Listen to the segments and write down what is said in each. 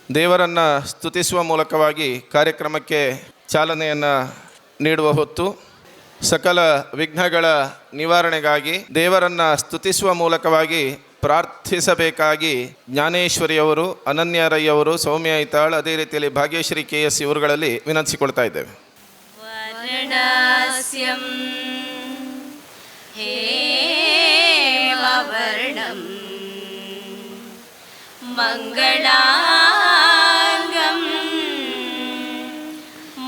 ದೇವರನ್ನು ಸ್ತುತಿಸುವ ಮೂಲಕವಾಗಿ ಕಾರ್ಯಕ್ರಮಕ್ಕೆ ಚಾಲನೆಯನ್ನು ನೀಡುವ ಹೊತ್ತು ಸಕಲ ವಿಘ್ನಗಳ ನಿವಾರಣೆಗಾಗಿ ದೇವರನ್ನು ಸ್ತುತಿಸುವ ಮೂಲಕವಾಗಿ ಪ್ರಾರ್ಥಿಸಬೇಕಾಗಿ ಜ್ಞಾನೇಶ್ವರಿಯವರು, ಅನನ್ಯರಯ್ಯವರು, ಸೌಮ್ಯ ಐತಾಳ್, ಅದೇ ರೀತಿಯಲ್ಲಿ ಭಾಗ್ಯಶ್ರೀ KS ಇವರುಗಳಲ್ಲಿ ವಿನಂತಿಸಿಕೊಳ್ತಾ ಇದ್ದೇವೆ. ಹೇಮವರ್ಣಂ ಮಂಗಳಾಂಗಂ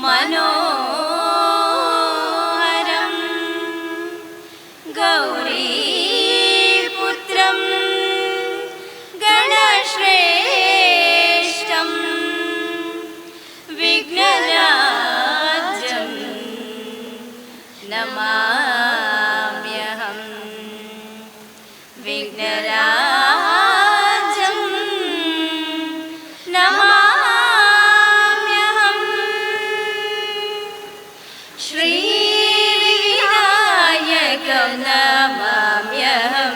ಮನೋಹರಂ ಗೌರೀಪುತ್ರಂ ಗಣಶ್ರೇಷ್ಠಂ ವಿಘ್ನರಾಜಂ ನಮಾಮ್ಯಹಂ. ವಿಘ್ನರಾಜಂ ನಮಾಮ್ಯಹಂ. ಶ್ರೀವಿನಾಯಕಂ ನಮಾಮ್ಯಹಂ.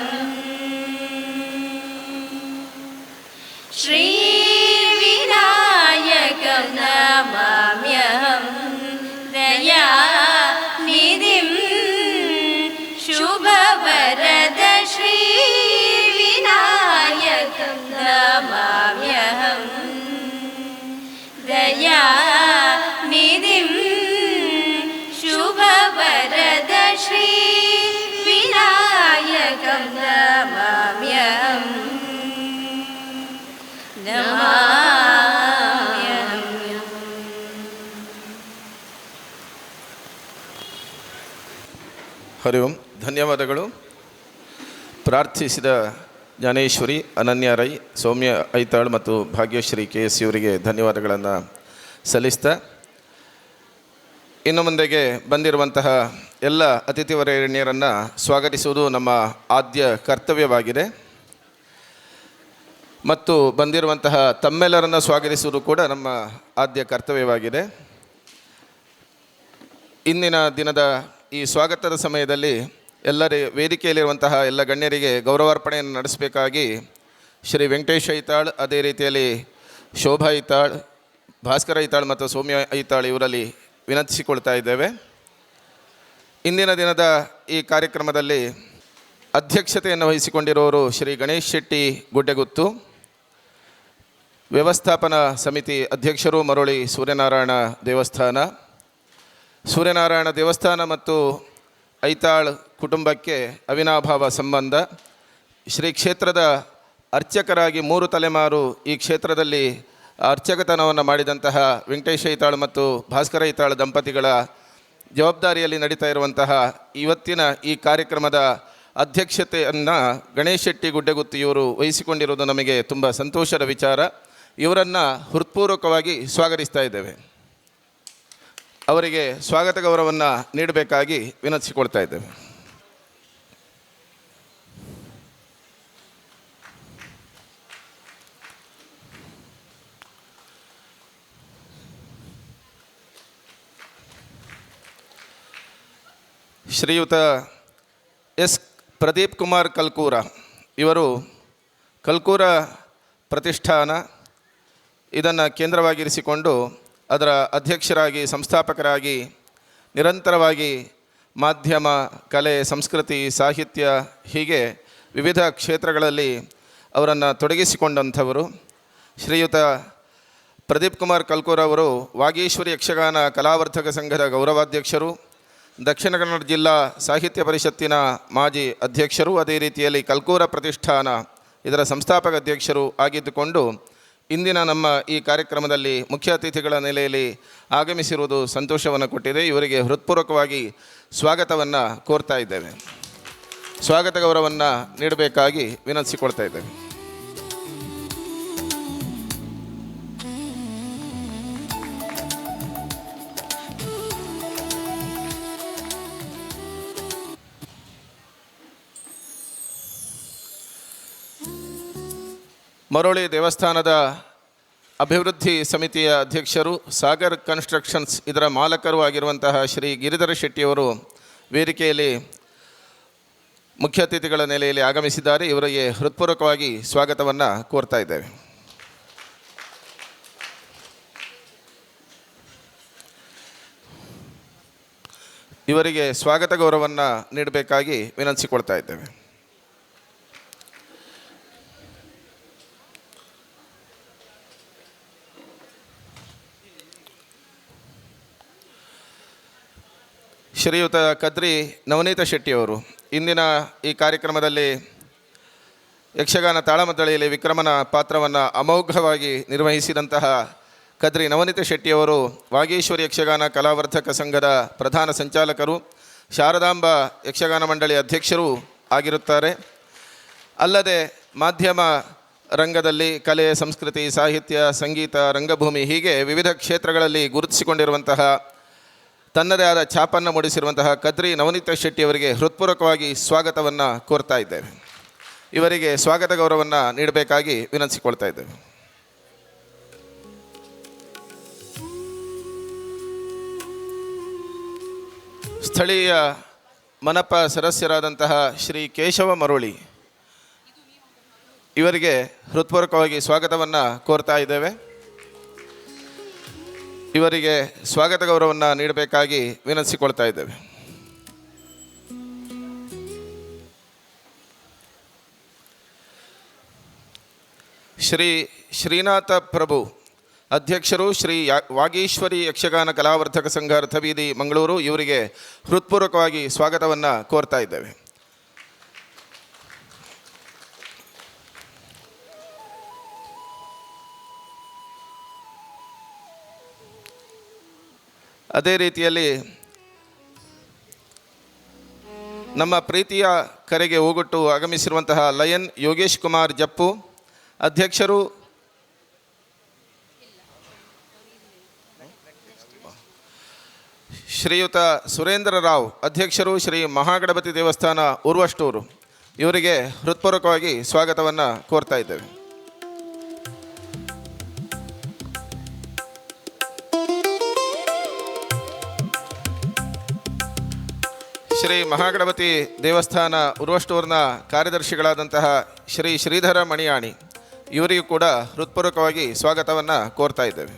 ಶ್ರೀವಿನಾಯಕಂ ನಮಾಮ್ಯಹಂ. ದಯಾನಿಧಿಂ ಶುಭವರದ ಶ್ರೀವಿನಾಯಕಂ ನಮಾಮ್ಯಹಂ. ದಯಾನಿಧಿಂ ಶುಭವರದ ಶ್ರೀವಿನಾಯಕಂ ನಮಾಮ್ಯಹಂ. ನಮಾಮ್ಯಹಂ. ಹರಿ ಓಂ. ಧನ್ಯವಾದಗಳು. ಪ್ರಾರ್ಥಿಸಿದ ಜ್ಞಾನೇಶ್ವರಿ, ಅನನ್ಯ ರೈ, ಸೌಮ್ಯ ಐತಾಳ್ ಮತ್ತು ಭಾಗ್ಯಶ್ರೀ KS ಇವರಿಗೆ ಧನ್ಯವಾದಗಳನ್ನು ಸಲ್ಲಿಸ್ತಾ, ಇನ್ನು ಮುಂದೆಗೆ ಬಂದಿರುವಂತಹ ಎಲ್ಲ ಅತಿಥಿವರೇಣ್ಯರನ್ನು ಸ್ವಾಗತಿಸುವುದು ನಮ್ಮ ಆದ್ಯ ಕರ್ತವ್ಯವಾಗಿದೆ ಮತ್ತು ಬಂದಿರುವಂತಹ ತಮ್ಮೆಲ್ಲರನ್ನು ಸ್ವಾಗತಿಸುವುದು ಕೂಡ ನಮ್ಮ ಆದ್ಯ ಕರ್ತವ್ಯವಾಗಿದೆ. ಇಂದಿನ ದಿನದ ಈ ಸ್ವಾಗತದ ಸಮಯದಲ್ಲಿ ವೇದಿಕೆಯಲ್ಲಿರುವಂತಹ ಎಲ್ಲ ಗಣ್ಯರಿಗೆ ಗೌರವಾರ್ಪಣೆಯನ್ನು ನಡೆಸಬೇಕಾಗಿ ಶ್ರೀ ವೆಂಕಟೇಶ್ ಐತಾಳ್, ಅದೇ ರೀತಿಯಲ್ಲಿ ಶೋಭಾ ಐತಾಳ್, ಭಾಸ್ಕರ ಐತಾಳ್ ಮತ್ತು ಸೌಮ್ಯ ಐತಾಳ್ ಇವರಲ್ಲಿ ವಿನಂತಿಸಿಕೊಳ್ತಾ ಇದ್ದೇವೆ. ಇಂದಿನ ದಿನದ ಈ ಕಾರ್ಯಕ್ರಮದಲ್ಲಿ ಅಧ್ಯಕ್ಷತೆಯನ್ನು ವಹಿಸಿಕೊಂಡಿರುವವರು ಶ್ರೀ ಗಣೇಶ್ ಶೆಟ್ಟಿ ಗುಡ್ಡೆಗುತ್ತು, ವ್ಯವಸ್ಥಾಪನಾ ಸಮಿತಿ ಅಧ್ಯಕ್ಷರು ಮರಳಿ ಸೂರ್ಯನಾರಾಯಣ ದೇವಸ್ಥಾನ ಮತ್ತು ಐತಾಳ್ ಕುಟುಂಬಕ್ಕೆ ಅವಿನಾಭಾವ ಸಂಬಂಧ. ಶ್ರೀ ಕ್ಷೇತ್ರದ ಅರ್ಚಕರಾಗಿ 3 ತಲೆಮಾರು ಈ ಕ್ಷೇತ್ರದಲ್ಲಿ ಅರ್ಚಕತನವನ್ನು ಮಾಡಿದಂತಹ ವೆಂಕಟೇಶ್ ಐತಾಳ್ ಮತ್ತು ಭಾಸ್ಕರ ಐತಾಳ್ ದಂಪತಿಗಳ ಜವಾಬ್ದಾರಿಯಲ್ಲಿ ನಡೀತಾ ಇರುವಂತಹ ಇವತ್ತಿನ ಈ ಕಾರ್ಯಕ್ರಮದ ಅಧ್ಯಕ್ಷತೆಯನ್ನು ಗಣೇಶ್ ಶೆಟ್ಟಿ ಗುಡ್ಡೆಗುತ್ತಿ ಇವರು ವಹಿಸಿಕೊಂಡಿರುವುದು ನಮಗೆ ತುಂಬ ಸಂತೋಷದ ವಿಚಾರ. ಇವರನ್ನು ಹೃತ್ಪೂರ್ವಕವಾಗಿ ಸ್ವಾಗತಿಸ್ತಾ ಇದ್ದೇವೆ. ಅವರಿಗೆ ಸ್ವಾಗತ ಗೌರವವನ್ನು ನೀಡಬೇಕಾಗಿ ವಿನಂತಿಸಿಕೊಳ್ತಾ ಇದ್ದೇವೆ. ಶ್ರೀಯುತ ಎಸ್ ಪ್ರದೀಪ್ ಕುಮಾರ್ ಕಲ್ಕೂರ ಇವರು ಕಲ್ಕೂರ ಪ್ರತಿಷ್ಠಾನ ಇದನ್ನು ಕೇಂದ್ರವಾಗಿರಿಸಿಕೊಂಡು ಅದರ ಅಧ್ಯಕ್ಷರಾಗಿ, ಸಂಸ್ಥಾಪಕರಾಗಿ ನಿರಂತರವಾಗಿ ಮಾಧ್ಯಮ, ಕಲೆ, ಸಂಸ್ಕೃತಿ, ಸಾಹಿತ್ಯ ಹೀಗೆ ವಿವಿಧ ಕ್ಷೇತ್ರಗಳಲ್ಲಿ ಅವರನ್ನು ತೊಡಗಿಸಿಕೊಂಡಂಥವರು. ಶ್ರೀಯುತ ಪ್ರದೀಪ್ ಕುಮಾರ್ ಕಲ್ಕೂರ್ ಅವರು ವಾಗೀಶ್ವರಿ ಯಕ್ಷಗಾನ ಕಲಾವರ್ಧಕ ಸಂಘದ ಗೌರವಾಧ್ಯಕ್ಷರು, ದಕ್ಷಿಣ ಕನ್ನಡ ಜಿಲ್ಲಾ ಸಾಹಿತ್ಯ ಪರಿಷತ್ತಿನ ಮಾಜಿ ಅಧ್ಯಕ್ಷರು, ಅದೇ ರೀತಿಯಲ್ಲಿ ಕಲ್ಕೂರ ಪ್ರತಿಷ್ಠಾನ ಇದರ ಸಂಸ್ಥಾಪಕ ಅಧ್ಯಕ್ಷರು ಆಗಿದ್ದುಕೊಂಡು ಇಂದಿನ ನಮ್ಮ ಈ ಕಾರ್ಯಕ್ರಮದಲ್ಲಿ ಮುಖ್ಯ ಅತಿಥಿಗಳ ನೆಲೆಯಲ್ಲಿ ಆಗಮಿಸಿರುವುದು ಸಂತೋಷವನ್ನು ಕೊಟ್ಟಿದೆ. ಇವರಿಗೆ ಹೃತ್ಪೂರ್ವಕವಾಗಿ ಸ್ವಾಗತವನ್ನು ಕೋರ್ತಾ ಇದ್ದೇವೆ. ಸ್ವಾಗತ ಗೌರವವನ್ನು ನೀಡಬೇಕಾಗಿ ವಿನಂತಿಸಿಕೊಳ್ತಾ ಇದ್ದೇವೆ. ಮರಳಿ ದೇವಸ್ಥಾನದ ಅಭಿವೃದ್ಧಿ ಸಮಿತಿಯ ಅಧ್ಯಕ್ಷರು, ಸಾಗರ್ ಕನ್ಸ್ಟ್ರಕ್ಷನ್ಸ್ ಇದರ ಮಾಲಕರು ಆಗಿರುವಂತಹ ಶ್ರೀ ಗಿರಿಧರ ಶೆಟ್ಟಿಯವರು ವೇದಿಕೆಯಲ್ಲಿ ಮುಖ್ಯ ಅತಿಥಿಗಳ ನೆಲೆಯಲ್ಲಿ ಆಗಮಿಸಿದ್ದಾರೆ. ಇವರಿಗೆ ಹೃತ್ಪೂರ್ವಕವಾಗಿ ಸ್ವಾಗತವನ್ನು ಕೋರ್ತಾ ಇದ್ದೇವೆ. ಇವರಿಗೆ ಸ್ವಾಗತ ಗೌರವವನ್ನು ನೀಡಬೇಕಾಗಿ ವಿನಂತಿಸಿಕೊಳ್ತಾ ಇದ್ದೇವೆ. ಶ್ರೀಯುತ ಕದ್ರಿ ನವನೀತ ಶೆಟ್ಟಿಯವರು ಇಂದಿನ ಈ ಕಾರ್ಯಕ್ರಮದಲ್ಲಿ ಯಕ್ಷಗಾನ ತಾಳಮದ್ದಳೆಯಲ್ಲಿ ವಿಕ್ರಮನ ಪಾತ್ರವನ್ನು ಅಮೋಘವಾಗಿ ನಿರ್ವಹಿಸಿದಂತಹ ಕದ್ರಿ ನವನೀತ ಶೆಟ್ಟಿಯವರು ವಾಗೀಶ್ವರಿ ಯಕ್ಷಗಾನ ಕಲಾವರ್ಧಕ ಸಂಘದ ಪ್ರಧಾನ ಸಂಚಾಲಕರು, ಶಾರದಾಂಬ ಯಕ್ಷಗಾನ ಮಂಡಳಿ ಅಧ್ಯಕ್ಷರೂ ಆಗಿರುತ್ತಾರೆ. ಅಲ್ಲದೆ ಮಾಧ್ಯಮ ರಂಗದಲ್ಲಿ ಕಲೆ, ಸಂಸ್ಕೃತಿ, ಸಾಹಿತ್ಯ, ಸಂಗೀತ, ರಂಗಭೂಮಿ ಹೀಗೆ ವಿವಿಧ ಕ್ಷೇತ್ರಗಳಲ್ಲಿ ಗುರುತಿಸಿಕೊಂಡಿರುವಂತಹ ತನ್ನದೇ ಆದ ಛಾಪನ್ನು ಮೂಡಿಸಿರುವಂತಹ ಕದ್ರಿ ನವನೀತ ಶೆಟ್ಟಿಯವರಿಗೆ ಹೃತ್ಪೂರ್ವಕವಾಗಿ ಸ್ವಾಗತವನ್ನು ಕೋರ್ತಾ ಇದ್ದೇವೆ. ಇವರಿಗೆ ಸ್ವಾಗತ ಗೌರವವನ್ನು ನೀಡಬೇಕಾಗಿ ವಿನಂತಿಸಿಕೊಳ್ತಾ ಇದ್ದೇವೆ. ಸ್ಥಳೀಯ ಮನಪ ಸದಸ್ಯರಾದಂತಹ ಶ್ರೀ ಕೇಶವ ಮರೋಳಿ ಇವರಿಗೆ ಹೃತ್ಪೂರ್ವಕವಾಗಿ ಸ್ವಾಗತವನ್ನು ಕೋರ್ತಾ ಇದ್ದೇವೆ. ಇವರಿಗೆ ಸ್ವಾಗತ ಗೌರವವನ್ನು ನೀಡಬೇಕಾಗಿ ವಿನಂತಿಸಿಕೊಳ್ತಾ ಇದ್ದೇವೆ. ಶ್ರೀ ಶ್ರೀನಾಥ ಪ್ರಭು ಅಧ್ಯಕ್ಷರು, ಶ್ರೀ ವಾಗೀಶ್ವರಿ ಯಕ್ಷಗಾನ ಕಲಾವರ್ಧಕ ಸಂಘ ರಥಬೀದಿ ಮಂಗಳೂರು, ಇವರಿಗೆ ಹೃತ್ಪೂರ್ವಕವಾಗಿ ಸ್ವಾಗತವನ್ನು ಕೋರ್ತಾ ಇದ್ದೇವೆ. ಅದೇ ರೀತಿಯಲ್ಲಿ ನಮ್ಮ ಪ್ರೀತಿಯ ಕರೆಗೆ ಹೋಗೊಟ್ಟು ಆಗಮಿಸಿರುವಂತಹ ಲಯನ್ ಯೋಗೇಶ್ ಕುಮಾರ್ ಜಪ್ಪು ಅಧ್ಯಕ್ಷರು, ಶ್ರೀಯುತ ಸುರೇಂದ್ರ ರಾವ್ ಅಧ್ಯಕ್ಷರು, ಶ್ರೀ ಮಹಾಗಣಪತಿ ದೇವಸ್ಥಾನ ಉರ್ವಷ್ಟೂರು, ಇವರಿಗೆ ಹೃತ್ಪೂರ್ವಕವಾಗಿ ಸ್ವಾಗತವನ್ನು ಕೋರ್ತಾ ಇದ್ದೇವೆ. ಶ್ರೀ ಮಹಾಗಣಪತಿ ದೇವಸ್ಥಾನ ಉರ್ವಷ್ಟೂರಿನ ಕಾರ್ಯದರ್ಶಿಗಳಾದಂತಹ ಶ್ರೀ ಶ್ರೀಧರ ಮಣಿಯಾಣಿ, ಇವರಿಗೂ ಕೂಡ ಹೃತ್ಪೂರ್ವಕವಾಗಿ ಸ್ವಾಗತವನ್ನು ಕೋರ್ತಾ ಇದ್ದೇವೆ.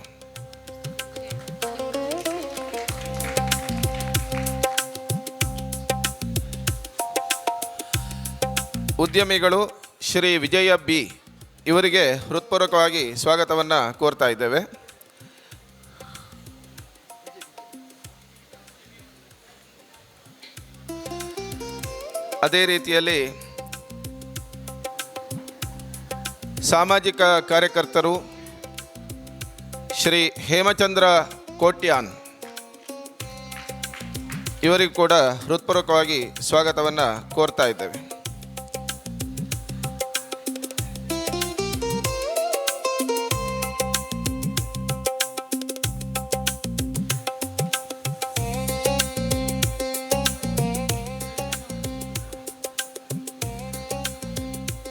ಉದ್ಯಮಿಗಳು ಶ್ರೀ ವಿಜಯ ಬಿ, ಇವರಿಗೆ ಹೃತ್ಪೂರ್ವಕವಾಗಿ ಸ್ವಾಗತವನ್ನು ಕೋರ್ತಾ ಇದ್ದೇವೆ. ಅದೇ ರೀತಿಯಲ್ಲಿ ಸಾಮಾಜಿಕ ಕಾರ್ಯಕರ್ತರು ಶ್ರೀ ಹೇಮಚಂದ್ರ ಕೋಟ್ಯಾನ್, ಇವರಿಗೂ ಕೂಡ ಹೃತ್ಪೂರ್ವಕವಾಗಿ ಸ್ವಾಗತವನ್ನು ಕೋರ್ತಾ ಇದ್ದೇವೆ.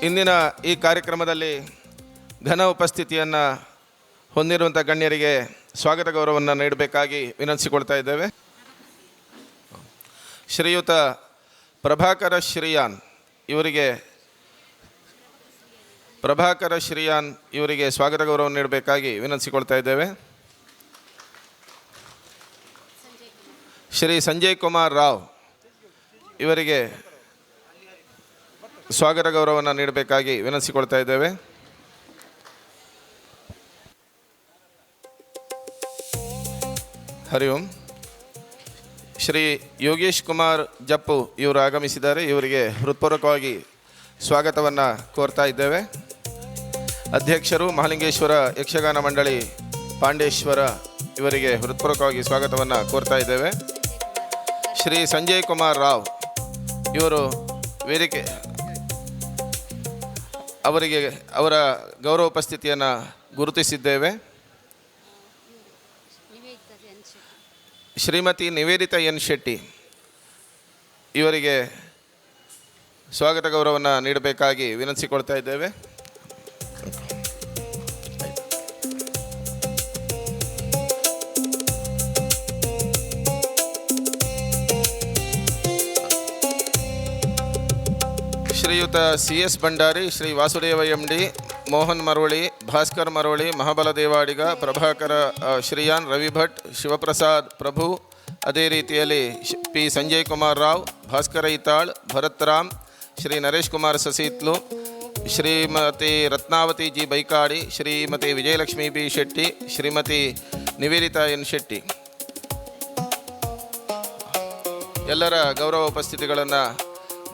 ಇಂದಿನ ಈ ಕಾರ್ಯಕ್ರಮದಲ್ಲಿ ಘನ ಉಪಸ್ಥಿತಿಯನ್ನು ಹೊಂದಿರುವಂಥ ಗಣ್ಯರಿಗೆ ಸ್ವಾಗತ ಗೌರವವನ್ನು ನೀಡಬೇಕಾಗಿ ವಿನಂತಿಸಿಕೊಳ್ತಾ ಇದ್ದೇವೆ. ಶ್ರೀಯುತ ಪ್ರಭಾಕರ ಶ್ರೀಯಾನ್ ಇವರಿಗೆ ಸ್ವಾಗತ ಗೌರವವನ್ನು ನೀಡಬೇಕಾಗಿ ವಿನಂತಿಸಿಕೊಳ್ತಾ ಇದ್ದೇವೆ. ಶ್ರೀ ಸಂಜಯ್ ಕುಮಾರ್ ರಾವ್ ಇವರಿಗೆ ಸ್ವಾಗತ ಗೌರವವನ್ನು ನೀಡಬೇಕಾಗಿ ವಿನಂತಿಸಿಕೊಳ್ತಾ ಇದ್ದೇವೆ. ಹರಿ ಓಂ. ಶ್ರೀ ಯೋಗೇಶ್ ಕುಮಾರ್ ಜಪ್ಪು ಇವರು ಆಗಮಿಸಿದ್ದಾರೆ, ಇವರಿಗೆ ಹೃತ್ಪೂರ್ವಕವಾಗಿ ಸ್ವಾಗತವನ್ನು ಕೋರ್ತಾ ಇದ್ದೇವೆ. ಅಧ್ಯಕ್ಷರು ಮಹಾಲಿಂಗೇಶ್ವರ ಯಕ್ಷಗಾನ ಮಂಡಳಿ ಪಾಂಡೇಶ್ವರ, ಇವರಿಗೆ ಹೃತ್ಪೂರ್ವಕವಾಗಿ ಸ್ವಾಗತವನ್ನು ಕೋರ್ತಾ ಇದ್ದೇವೆ. ಶ್ರೀ ಸಂಜಯ್ ಕುಮಾರ್ ರಾವ್ ಇವರು ವೇದಿಕೆ ಅವರಿಗೆ ಅವರ ಗೌರವ ಉಪಸ್ಥಿತಿಯನ್ನು ಗುರುತಿಸಿದ್ದೇವೆ. ಶ್ರೀಮತಿ ನಿವೇದಿತಾ ಎನ್ ಶೆಟ್ಟಿ ಇವರಿಗೆ ಸ್ವಾಗತ ಗೌರವವನ್ನು ನೀಡಬೇಕಾಗಿ ವಿನಂತಿಸಿಕೊಳ್ತಾ ಇದ್ದೇವೆ. Shriyuta C S Bhandari, Shri Vasudeva M D, Mohan Maroli, Bhaskar Maroli, Mahabala Devadiga, Prabhakara Shriyan, Ravi Bhat, Shivaprasad Prabhu, ಅದೇ ರೀತಿಯಲ್ಲಿ P Sanjay Kumar Rao, Bhaskara Aithal, Bharath Ram, Shri Naresh Kumar Saseethlu, Shrimati Ratnavathi G Baikady, Shrimati Vijayalakshmi B Shetty, Shrimati Nivedita N Shetty ಎಲ್ಲರ ಗೌರವ ಉಪಸ್ಥಿತಿಗಳನ್ನು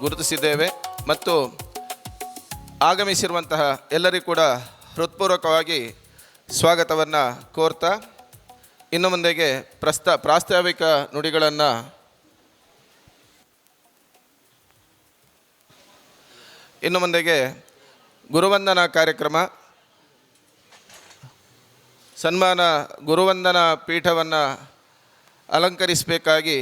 ಗುರುತಿಸಿದ್ದೇವೆ ಮತ್ತು ಆಗಮಿಸಿರುವಂತಹ ಎಲ್ಲರಿಗೂ ಕೂಡ ಹೃತ್ಪೂರ್ವಕವಾಗಿ ಸ್ವಾಗತವನ್ನು ಕೋರ್ತಾ ಇನ್ನು ಮುಂದೆಗೆ ಪ್ರಾಸ್ತಾವಿಕ ನುಡಿಗಳನ್ನು ಇನ್ನು ಮುಂದೆಗೆ ಗುರುವಂದನಾ ಕಾರ್ಯಕ್ರಮ ಸನ್ಮಾನ ಗುರುವಂದನಾ ಪೀಠವನ್ನು ಅಲಂಕರಿಸಬೇಕಾಗಿ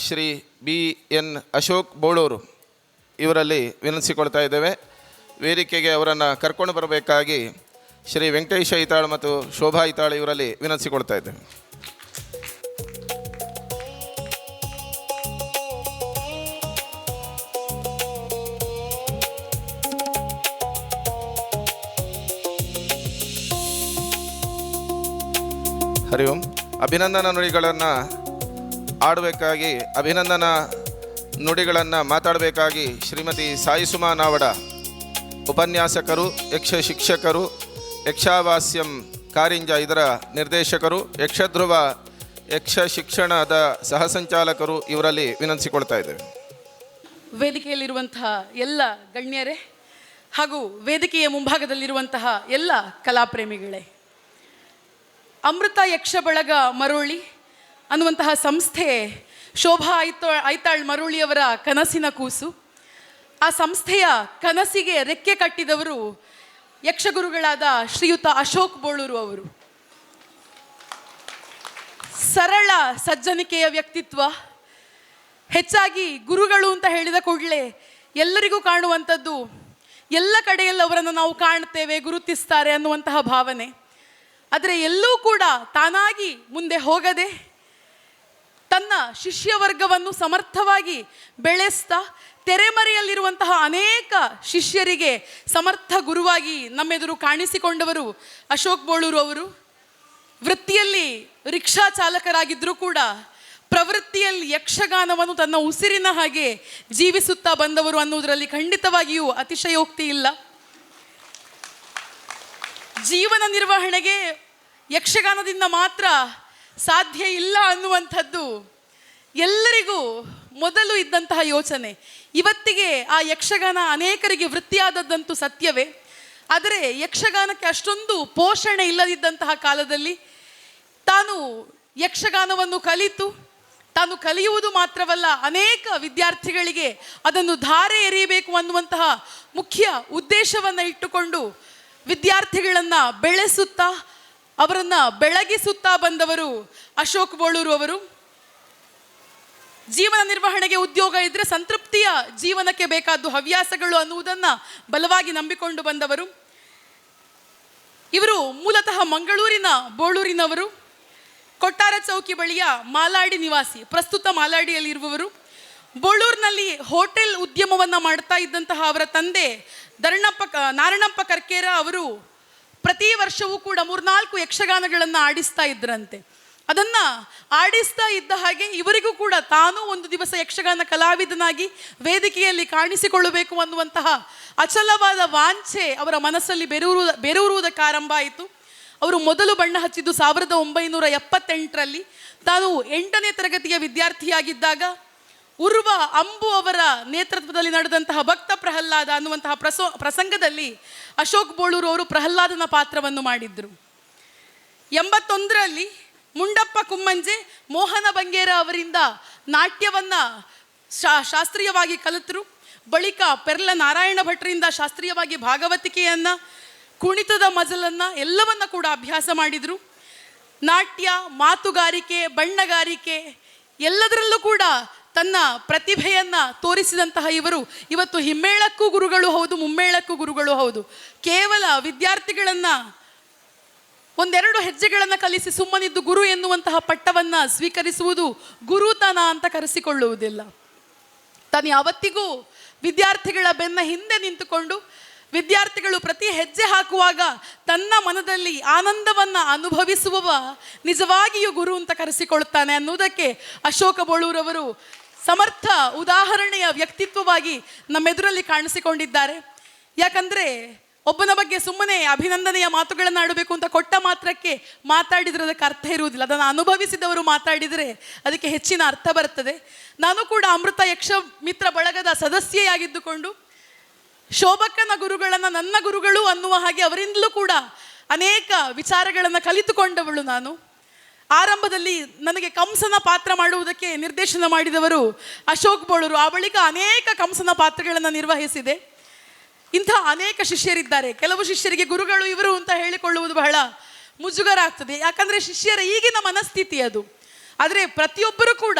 ಶ್ರೀ ಬಿ ಎನ್ ಅಶೋಕ್ ಬೋಳೂರು ಇವರಲ್ಲಿ ವಿನಂತಿಸಿಕೊಳ್ತಾ ಇದ್ದೇವೆ. ವೇದಿಕೆಗೆ ಅವರನ್ನು ಕರ್ಕೊಂಡು ಬರಬೇಕಾಗಿ ಶ್ರೀ ವೆಂಕಟೇಶ ಐತಾಳ್ ಮತ್ತು ಶೋಭಾ ಐತಾಳ್ ಇವರಲ್ಲಿ ವಿನಂತಿಸಿಕೊಳ್ತಾ ಇದ್ದೇವೆ. ಹರಿ ಓಂ. ಅಭಿನಂದನಾ ನುಡಿಗಳನ್ನು ಆಡಬೇಕಾಗಿ ಅಭಿನಂದನಾ ನುಡಿಗಳನ್ನು ಮಾತಾಡಬೇಕಾಗಿ ಶ್ರೀಮತಿ ಸಾಯಿಸುಮಾ ನಾವಡ ಉಪನ್ಯಾಸಕರು, ಯಕ್ಷ ಶಿಕ್ಷಕರು, ಯಕ್ಷಾವಾಸ್ಯಂ ಕಾರಿಂಜ ಇದರ ನಿರ್ದೇಶಕರು, ಯಕ್ಷಧ್ರುವ ಯಕ್ಷ ಶಿಕ್ಷಣದ ಸಹಸಂಚಾಲಕರು ಇವರಲ್ಲಿ ವಿನಂತಿಸಿಕೊಳ್ತಾ ಇದ್ದೇವೆ. ವೇದಿಕೆಯಲ್ಲಿರುವಂತಹ ಎಲ್ಲ ಗಣ್ಯರೇ ಹಾಗೂ ವೇದಿಕೆಯ ಮುಂಭಾಗದಲ್ಲಿರುವಂತಹ ಎಲ್ಲ ಕಲಾಪ್ರೇಮಿಗಳೇ, ಅಮೃತ ಯಕ್ಷ ಬಳಗ ಮರೋಳಿ ಅನ್ನುವಂತಹ ಸಂಸ್ಥೆ ಶೋಭಾ ಐತಾಳ್ ಮರೋಳಿಯವರ ಕನಸಿನ ಕೂಸು. ಆ ಸಂಸ್ಥೆಯ ಕನಸಿಗೆ ರೆಕ್ಕೆ ಕಟ್ಟಿದವರು ಯಕ್ಷಗುರುಗಳಾದ ಶ್ರೀಯುತ ಅಶೋಕ್ ಬೋಳೂರು ಅವರು. ಸರಳ ಸಜ್ಜನಿಕೆಯ ವ್ಯಕ್ತಿತ್ವ, ಹೆಚ್ಚಾಗಿ ಗುರುಗಳು ಅಂತ ಹೇಳಿದ ಕೂಡಲೇ ಎಲ್ಲರಿಗೂ ಕಾಣುವಂಥದ್ದು, ಎಲ್ಲ ಕಡೆಯಲ್ಲಿ ಅವರನ್ನು ನಾವು ಕಾಣ್ತೇವೆ, ಗುರುತಿಸ್ತಾರೆ ಅನ್ನುವಂತಹ ಭಾವನೆ. ಆದರೆ ಎಲ್ಲೂ ಕೂಡ ತಾನಾಗಿ ಮುಂದೆ ಹೋಗದೆ ತನ್ನ ಶಿಷ್ಯ ವರ್ಗವನ್ನು ಸಮರ್ಥವಾಗಿ ಬೆಳೆಸ್ತಾ ತೆರೆಮರೆಯಲ್ಲಿರುವಂತಹ ಅನೇಕ ಶಿಷ್ಯರಿಗೆ ಸಮರ್ಥ ಗುರುವಾಗಿ ನಮ್ಮೆದುರು ಕಾಣಿಸಿಕೊಂಡವರು ಅಶೋಕ್ ಬೋಳೂರು ಅವರು. ವೃತ್ತಿಯಲ್ಲಿ ರಿಕ್ಷಾ ಚಾಲಕರಾಗಿದ್ದರೂ ಕೂಡ ಪ್ರವೃತ್ತಿಯಲ್ಲಿ ಯಕ್ಷಗಾನವನ್ನು ತನ್ನ ಉಸಿರಿನ ಹಾಗೆ ಜೀವಿಸುತ್ತಾ ಬಂದವರು ಅನ್ನುವುದರಲ್ಲಿ ಖಂಡಿತವಾಗಿಯೂ ಅತಿಶಯೋಕ್ತಿ ಇಲ್ಲ. ಜೀವನ ನಿರ್ವಹಣೆಗೆ ಯಕ್ಷಗಾನದಿಂದ ಮಾತ್ರ ಸಾಧ್ಯ ಇಲ್ಲ ಅನ್ನುವಂಥದ್ದು ಎಲ್ಲರಿಗೂ ಮೊದಲು ಇದ್ದಂತಹ ಯೋಚನೆ. ಇವತ್ತಿಗೆ ಆ ಯಕ್ಷಗಾನ ಅನೇಕರಿಗೆ ವೃತ್ತಿಯಾದದ್ದಂತೂ ಸತ್ಯವೇ. ಆದರೆ ಯಕ್ಷಗಾನಕ್ಕೆ ಅಷ್ಟೊಂದು ಪೋಷಣೆ ಇಲ್ಲದಿದ್ದಂತಹ ಕಾಲದಲ್ಲಿ ತಾನು ಯಕ್ಷಗಾನವನ್ನು ಕಲಿತು ತಾನು ಕಲಿಯುವುದು ಮಾತ್ರವಲ್ಲ, ಅನೇಕ ವಿದ್ಯಾರ್ಥಿಗಳಿಗೆ ಅದನ್ನು ಧಾರೆ ಎರೆಯಬೇಕು ಅನ್ನುವಂತಹ ಮುಖ್ಯ ಉದ್ದೇಶವನ್ನು ಇಟ್ಟುಕೊಂಡು ವಿದ್ಯಾರ್ಥಿಗಳನ್ನು ಬೆಳೆಸುತ್ತಾ ಅವರನ್ನು ಬೆಳಗಿಸುತ್ತಾ ಬಂದವರು ಅಶೋಕ್ ಬೋಳೂರು ಅವರು. ಜೀವನ ನಿರ್ವಹಣೆಗೆ ಉದ್ಯೋಗ ಇದ್ದರೆ ಸಂತೃಪ್ತಿಯ ಜೀವನಕ್ಕೆ ಬೇಕಾದ್ದು ಹವ್ಯಾಸಗಳು ಅನ್ನುವುದನ್ನು ಬಲವಾಗಿ ನಂಬಿಕೊಂಡು ಬಂದವರು. ಇವರು ಮೂಲತಃ ಮಂಗಳೂರಿನ ಬೋಳೂರಿನವರು. ಕೊಟ್ಟಾರ ಚೌಕಿ ಬಳಿಯ ಮಾಲಾಡಿ ನಿವಾಸಿ, ಪ್ರಸ್ತುತ ಮಾಲಾಡಿಯಲ್ಲಿ ಇರುವವರು. ಬೋಳೂರಿನಲ್ಲಿ ಹೋಟೆಲ್ ಉದ್ಯಮವನ್ನು ಮಾಡ್ತಾ ಇದ್ದಂತಹ ಅವರ ತಂದೆ ನಾರಣಪ್ಪ ಕರ್ಕೇರ ಅವರು ಪ್ರತಿ ವರ್ಷವೂ ಕೂಡ 3-4 ಯಕ್ಷಗಾನಗಳನ್ನು ಆಡಿಸ್ತಾ ಇದ್ರಂತೆ. ಅದನ್ನು ಆಡಿಸ್ತಾ ಇದ್ದ ಹಾಗೆ ಇವರಿಗೂ ಕೂಡ ತಾನೂ ಒಂದು ದಿವಸ ಯಕ್ಷಗಾನ ಕಲಾವಿದನಾಗಿ ವೇದಿಕೆಯಲ್ಲಿ ಕಾಣಿಸಿಕೊಳ್ಳಬೇಕು ಅನ್ನುವಂತಹ ಅಚಲವಾದ ವಾಂಛೆ ಅವರ ಮನಸ್ಸಲ್ಲಿ ಬೆರೂರುವುದಕ್ಕೆ ಆರಂಭ ಆಯಿತು. ಅವರು ಮೊದಲು ಬಣ್ಣ ಹಚ್ಚಿದ್ದು 1978ರಲ್ಲಿ. ತಾನು 8ನೇ ತರಗತಿಯ ವಿದ್ಯಾರ್ಥಿಯಾಗಿದ್ದಾಗ ಉರ್ವ ಅಂಬು ಅವರ ನೇತೃತ್ವದಲ್ಲಿ ನಡೆದಂತಹ ಭಕ್ತ ಪ್ರಹ್ಲಾದ ಅನ್ನುವಂತಹ ಪ್ರಸಂಗದಲ್ಲಿ ಅಶೋಕ್ ಬೋಳೂರು ಅವರು ಪ್ರಹ್ಲಾದನ ಪಾತ್ರವನ್ನು ಮಾಡಿದ್ರು. 81ರಲ್ಲಿ ಮುಂಡಪ್ಪ ಕುಮ್ಮಂಜೆ ಮೋಹನ ಬಂಗೇರ ಅವರಿಂದ ನಾಟ್ಯವನ್ನು ಶಾಸ್ತ್ರೀಯವಾಗಿ ಕಲಿತರು. ಬಳಿಕ ಪೆರ್ಲ ನಾರಾಯಣ ಭಟ್ರಿಂದ ಶಾಸ್ತ್ರೀಯವಾಗಿ ಭಾಗವತಿಕೆಯನ್ನು, ಕುಣಿತದ ಮಜಲನ್ನು ಎಲ್ಲವನ್ನ ಕೂಡ ಅಭ್ಯಾಸ ಮಾಡಿದರು. ನಾಟ್ಯ, ಮಾತುಗಾರಿಕೆ, ಬಣ್ಣಗಾರಿಕೆ ಎಲ್ಲದರಲ್ಲೂ ಕೂಡ ತನ್ನ ಪ್ರತಿಭೆಯನ್ನು ತೋರಿಸಿದಂತಹ ಇವರು ಇವತ್ತು ಹಿಮ್ಮೇಳಕ್ಕೂ ಗುರುಗಳು ಹೌದು, ಮುಮ್ಮೇಳಕ್ಕೂ ಗುರುಗಳು ಹೌದು. ಕೇವಲ ವಿದ್ಯಾರ್ಥಿಗಳನ್ನು 1-2 ಹೆಜ್ಜೆಗಳನ್ನು ಕಲಿಸಿ ಸುಮ್ಮನಿದ್ದು ಗುರು ಎನ್ನುವಂತಹ ಪಟ್ಟವನ್ನು ಸ್ವೀಕರಿಸುವುದು ಗುರುತನ ಅಂತ ಕರೆಸಿಕೊಳ್ಳುವುದಿಲ್ಲ. ತಾನು ಯಾವತ್ತಿಗೂ ವಿದ್ಯಾರ್ಥಿಗಳ ಬೆನ್ನ ಹಿಂದೆ ನಿಂತುಕೊಂಡು ವಿದ್ಯಾರ್ಥಿಗಳು ಪ್ರತಿ ಹೆಜ್ಜೆ ಹಾಕುವಾಗ ತನ್ನ ಮನದಲ್ಲಿ ಆನಂದವನ್ನು ಅನುಭವಿಸುವವ ನಿಜವಾಗಿಯೂ ಗುರು ಅಂತ ಕರೆಸಿಕೊಳ್ಳುತ್ತಾನೆ ಅನ್ನುವುದಕ್ಕೆ ಅಶೋಕ ಬೋಳೂರವರು ಸಮರ್ಥ ಉದಾಹರಣೆಯ ವ್ಯಕ್ತಿತ್ವವಾಗಿ ನಮ್ಮೆದುರಲ್ಲಿ ಕಾಣಿಸಿಕೊಂಡಿದ್ದಾರೆ. ಯಾಕಂದರೆ ಒಬ್ಬನ ಬಗ್ಗೆ ಸುಮ್ಮನೆ ಅಭಿನಂದನೆಯ ಮಾತುಗಳನ್ನು ಆಡಬೇಕು ಅಂತ ಕೊಟ್ಟ ಮಾತ್ರಕ್ಕೆ ಮಾತಾಡಿದರೆ ಅದಕ್ಕೆ ಅರ್ಥ ಇರುವುದಿಲ್ಲ. ಅದನ್ನು ಅನುಭವಿಸಿದವರು ಮಾತಾಡಿದರೆ ಅದಕ್ಕೆ ಹೆಚ್ಚಿನ ಅರ್ಥ ಬರ್ತದೆ. ನಾನು ಕೂಡ ಅಮೃತ ಯಕ್ಷ ಮಿತ್ರ ಬಳಗದ ಸದಸ್ಯೆಯಾಗಿದ್ದುಕೊಂಡು ಶೋಭಕ್ಕನ ಗುರುಗಳನ್ನು ನನ್ನ ಗುರುಗಳು ಅನ್ನುವ ಹಾಗೆ ಅವರಿಂದಲೂ ಕೂಡ ಅನೇಕ ವಿಚಾರಗಳನ್ನು ಕಲಿತುಕೊಂಡವಳು ನಾನು. ಆರಂಭದಲ್ಲಿ ನನಗೆ ಕಂಸನ ಪಾತ್ರ ಮಾಡುವುದಕ್ಕೆ ನಿರ್ದೇಶನ ಮಾಡಿದವರು ಅಶೋಕ್ ಬೋಳೂರು. ಆ ಬಳಿಕ ಅನೇಕ ಕಂಸನ ಪಾತ್ರಗಳನ್ನು ನಿರ್ವಹಿಸಿದೆ. ಇಂಥ ಅನೇಕ ಶಿಷ್ಯರಿದ್ದಾರೆ. ಕೆಲವು ಶಿಷ್ಯರಿಗೆ ಗುರುಗಳು ಇವರು ಅಂತ ಹೇಳಿಕೊಳ್ಳುವುದು ಬಹಳ ಮುಜುಗರ ಆಗ್ತದೆ. ಯಾಕಂದರೆ ಶಿಷ್ಯರ ಈಗಿನ ಮನಸ್ಥಿತಿ ಅದು. ಆದರೆ ಪ್ರತಿಯೊಬ್ಬರು ಕೂಡ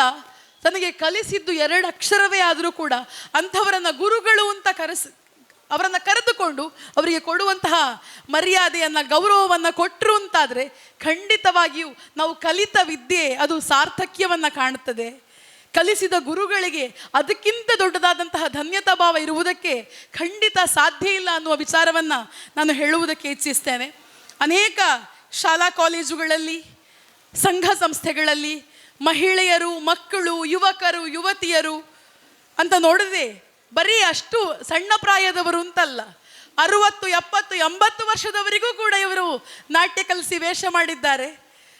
ತನಗೆ ಕಲಿಸಿದ್ದು 2 ಅಕ್ಷರವೇ ಆದರೂ ಕೂಡ ಅಂಥವರನ್ನು ಗುರುಗಳು ಅಂತ ಅವರನ್ನು ಕರೆದುಕೊಂಡು ಅವರಿಗೆ ಕೊಡುವಂತಹ ಮರ್ಯಾದೆಯನ್ನು ಗೌರವವನ್ನು ಕೊಟ್ಟರು ಅಂತಾದರೆ ಖಂಡಿತವಾಗಿಯೂ ನಾವು ಕಲಿತ ವಿದ್ಯೆ ಅದು ಸಾರ್ಥಕ್ಯವನ್ನು ಕಾಣುತ್ತದೆ. ಕಲಿಸಿದ ಗುರುಗಳಿಗೆ ಅದಕ್ಕಿಂತ ದೊಡ್ಡದಾದಂತಹ ಧನ್ಯತಾ ಭಾವ ಇರುವುದಕ್ಕೆ ಖಂಡಿತ ಸಾಧ್ಯ ಇಲ್ಲ ಅನ್ನುವ ವಿಚಾರವನ್ನು ನಾನು ಹೇಳುವುದಕ್ಕೆ ಇಚ್ಛಿಸ್ತೇನೆ. ಅನೇಕ ಶಾಲಾ ಕಾಲೇಜುಗಳಲ್ಲಿ, ಸಂಘ ಸಂಸ್ಥೆಗಳಲ್ಲಿ ಮಹಿಳೆಯರು, ಮಕ್ಕಳು, ಯುವಕರು, ಯುವತಿಯರು ಅಂತ ನೋಡಿದ್ರೆ ಬರೀ ಅಷ್ಟು ಸಣ್ಣ ಪ್ರಾಯದವರು ಅಂತಲ್ಲ, 60, 70, 80 ವರ್ಷದವರಿಗೂ ಕೂಡ ಇವರು ನಾಟ್ಯ ಕಲಿಸಿ ವೇಷ ಮಾಡಿದ್ದಾರೆ.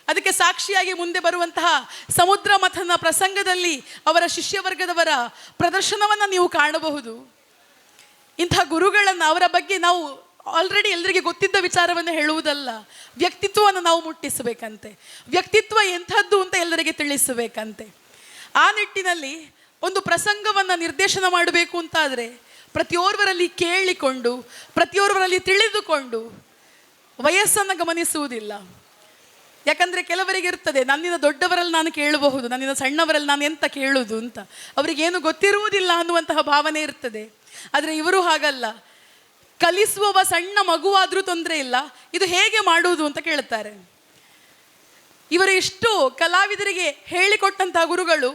ಅದಕ್ಕೆ ಸಾಕ್ಷಿಯಾಗಿ ಮುಂದೆ ಬರುವಂತಹ ಸಮುದ್ರ ಮಥನ ಪ್ರಸಂಗದಲ್ಲಿ ಅವರ ಶಿಷ್ಯವರ್ಗದವರ ಪ್ರದರ್ಶನವನ್ನು ನೀವು ಕಾಣಬಹುದು. ಇಂಥ ಗುರುಗಳನ್ನು, ಅವರ ಬಗ್ಗೆ ನಾವು ಆಲ್ರೆಡಿ ಎಲ್ಲರಿಗೆ ಗೊತ್ತಿದ್ದ ವಿಚಾರವನ್ನು ಹೇಳುವುದಲ್ಲ, ವ್ಯಕ್ತಿತ್ವವನ್ನು ನಾವು ಮುಟ್ಟಿಸಬೇಕಂತೆ. ವ್ಯಕ್ತಿತ್ವ ಎಂಥದ್ದು ಅಂತ ಎಲ್ಲರಿಗೆ ತಿಳಿಸಬೇಕಂತೆ. ಆ ನಿಟ್ಟಿನಲ್ಲಿ ಒಂದು ಪ್ರಸಂಗವನ್ನು ನಿರ್ದೇಶನ ಮಾಡಬೇಕು ಅಂತಾದರೆ ಪ್ರತಿಯೋರ್ವರಲ್ಲಿ ಕೇಳಿಕೊಂಡು, ಪ್ರತಿಯೋರ್ವರಲ್ಲಿ ತಿಳಿದುಕೊಂಡು, ವಯಸ್ಸನ್ನು ಗಮನಿಸುವುದಿಲ್ಲ. ಯಾಕಂದರೆ ಕೆಲವರಿಗೆ ಇರ್ತದೆ, ನನ್ನಿಂದ ದೊಡ್ಡವರಲ್ಲಿ ನಾನು ಕೇಳಬಹುದು, ನನ್ನಿಂದ ಸಣ್ಣವರಲ್ಲಿ ನಾನು ಎಂತ ಕೇಳುವುದು ಅಂತ, ಅವರಿಗೇನು ಗೊತ್ತಿರುವುದಿಲ್ಲ ಅನ್ನುವಂತಹ ಭಾವನೆ ಇರ್ತದೆ. ಆದರೆ ಇವರು ಹಾಗಲ್ಲ. ಕಲಿಸುವವ ಸಣ್ಣ ಮಗುವಾದರೂ ತೊಂದರೆ ಇಲ್ಲ, ಇದು ಹೇಗೆ ಮಾಡುವುದು ಅಂತ ಕೇಳ್ತಾರೆ. ಇವರು ಇಷ್ಟು ಕಲಾವಿದರಿಗೆ ಹೇಳಿಕೊಟ್ಟಂತಹ ಗುರುಗಳು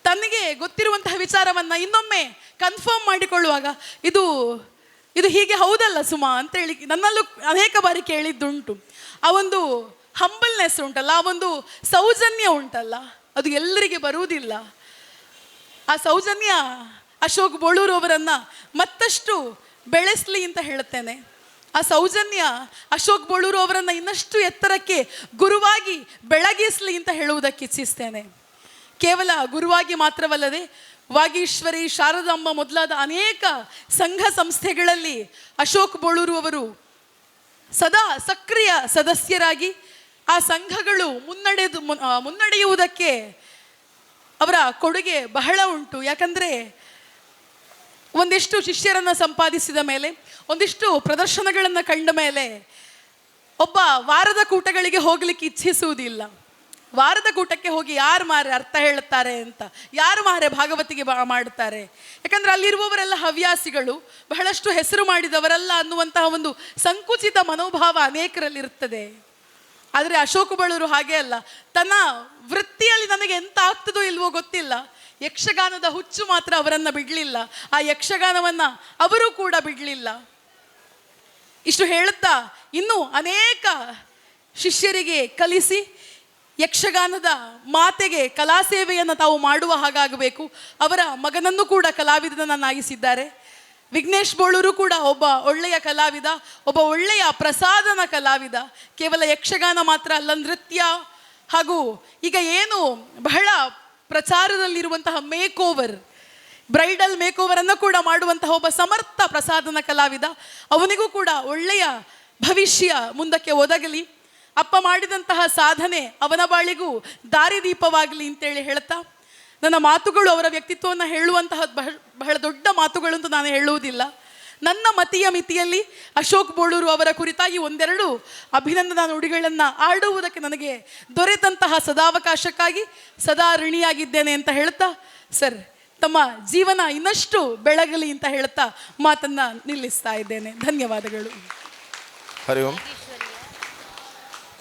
ತನಗೆ ಗೊತ್ತಿರುವಂತಹ ವಿಚಾರವನ್ನು ಇನ್ನೊಮ್ಮೆ ಕನ್ಫರ್ಮ್ ಮಾಡಿಕೊಳ್ಳುವಾಗ ಇದು ಹೀಗೆ ಹೌದಲ್ಲ ಸುಮಾ ಅಂತೇಳಿ ನನ್ನಲ್ಲೂ ಅನೇಕ ಬಾರಿ ಕೇಳಿದ್ದುಂಟು. ಆ ಒಂದು ಹಂಬಲ್ನೆಸ್ ಉಂಟಲ್ಲ, ಆ ಒಂದು ಸೌಜನ್ಯ ಉಂಟಲ್ಲ, ಅದು ಎಲ್ಲರಿಗೆ ಬರುವುದಿಲ್ಲ. ಆ ಸೌಜನ್ಯ ಅಶೋಕ್ ಬೋಳೂರು ಅವರನ್ನು ಮತ್ತಷ್ಟು ಬೆಳೆಸಲಿ ಅಂತ ಹೇಳುತ್ತೇನೆ. ಆ ಸೌಜನ್ಯ ಅಶೋಕ್ ಬೋಳೂರು ಅವರನ್ನು ಇನ್ನಷ್ಟು ಎತ್ತರಕ್ಕೆ ಗುರುವಾಗಿ ಬೆಳಗಿಸಲಿ ಅಂತ ಹೇಳುವುದಕ್ಕೆ ಇಚ್ಛಿಸ್ತೇನೆ. ಕೇವಲ ಗುರುವಾಗಿ ಮಾತ್ರವಲ್ಲದೆ ವಾಗೀಶ್ವರಿ, ಶಾರದಾಂಬ ಮೊದಲಾದ ಅನೇಕ ಸಂಘ ಸಂಸ್ಥೆಗಳಲ್ಲಿ ಅಶೋಕ್ ಬೋಳೂರು ಅವರು ಸದಾ ಸಕ್ರಿಯ ಸದಸ್ಯರಾಗಿ ಆ ಸಂಘಗಳು ಮುನ್ನಡೆಯುವುದಕ್ಕೆ ಅವರ ಕೊಡುಗೆ ಬಹಳ ಉಂಟು. ಯಾಕಂದರೆ ಒಂದಿಷ್ಟು ಶಿಷ್ಯರನ್ನು ಸಂಪಾದಿಸಿದ ಮೇಲೆ, ಒಂದಿಷ್ಟು ಪ್ರದರ್ಶನಗಳನ್ನು ಕಂಡ ಮೇಲೆ ಒಬ್ಬ ವಾರದ ಕೂಟಗಳಿಗೆ ಹೋಗಲಿಕ್ಕೆ ಇಚ್ಛಿಸುವುದಿಲ್ಲ. ವಾರದ ಕೂಟಕ್ಕೆ ಹೋಗಿ ಯಾರು ಮಾರೆ ಅರ್ಥ ಹೇಳುತ್ತಾರೆ ಅಂತ, ಯಾರು ಮಾರೆ ಭಾಗವತಿಗೆ ಮಾಡುತ್ತಾರೆ, ಯಾಕಂದರೆ ಅಲ್ಲಿರುವವರೆಲ್ಲ ಹವ್ಯಾಸಿಗಳು, ಬಹಳಷ್ಟು ಹೆಸರು ಮಾಡಿದವರಲ್ಲ ಅನ್ನುವಂತಹ ಒಂದು ಸಂಕುಚಿತ ಮನೋಭಾವ ಅನೇಕರಲ್ಲಿರುತ್ತದೆ. ಆದರೆ ಅಶೋಕ ಬೋಳೂರು ಹಾಗೆ ಅಲ್ಲ. ತನ್ನ ವೃತ್ತಿಯಲ್ಲಿ ನನಗೆ ಎಂತ ಆಗ್ತದೋ ಇಲ್ವೋ ಗೊತ್ತಿಲ್ಲ, ಯಕ್ಷಗಾನದ ಹುಚ್ಚು ಮಾತ್ರ ಅವರನ್ನು ಬಿಡಲಿಲ್ಲ. ಆ ಯಕ್ಷಗಾನವನ್ನು ಅವರು ಕೂಡ ಬಿಡಲಿಲ್ಲ. ಇಷ್ಟು ಹೇಳುತ್ತಾ ಇನ್ನೂ ಅನೇಕ ಶಿಷ್ಯರಿಗೆ ಕಲಿಸಿ ಯಕ್ಷಗಾನದ ಮಾತೆಗೆ ಕಲಾ ಸೇವೆಯನ್ನು ತಾವು ಮಾಡುವ ಹಾಗಾಗಬೇಕು. ಅವರ ಮಗನನ್ನು ಕೂಡ ಕಲಾವಿದನನ್ನಾಗಿಸಿದ್ದಾರೆ. ವಿಘ್ನೇಶ್ ಬೋಳೂರು ಕೂಡ ಒಬ್ಬ ಒಳ್ಳೆಯ ಕಲಾವಿದ, ಒಬ್ಬ ಒಳ್ಳೆಯ ಪ್ರಸಾದನ ಕಲಾವಿದ. ಕೇವಲ ಯಕ್ಷಗಾನ ಮಾತ್ರ ಅಲ್ಲ, ನೃತ್ಯ ಹಾಗೂ ಈಗ ಏನು ಬಹಳ ಪ್ರಚಾರದಲ್ಲಿರುವಂತಹ ಮೇಕ್ ಓವರ್, ಬ್ರೈಡಲ್ ಮೇಕ್ ಓವರನ್ನು ಕೂಡ ಮಾಡುವಂತಹ ಒಬ್ಬ ಸಮರ್ಥ ಪ್ರಸಾದನ ಕಲಾವಿದ. ಅವನಿಗೂ ಕೂಡ ಒಳ್ಳೆಯ ಭವಿಷ್ಯ ಮುಂದಕ್ಕೆ ಒದಗಲಿ. ಅಪ್ಪ ಮಾಡಿದಂತಹ ಸಾಧನೆ ಅವನ ಬಾಳಿಗೂ ದಾರಿದೀಪವಾಗಲಿ ಅಂತೇಳಿ ಹೇಳ್ತಾ, ನನ್ನ ಮಾತುಗಳು ಅವರ ವ್ಯಕ್ತಿತ್ವವನ್ನು ಹೇಳುವಂತಹ ಬಹಳ ದೊಡ್ಡ ಮಾತುಗಳು ಅಂತ ನಾನು ಹೇಳುವುದಿಲ್ಲ. ನನ್ನ ಮತಿಯ ಮಿತಿಯಲ್ಲಿ ಅಶೋಕ್ ಬೋಳೂರು ಅವರ ಕುರಿತಾಗಿ ಒಂದೆರಡು ಅಭಿನಂದನಾ ನುಡಿಗಳನ್ನು ಆಡುವುದಕ್ಕೆ ನನಗೆ ದೊರೆತಂತಹ ಸದಾವಕಾಶಕ್ಕಾಗಿ ಸದಾ ಋಣಿಯಾಗಿದ್ದೇನೆ ಅಂತ ಹೇಳ್ತಾ, ಸರ್ ತಮ್ಮ ಜೀವನ ಇನ್ನಷ್ಟು ಬೆಳಗಲಿ ಅಂತ ಹೇಳ್ತಾ ಮಾತನ್ನು ನಿಲ್ಲಿಸ್ತಾ ಇದ್ದೇನೆ. ಧನ್ಯವಾದಗಳು. ಹರಿ ಓಂ.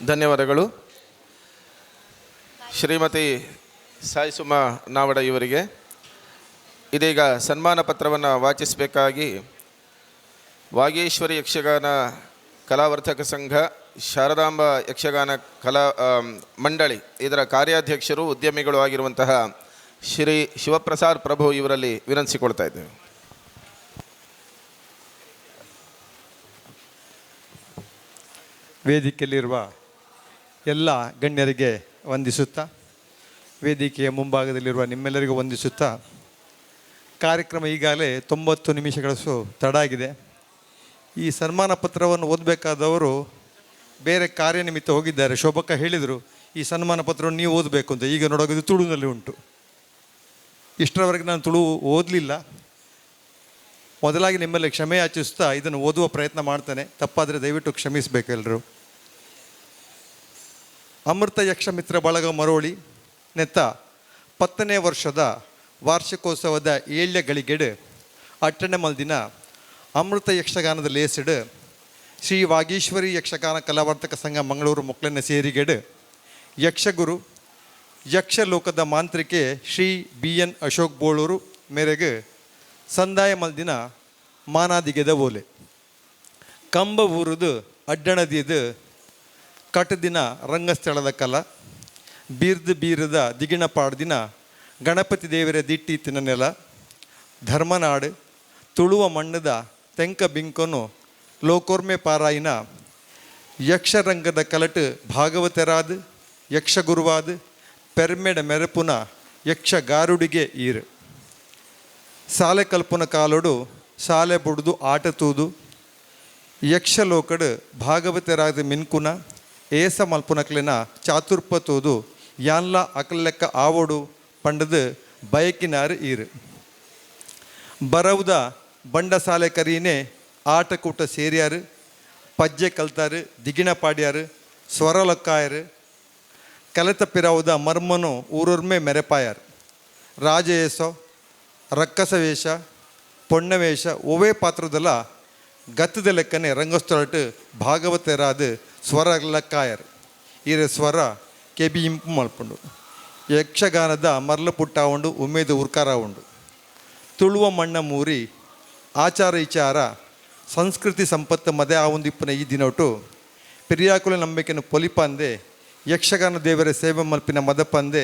ಧನ್ಯವಾದಗಳು. ಶ್ರೀಮತಿ ಸಾಯಿಸುಮಾ ನಾವಡ ಇವರಿಗೆ ಇದೀಗ ಸನ್ಮಾನ ಪತ್ರವನ್ನು ವಾಚಿಸಬೇಕಾಗಿ ವಾಗೇಶ್ವರಿ ಯಕ್ಷಗಾನ ಕಲಾವರ್ತಕ ಸಂಘ, ಶಾರದಾಂಬ ಯಕ್ಷಗಾನ ಮಂಡಳಿ ಇದರ ಕಾರ್ಯಾಧ್ಯಕ್ಷರು ಉದ್ಯಮಿಗಳು ಆಗಿರುವಂತಹ ಶ್ರೀ ಶಿವಪ್ರಸಾದ್ ಪ್ರಭು ಇವರಲ್ಲಿ ವಿನಂತಿಸಿಕೊಳ್ತಾ ಇದ್ದೇವೆ. ವೇದಿಕೆಯಲ್ಲಿರುವ ಎಲ್ಲ ಗಣ್ಯರಿಗೆ ವಂದಿಸುತ್ತಾ, ವೇದಿಕೆಯ ಮುಂಭಾಗದಲ್ಲಿರುವ ನಿಮ್ಮೆಲ್ಲರಿಗೂ ವಂದಿಸುತ್ತಾ, ಕಾರ್ಯಕ್ರಮ ಈಗಾಗಲೇ 90 ನಿಮಿಷಗಳಷ್ಟು ತಡ ಆಗಿದೆ. ಈ ಸನ್ಮಾನ ಪತ್ರವನ್ನು ಓದಬೇಕಾದವರು ಬೇರೆ ಕಾರ್ಯನಿಮಿತ್ತ ಹೋಗಿದ್ದಾರೆ. ಶೋಭಕ್ಕ ಹೇಳಿದರು ಈ ಸನ್ಮಾನ ಪತ್ರವನ್ನು ನೀವು ಓದಬೇಕು ಅಂತ. ಈಗ ನೋಡೋದು ತುಳುನಲ್ಲಿ ಉಂಟು. ಇಷ್ಟರವರೆಗೆ ನಾನು ತುಳು ಓದಲಿಲ್ಲ. ಮೊದಲಾಗಿ ನಿಮ್ಮಲ್ಲಿ ಕ್ಷಮೆ ಯಾಚಿಸ್ತಾ ಇದನ್ನು ಓದುವ ಪ್ರಯತ್ನ ಮಾಡ್ತೇನೆ. ತಪ್ಪಾದರೆ ದಯವಿಟ್ಟು ಕ್ಷಮಿಸಬೇಕು ಎಲ್ಲರೂ. ಅಮೃತ ಯಕ್ಷಮಿತ್ರ ಬಳಗ ಮರೋಳಿ ನೆತ್ತ 10ನೇ ವರ್ಷದ ವಾರ್ಷಿಕೋತ್ಸವದ 7ನೇ ಗಳಿಗೆಡು ಅಟ್ಟಣೆ ಮಲ್ದಿನ ಅಮೃತ ಯಕ್ಷಗಾನದ ಲೇಸಿಡು ಶ್ರೀ ವಾಗೀಶ್ವರಿ ಯಕ್ಷಗಾನ ಕಲಾವರ್ತಕ ಸಂಘ ಮಂಗಳೂರು ಮೊಕ್ಲನ್ನ ಸೇರಿಗೆಡು ಯಕ್ಷಗುರು ಯಕ್ಷಲೋಕದ ಮಾಂತ್ರಿಕೆ ಶ್ರೀ BN ಅಶೋಕ್ ಬೋಳೂರು ಮೇರೆಗೆ ಸಂದಾಯ ಮಲ್ದಿನ ಮಾನಾದಿಗೆದ ಓಲೆ ಕಂಬ ಊರುದು ಅಡ್ಡಣದಿದು ಕಟ್ಟದಿನ ರಂಗಸ್ಥಳದ ಕಲ ಬೀರದ ದಿಗಿಣ ಪಾಡ್ದಿನ ಗಣಪತಿ ದೇವರ ದಿಟ್ಟಿತ್ತಿನ ನೆಲ ಧರ್ಮನಾಡು ತುಳುವ ಮಣ್ಣದ ತೆಂಕ ಬಿಂಕೊನು ಲೋಕೋರ್ಮೆ ಪಾರಾಯಿನ ಯಕ್ಷರಂಗದ ಕಲಟು ಭಾಗವತರಾದು ಯಕ್ಷಗುರುವಾದು ಪೆರ್ಮೆಡ ಮೆರಪುನ ಯಕ್ಷಗಾರುಡಿಗೆ ಈರು ಸಾಲೆ ಕಲ್ಪನ ಕಾಲೋಡು ಸಾಲೆ ಬುಡ್ದು ಆಟ ತೂದು ಯಕ್ಷಲೋಕಡು ಭಾಗವತರಾದ ಮಿನ್ಕುನ ಏಸ ಮಲ್ಪುನಕ್ಲೆನ ಚಾತುರ್ಪ ತೂದು ಯಾನ್ಲ ಅಕಲ್ಲೆಕ್ಕ ಆವೋಡು ಪಂಡದು ಬಯಕಿನಾರು ಈರು ಬರವುದ ಬಂಡ ಸಾಲೆ ಕರೀನೆ ಆಟಕೂಟ ಸೇರಿಯಾರು ಪಜ್ಜೆ ಕಲ್ತಾರು ದಿಗಿಣ ಪಾಡ್ಯಾರು ಸ್ವರಲಕ್ಕಾಯರು ಕಲೆತ ಪಿರಾವುದ ಮರ್ಮನು ಊರೊರ್ಮೆ ಮೆರೆಪಾಯಾರು ರಾಜಯೇಸೋ ರಕ್ಕಸ ವೇಷ ಪೊಣ್ಣವೇಷ ಒವೇ ಪಾತ್ರದಲ್ಲ ಗತ್ತದ ಲೆಕ್ಕನೆ ರಂಗಸ್ಥಳಟ್ಟು ಭಾಗವತರಾದು ಸ್ವರ ಲೆಕ್ಕಾಯರು ಈರ ಸ್ವರ ಕೆಬಿ ಇಂಪು ಮಲ್ಪುಂಡು ಯಕ್ಷಗಾನದ ಮರ್ಲ ಪುಟ್ಟ ಉಂಡು ಉಮೇದು ಉರ್ಕಾರ ಉಂಡು ತುಳುವ ಮಣ್ಣ ಮೂರಿ ಆಚಾರ ವಿಚಾರ ಸಂಸ್ಕೃತಿ ಸಂಪತ್ತು ಮದೆ ಆವೊಂದಿಪ್ಪನ ಈ ದಿನೊಟ್ಟು ಪಿರಿಯಾಕುಲ ನಂಬಿಕೆನ ಪೊಲಿಪಂದೆ ಯಕ್ಷಗಾನ ದೇವರ ಸೇವೆ ಮಲ್ಪಿನ ಮದಪಂದೆ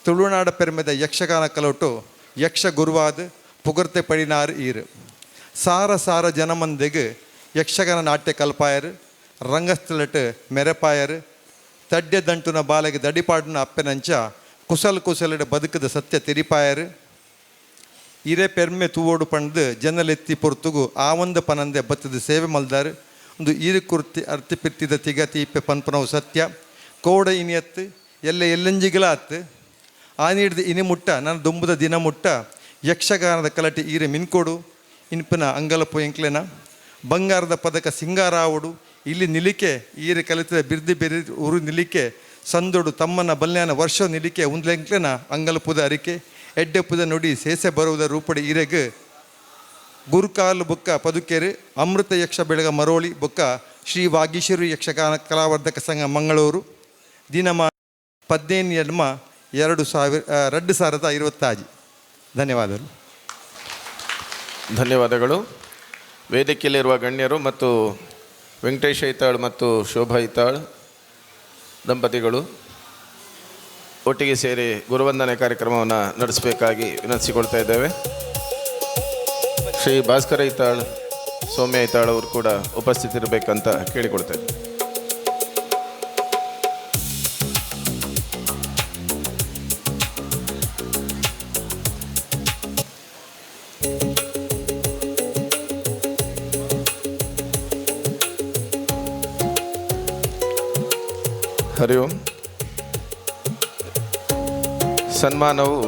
ತುಳುನಾಡ ಪೆರ್ಮೆದ ಯಕ್ಷಗಾನ ಕಲೋಟು ಯಕ್ಷ ಗುರುವಾದ ಪುಗರ್ತೆ ಪಡಿನಾರು ಈರು ಸಾರ ಜನಮಂದೆಗೆ ಯಕ್ಷಗಾನ ನಾಟ್ಯ ಕಲ್ಪಾಯರು ರಂಗಸ್ಥಳಟ್ಟು ಮೆರೆಪಾಯರು ತಡ್ಡೆ ದಂಟುನ ಬಾಲೆಗೆ ದಡಿಪಾಡಿನ ಅಪ್ಪೆನಂಚ ಕುಸಲಡೆ ಬದುಕದ ಸತ್ಯ ತಿರಿಪಾಯರು ಇರೆ ಪೆರ್ಮೆ ತೂವೋಡು ಪಂಡ್ದು ಜನಲೆತ್ತಿ ಪೊರ್ತುಗು ಆವಂದ ಪನಂದೆ ಬತ್ತದ ಸೇವೆ ಮಲ್ದಾರು ಒಂದು ಈರು ಕುರ್ತಿ ಅರ್ತಿ ಪಿರ್ತಿದ ತಿಗ ತೀಪೆ ಪನ್ಪನವು ಸತ್ಯ ಕೋಡ ಇನಿಯತ್ತು ಎಲ್ಲೆಂಜಿಗಳ ಅತ್ತು ಆನಿಡ್ದು ಇನಿ ಮುಟ್ಟ ನಾನು ದುಂಬುದ ದಿನ ಮುಟ್ಟ ಯಕ್ಷಗಾನದ ಕಲಟಿ ಈರೆ ಮಿನ್ಕೊಡು ಇನ್ಪಿನ ಅಂಗಲಪು ಎಂಕ್ಲೆನ ಬಂಗಾರದ ಪದಕ ಸಿಂಗಾರಾವುಡು ಇಲ್ಲಿ ನಿಲಿಕೆ ಈರೆ ಕಲಿತದ ಬಿರ್ದಿ ಬೆರಿ ಉರು ನಿಲಿಕೆ ಸಂದೊಡು ತಮ್ಮನ ಬಲ್ಯಾನ ವರ್ಷ ನಿಲಿಕೆ ಉಂದ್ಲೆಂಕ್ಲೆನ ಅಂಗಲಪುದ ಅರಿಕೆ ಎಡ್ಡೆಪ್ಪುದ ನುಡಿ ಸೇಸೆ ಬರುವುದ ರೂಪಡಿ ಈರೆಗೆ ಗುರುಕಾಲು ಬೊಕ್ಕ ಪದುಕೆರೆ ಅಮೃತ ಯಕ್ಷ ಬೆಳಗ ಮರೋಳಿ ಬೊಕ್ಕ ಶ್ರೀ ವಾಗೀಶ್ವರಿ ಯಕ್ಷಗಾನ ಕಲಾವರ್ಧಕ ಸಂಘ ಮಂಗಳೂರು ದಿನಮ 17/2/2025. ಧನ್ಯವಾದಗಳು. ಧನ್ಯವಾದಗಳು. ವೇದಿಕೆಯಲ್ಲಿರುವ ಗಣ್ಯರು ಮತ್ತು ವೆಂಕಟೇಶ್ ಐತಾಳ್ ಮತ್ತು ಶೋಭಾ ಐತಾಳ್ ದಂಪತಿಗಳು ಒಟ್ಟಿಗೆ ಸೇರಿ ಗುರುವಂದನೆ ಕಾರ್ಯಕ್ರಮವನ್ನು ನಡೆಸಬೇಕಾಗಿ ವಿನಂತಿಸಿಕೊಳ್ತಾ ಇದ್ದೇವೆ. ಶ್ರೀ ಭಾಸ್ಕರ ಐತಾಳ್, ಸೌಮ್ಯ ಐತಾಳ್ ಅವರು ಕೂಡ ಉಪಸ್ಥಿತಿರಬೇಕಂತ ಕೇಳಿಕೊಳ್ತಾ ಇದ್ದೇವೆ. ಹರಿ ಓಂ. ಸನ್ಮಾನವು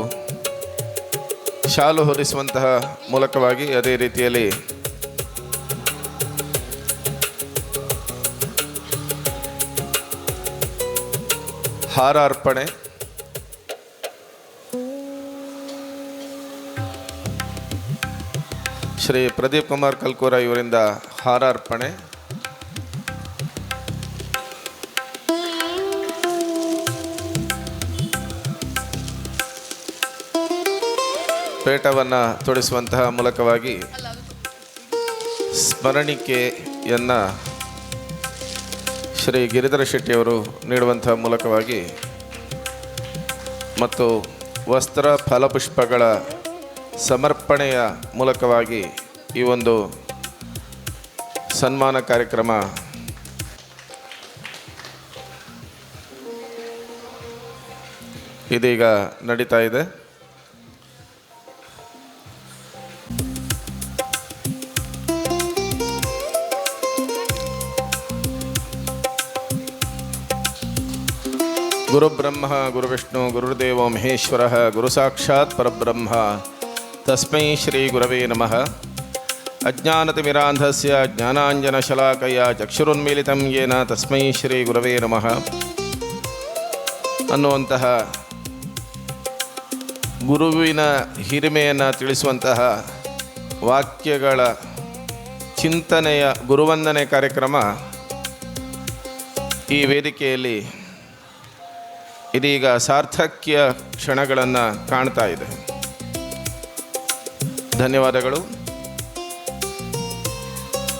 ಶಾಲು ಹೊರಿಸುವಂತಹ ಮೂಲಕವಾಗಿ, ಅದೇ ರೀತಿಯಲ್ಲಿ ಹಾರ ಅರ್ಪಣೆ, ಶ್ರೀ ಪ್ರದೀಪ್ ಕುಮಾರ್ ಕಲ್ಕೂರ ಇವರಿಂದ ಹಾರ ಅರ್ಪಣೆ, ಪೇಟವನ್ನು ತೊಡಿಸುವಂತಹ ಮೂಲಕವಾಗಿ ಸ್ಮರಣಿಕೆಯನ್ನು ಶ್ರೀ ಗಿರಿಧರ ಶೆಟ್ಟಿಯವರು ನೀಡುವಂಥ ಮೂಲಕವಾಗಿ ಮತ್ತು ವಸ್ತ್ರ ಫಲಪುಷ್ಪಗಳ ಸಮರ್ಪಣೆಯ ಮೂಲಕವಾಗಿ ಈ ಒಂದು ಸನ್ಮಾನ ಕಾರ್ಯಕ್ರಮ ಇದೀಗ ನಡೀತಾ ಇದೆ. ಗುರುಬ್ರಹ್ಮ ಗುರುವಿಷ್ಣು ಗುರುರ್ದೇವೋ ಮಹೇಶ್ವರ ಗುರು ಸಾಕ್ಷಾತ್ ಪರಬ್ರಹ್ಮ ತಸ್ಮೈ ಶ್ರೀ ಗುರವೇ ನಮಃ. ಅಜ್ಞಾನತಿಮಿರಾಂಧಸ್ಯ ಜ್ಞಾನಾಂಜನಶಲಾಕಯ ಚಕ್ಷುರುನ್ಮೀಲಿತಂ ಯೇನ ತಸ್ಮೈ ಶ್ರೀ ಗುರವೇ ನಮಃ ಅನ್ನುವಂತಹ ಗುರುವಿನ ಹಿರಿಮೆಯನ್ನು ತಿಳಿಸುವಂತಹ ವಾಕ್ಯಗಳ ಚಿಂತನೆಯ ಗುರುವಂದನೆ ಕಾರ್ಯಕ್ರಮ ಈ ವೇದಿಕೆಯಲ್ಲಿ ಇದೀಗ ಸಾರ್ಥಕ್ಯ ಕ್ಷಣಗಳನ್ನು ಕಾಣ್ತಾ ಇದೆ. ಧನ್ಯವಾದಗಳು.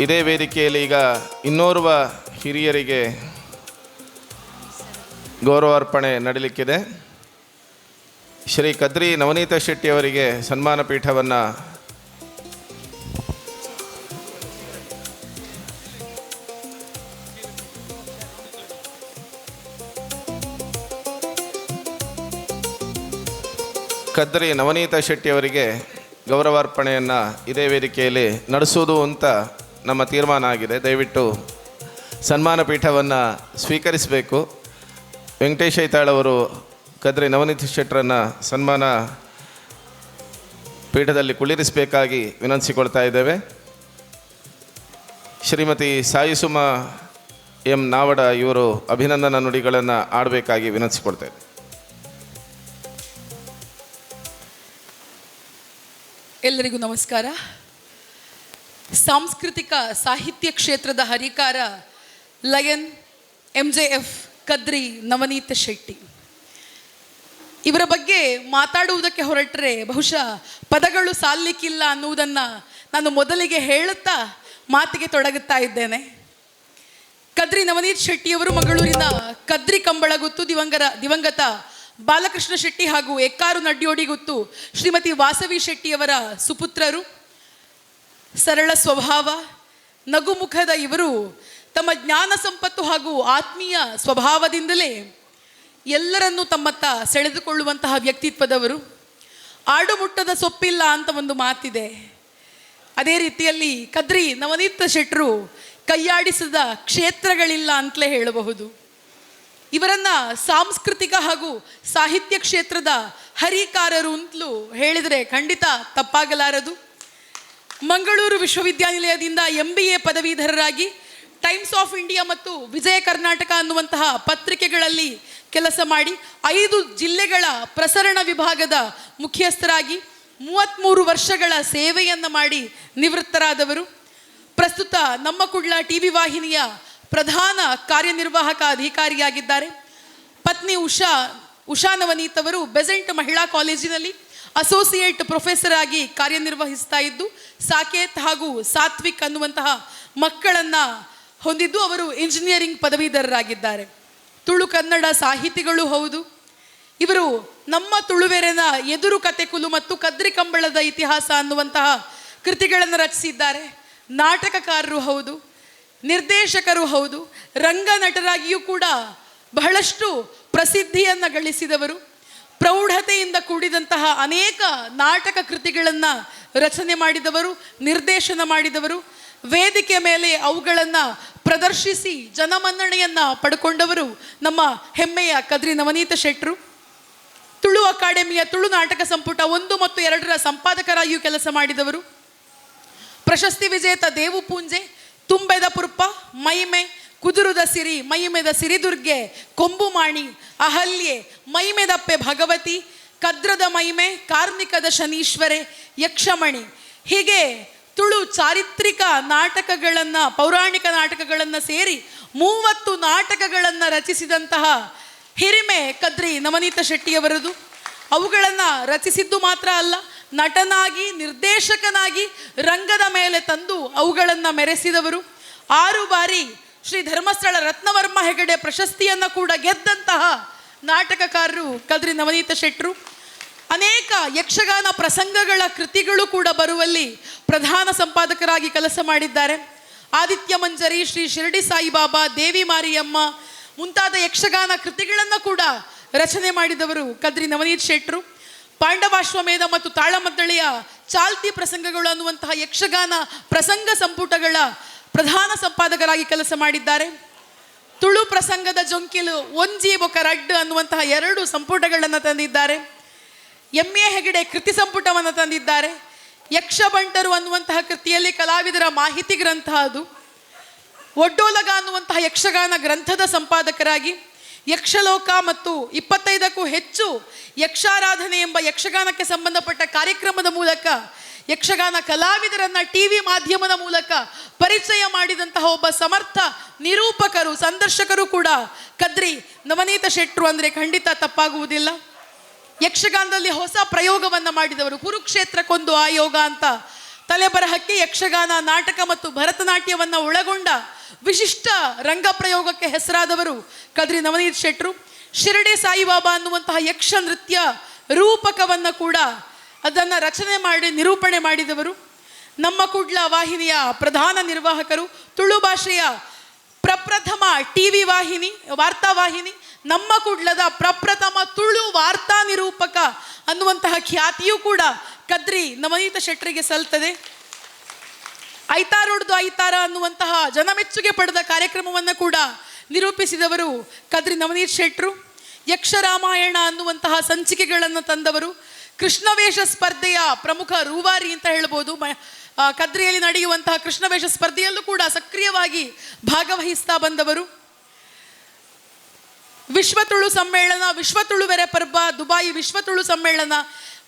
ಇದೇ ವೇದಿಕೆಯಲ್ಲಿ ಈಗ ಇನ್ನೋರ್ವ ಹಿರಿಯರಿಗೆ ಗೌರವಾರ್ಪಣೆ ನಡೀಲಿಕ್ಕಿದೆ. ಶ್ರೀ ಕದ್ರಿ ನವನೀತ ಶೆಟ್ಟಿಯವರಿಗೆ ಸನ್ಮಾನ ಪೀಠವನ್ನು ಕದ್ರಿ ನವನೀತ ಶೆಟ್ಟಿಯವರಿಗೆ ಗೌರವಾರ್ಪಣೆಯನ್ನು ಇದೇ ವೇದಿಕೆಯಲ್ಲಿ ನಡೆಸುವುದು ಅಂತ ನಮ್ಮ ತೀರ್ಮಾನ ಆಗಿದೆ. ದಯವಿಟ್ಟು ಸನ್ಮಾನ ಪೀಠವನ್ನು ಸ್ವೀಕರಿಸಬೇಕು. ವೆಂಕಟೇಶ್ ಐತಾಳ್ ಅವರು ಕದ್ರಿ ನವನೀತ ಶೆಟ್ಟರನ್ನು ಸನ್ಮಾನ ಪೀಠದಲ್ಲಿ ಕುಳ್ಳಿರಿಸಬೇಕಾಗಿ ವಿನಂತಿಸಿಕೊಳ್ತಾ ಇದ್ದೇವೆ. ಶ್ರೀಮತಿ ಸಾಯಿಸುಮ ಎಂ ನಾವಡ ಇವರು ಅಭಿನಂದನಾ ನುಡಿಗಳನ್ನು ಆಡಬೇಕಾಗಿ ವಿನಂತಿಸಿಕೊಳ್ತಾ ಇದ್ದೇವೆ. ಎಲ್ಲರಿಗೂ ನಮಸ್ಕಾರ. ಸಾಂಸ್ಕೃತಿಕ ಸಾಹಿತ್ಯ ಕ್ಷೇತ್ರದ ಹರಿಕಾರ ಲಯನ್ MJF ಕದ್ರಿ ನವನೀತ ಶೆಟ್ಟಿ ಇವರ ಬಗ್ಗೆ ಮಾತಾಡುವುದಕ್ಕೆ ಹೊರಟ್ರೆ ಬಹುಶಃ ಪದಗಳು ಸಾಲಿಕ್ಕಿಲ್ಲ ಅನ್ನುವುದನ್ನು ನಾನು ಮೊದಲಿಗೆ ಹೇಳುತ್ತಾ ಮಾತಿಗೆ ತೊಡಗುತ್ತಾ ಇದ್ದೇನೆ. ಕದ್ರಿ ನವನೀತ ಶೆಟ್ಟಿಯವರು ಮಂಗಳೂರಿನ ಕದ್ರಿ ಕಂಬಳಗುತ್ತು ದಿವಂಗತ ಬಾಲಕೃಷ್ಣ ಶೆಟ್ಟಿ ಹಾಗೂ ಎಕ್ಕಾರು ನಡ್ಯೋಡಿ ಗುತ್ತು ಶ್ರೀಮತಿ ವಾಸವಿ ಶೆಟ್ಟಿಯವರ ಸುಪುತ್ರರು. ಸರಳ ಸ್ವಭಾವ, ನಗುಮುಖದ ಇವರು ತಮ್ಮ ಜ್ಞಾನ ಸಂಪತ್ತು ಹಾಗೂ ಆತ್ಮೀಯ ಸ್ವಭಾವದಿಂದಲೇ ಎಲ್ಲರನ್ನೂ ತಮ್ಮತ್ತ ಸೆಳೆದುಕೊಳ್ಳುವಂತಹ ವ್ಯಕ್ತಿತ್ವದವರು. ಆಡುಮುಟ್ಟದ ಸೊಪ್ಪಿಲ್ಲ ಅಂತ ಒಂದು ಮಾತಿದೆ. ಅದೇ ರೀತಿಯಲ್ಲಿ ಕದ್ರಿ ನವನೀತ ಶೆಟ್ಟರು ಕೈಯಾಡಿಸಿದ ಕ್ಷೇತ್ರಗಳಿಲ್ಲ ಅಂತಲೇ ಹೇಳಬಹುದು. ಇವರನ್ನು ಸಾಂಸ್ಕೃತಿಕ ಹಾಗೂ ಸಾಹಿತ್ಯ ಕ್ಷೇತ್ರದ ಹರಿಕಾರರು ಅಂತಲೂ ಹೇಳಿದರೆ ಖಂಡಿತ ತಪ್ಪಾಗಲಾರದು. ಮಂಗಳೂರು ವಿಶ್ವವಿದ್ಯಾನಿಲಯದಿಂದ MBA ಪದವೀಧರರಾಗಿ ಟೈಮ್ಸ್ ಆಫ್ ಇಂಡಿಯಾ ಮತ್ತು ವಿಜಯ ಕರ್ನಾಟಕ ಅನ್ನುವಂತಹ ಪತ್ರಿಕೆಗಳಲ್ಲಿ ಕೆಲಸ ಮಾಡಿ 5 ಜಿಲ್ಲೆಗಳ ಪ್ರಸರಣ ವಿಭಾಗದ ಮುಖ್ಯಸ್ಥರಾಗಿ 33 ವರ್ಷಗಳ ಸೇವೆಯನ್ನು ಮಾಡಿ ನಿವೃತ್ತರಾದವರು. ಪ್ರಸ್ತುತ ನಮ್ಮ ಕುಡ್ಲ TV ವಾಹಿನಿಯ ಪ್ರಧಾನ ಕಾರ್ಯನಿರ್ವಾಹಕ ಅಧಿಕಾರಿಯಾಗಿದ್ದಾರೆ. ಪತ್ನಿ ಉಷಾ ನವನೀತ್ ಅವರು ಬೆಸೆಂಟ್ ಮಹಿಳಾ ಕಾಲೇಜಿನಲ್ಲಿ ಅಸೋಸಿಯೇಟ್ ಪ್ರೊಫೆಸರ್ ಆಗಿ ಕಾರ್ಯನಿರ್ವಹಿಸ್ತಾ ಇದ್ದು ಸಾಕೇತ್ ಹಾಗೂ ಸಾತ್ವಿಕ್ ಅನ್ನುವಂತಹ ಮಕ್ಕಳನ್ನು ಹೊಂದಿದ್ದು ಅವರು ಇಂಜಿನಿಯರಿಂಗ್ ಪದವೀಧರರಾಗಿದ್ದಾರೆ. ತುಳು ಕನ್ನಡ ಸಾಹಿತಿಗಳು ಹೌದು. ಇವರು ನಮ್ಮ ತುಳುವೆರೆನ ಎದುರು ಕತೆ ಕುಲು ಮತ್ತು ಕದ್ರಿ ಕಂಬಳದ ಇತಿಹಾಸ ಅನ್ನುವಂತಹ ಕೃತಿಗಳನ್ನು ರಚಿಸಿದ್ದಾರೆ. ನಾಟಕಕಾರರು ಹೌದು, ನಿರ್ದೇಶಕರು ಹೌದು, ರಂಗ ನಟರಾಗಿಯೂ ಕೂಡ ಬಹಳಷ್ಟು ಪ್ರಸಿದ್ಧಿಯನ್ನು ಗಳಿಸಿದವರು. ಪ್ರೌಢತೆಯಿಂದ ಕೂಡಿದಂತಹ ಅನೇಕ ನಾಟಕ ಕೃತಿಗಳನ್ನು ರಚನೆ ಮಾಡಿದವರು, ನಿರ್ದೇಶನ ಮಾಡಿದವರು. ವೇದಿಕೆ ಮೇಲೆ ಅವುಗಳನ್ನು ಪ್ರದರ್ಶಿಸಿ ಜನಮನ್ನಣೆಯನ್ನು ಪಡ್ಕೊಂಡವರು ನಮ್ಮ ಹೆಮ್ಮೆಯ ಕದ್ರಿ ನವನೀತ ಶೆಟ್ಟರು. ತುಳು ಅಕಾಡೆಮಿಯ ತುಳು ನಾಟಕ ಸಂಪುಟ 1 ಮತ್ತು 2ರ ಸಂಪಾದಕರಾಗಿಯೂ ಕೆಲಸ ಮಾಡಿದವರು. ಪ್ರಶಸ್ತಿ ವಿಜೇತ ದೇವು ಪೂಂಜೆ, ತುಂಬೆದ ಪುರ್ಪ, ಮೈಮೆ, ಕುದುರುದ ಸಿರಿ, ಮೈಮೆದ ಸಿರಿದುರ್ಗೆ, ಕೊಂಬುಮಾಣಿ, ಅಹಲ್ಯೆ, ಮೈಮೆದಪ್ಪೆ ಭಗವತಿ, ಕದ್ರದ ಮೈಮೆ, ಕಾರ್ಮಿಕದ ಶನೀಶ್ವರೆ, ಯಕ್ಷಮಣಿ, ಹೀಗೆ ತುಳು ಚಾರಿತ್ರಿಕ ನಾಟಕಗಳನ್ನು, ಪೌರಾಣಿಕ ನಾಟಕಗಳನ್ನು ಸೇರಿ 30 ನಾಟಕಗಳನ್ನು ರಚಿಸಿದಂತಹ ಹಿರಿಮೆ ಕದ್ರಿ ನವನೀತ ಶೆಟ್ಟಿಯವರದು. ಅವುಗಳನ್ನು ರಚಿಸಿದ್ದು ಮಾತ್ರ ಅಲ್ಲ, ನಟನಾಗಿ ನಿರ್ದೇಶಕನಾಗಿ ರಂಗದ ಮೇಲೆ ತಂದು ಅವುಗಳನ್ನು ಮೆರೆಸಿದವರು. 6 ಬಾರಿ ಶ್ರೀ ಧರ್ಮಸ್ಥಳ ರತ್ನವರ್ಮ ಹೆಗಡೆ ಪ್ರಶಸ್ತಿಯನ್ನು ಕೂಡ ಗೆದ್ದಂತಹ ನಾಟಕಕಾರರು ಕದ್ರಿ ನವನೀತ ಶೆಟ್ಟರು. ಅನೇಕ ಯಕ್ಷಗಾನ ಪ್ರಸಂಗಗಳ ಕೃತಿಗಳು ಕೂಡ ಬರುವಲ್ಲಿ ಪ್ರಧಾನ ಸಂಪಾದಕರಾಗಿ ಕೆಲಸ ಮಾಡಿದ್ದಾರೆ. ಆದಿತ್ಯ ಮಂಜರಿ, ಶ್ರೀ ಶಿರಡಿ ಸಾಯಿಬಾಬಾ, ದೇವಿ ಮಾರಿಯಮ್ಮ ಮುಂತಾದ ಯಕ್ಷಗಾನ ಕೃತಿಗಳನ್ನು ಕೂಡ ರಚನೆ ಮಾಡಿದವರು ಕದ್ರಿ ನವನೀತ ಶೆಟ್ಟರು. ಪಾಂಡವಾಶ್ವಮೇಧ ಮತ್ತು ತಾಳಮದ್ದಳೆಯ ಚಾಲ್ತಿ ಪ್ರಸಂಗಗಳು ಅನ್ನುವಂತಹ ಯಕ್ಷಗಾನ ಪ್ರಸಂಗ ಸಂಪುಟಗಳ ಪ್ರಧಾನ ಸಂಪಾದಕರಾಗಿ ಕೆಲಸ ಮಾಡಿದ್ದಾರೆ. ತುಳು ಪ್ರಸಂಗದ ಜೊಂಕಿಲು ಒಂಜಿ ಬೊಕ ರಡ್ಡು ಅನ್ನುವಂತಹ 2 ಸಂಪುಟಗಳನ್ನು ತಂದಿದ್ದಾರೆ. ಎಮ್ಮೆ ಹೆಗಡೆ ಕೃತಿ ಸಂಪುಟವನ್ನು ತಂದಿದ್ದಾರೆ. ಯಕ್ಷಬಂಟರು ಅನ್ನುವಂತಹ ಕೃತಿಯಲ್ಲಿ ಕಲಾವಿದರ ಮಾಹಿತಿ ಗ್ರಂಥ ಅದು. ಒಡ್ಡೋಲಗ ಅನ್ನುವಂತಹ ಯಕ್ಷಗಾನ ಗ್ರಂಥದ ಸಂಪಾದಕರಾಗಿ ಯಕ್ಷಲೋಕ ಮತ್ತು 25ಕ್ಕೂ ಹೆಚ್ಚು ಯಕ್ಷಾರಾಧನೆ ಎಂಬ ಯಕ್ಷಗಾನಕ್ಕೆ ಸಂಬಂಧಪಟ್ಟ ಕಾರ್ಯಕ್ರಮದ ಮೂಲಕ ಯಕ್ಷಗಾನ ಕಲಾವಿದರನ್ನ ಟಿವಿ ಮಾಧ್ಯಮದ ಮೂಲಕ ಪರಿಚಯ ಮಾಡಿದಂತಹ ಒಬ್ಬ ಸಮರ್ಥ ನಿರೂಪಕರು, ಸಂದರ್ಶಕರು ಕೂಡ ಕದ್ರಿ ನವನೀತ ಶೆಟ್ಟರು ಅಂದರೆ ಖಂಡಿತ ತಪ್ಪಾಗುವುದಿಲ್ಲ. ಯಕ್ಷಗಾನದಲ್ಲಿ ಹೊಸ ಪ್ರಯೋಗವನ್ನು ಮಾಡಿದವರು. ಕುರುಕ್ಷೇತ್ರಕ್ಕೊಂದು ಆಯೋಗ ಅಂತ ತಲೆಬರಹಕ್ಕೆ ಯಕ್ಷಗಾನ, ನಾಟಕ ಮತ್ತು ಭರತನಾಟ್ಯವನ್ನು ಒಳಗೊಂಡ ವಿಶಿಷ್ಟ ರಂಗ ಪ್ರಯೋಗಕ್ಕೆ ಹೆಸರಾದವರು ಕದ್ರಿ ನವನೀತ ಶೆಟ್ಟರು. ಶಿರಡಿ ಸಾಯಿಬಾಬಾ ಅನ್ನುವಂತಹ ಯಕ್ಷ ನೃತ್ಯ ರೂಪಕವನ್ನು ಕೂಡ ಅದನ್ನು ರಚನೆ ಮಾಡಿ ನಿರೂಪಣೆ ಮಾಡಿದವರು. ನಮ್ಮ ಕುಡ್ಲ ವಾಹಿನಿಯ ಪ್ರಧಾನ ನಿರ್ವಾಹಕರು. ತುಳು ಭಾಷೆಯ ಪ್ರಪ್ರಥಮ ಟಿವಿ ವಾಹಿನಿ, ವಾರ್ತಾವಾಹಿನಿ, ನಮ್ಮ ಕುಡ್ಲದ ಪ್ರಪ್ರಥಮ ತುಳು ವಾರ್ತಾ ನಿರೂಪಕ ಅನ್ನುವಂತಹ ಖ್ಯಾತಿಯೂ ಕೂಡ ಕದ್ರಿ ನವನೀತ ಶೆಟ್ಟರಿಗೆ ಸಲ್ತದೆ. ಐತಾರೊಡ್ದು ಐತಾರ ಅನ್ನುವಂತಹ ಜನಮೆಚ್ಚುಗೆ ಪಡೆದ ಕಾರ್ಯಕ್ರಮವನ್ನು ಕೂಡ ನಿರೂಪಿಸಿದವರು ಕದ್ರಿ ನವನೀತ ಶೆಟ್ಟರು. ಯಕ್ಷರಾಮಾಯಣ ಅನ್ನುವಂತಹ ಸಂಚಿಕೆಗಳನ್ನು ತಂದವರು. ಕೃಷ್ಣವೇಷ ಸ್ಪರ್ಧೆಯ ಪ್ರಮುಖ ರೂವಾರಿ ಅಂತ ಹೇಳ್ಬೋದು. ಕದ್ರಿಯಲ್ಲಿ ನಡೆಯುವಂತಹ ಕೃಷ್ಣವೇಷ ಸ್ಪರ್ಧೆಯಲ್ಲೂ ಕೂಡ ಸಕ್ರಿಯವಾಗಿ ಭಾಗವಹಿಸ್ತಾ ಬಂದವರು. ವಿಶ್ವತುಳು ಸಮ್ಮೇಳನ, ವಿಶ್ವತುಳು ವೆರೆಪರ್ಬ, ದುಬಾಯಿ ವಿಶ್ವತುಳು ಸಮ್ಮೇಳನ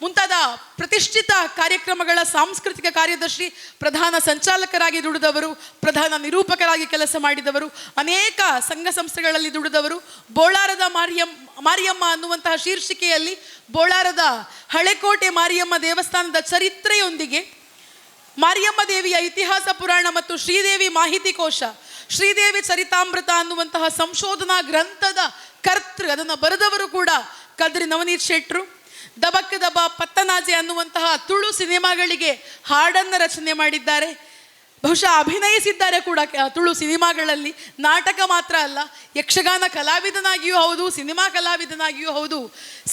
ಮುಂತಾದ ಪ್ರತಿಷ್ಠಿತ ಕಾರ್ಯಕ್ರಮಗಳ ಸಾಂಸ್ಕೃತಿಕ ಕಾರ್ಯದರ್ಶಿ, ಪ್ರಧಾನ ಸಂಚಾಲಕರಾಗಿ ದುಡಿದವರು, ಪ್ರಧಾನ ನಿರೂಪಕರಾಗಿ ಕೆಲಸ ಮಾಡಿದವರು, ಅನೇಕ ಸಂಘ ಸಂಸ್ಥೆಗಳಲ್ಲಿ ದುಡಿದವರು. ಬೋಳಾರದ ಮಾರಿಯಮ್ಮ ಅನ್ನುವಂತಹ ಶೀರ್ಷಿಕೆಯಲ್ಲಿ ಬೋಳಾರದ ಹಳೆಕೋಟೆ ಮಾರಿಯಮ್ಮ ದೇವಸ್ಥಾನದ ಚರಿತ್ರೆಯೊಂದಿಗೆ ಮಾರಿಯಮ್ಮ ದೇವಿಯ ಇತಿಹಾಸ ಪುರಾಣ ಮತ್ತು ಶ್ರೀದೇವಿ ಮಾಹಿತಿ ಕೋಶ, ಶ್ರೀದೇವಿ ಚರಿತಾಮೃತ ಅನ್ನುವಂತಹ ಸಂಶೋಧನಾ ಗ್ರಂಥದ ಕರ್ತೃ, ಅದನ್ನು ಬರೆದವರು ಕೂಡ ಕದ್ರಿ ನವನೀತ ಶೆಟ್ಟರು. ದಬಕ್ ದಬ ಪತ್ತನಾಜೆ ಅನ್ನುವಂತಹ ತುಳು ಸಿನಿಮಾಗಳಿಗೆ ಹಾಡನ್ನು ರಚನೆ ಮಾಡಿದ್ದಾರೆ. ಬಹುಶಃ ಅಭಿನಯಿಸಿದ್ದಾರೆ ಕೂಡ ತುಳು ಸಿನಿಮಾಗಳಲ್ಲಿ. ನಾಟಕ ಮಾತ್ರ ಅಲ್ಲ, ಯಕ್ಷಗಾನ ಕಲಾವಿದನಾಗಿಯೂ ಹೌದು, ಸಿನಿಮಾ ಕಲಾವಿದನಾಗಿಯೂ ಹೌದು.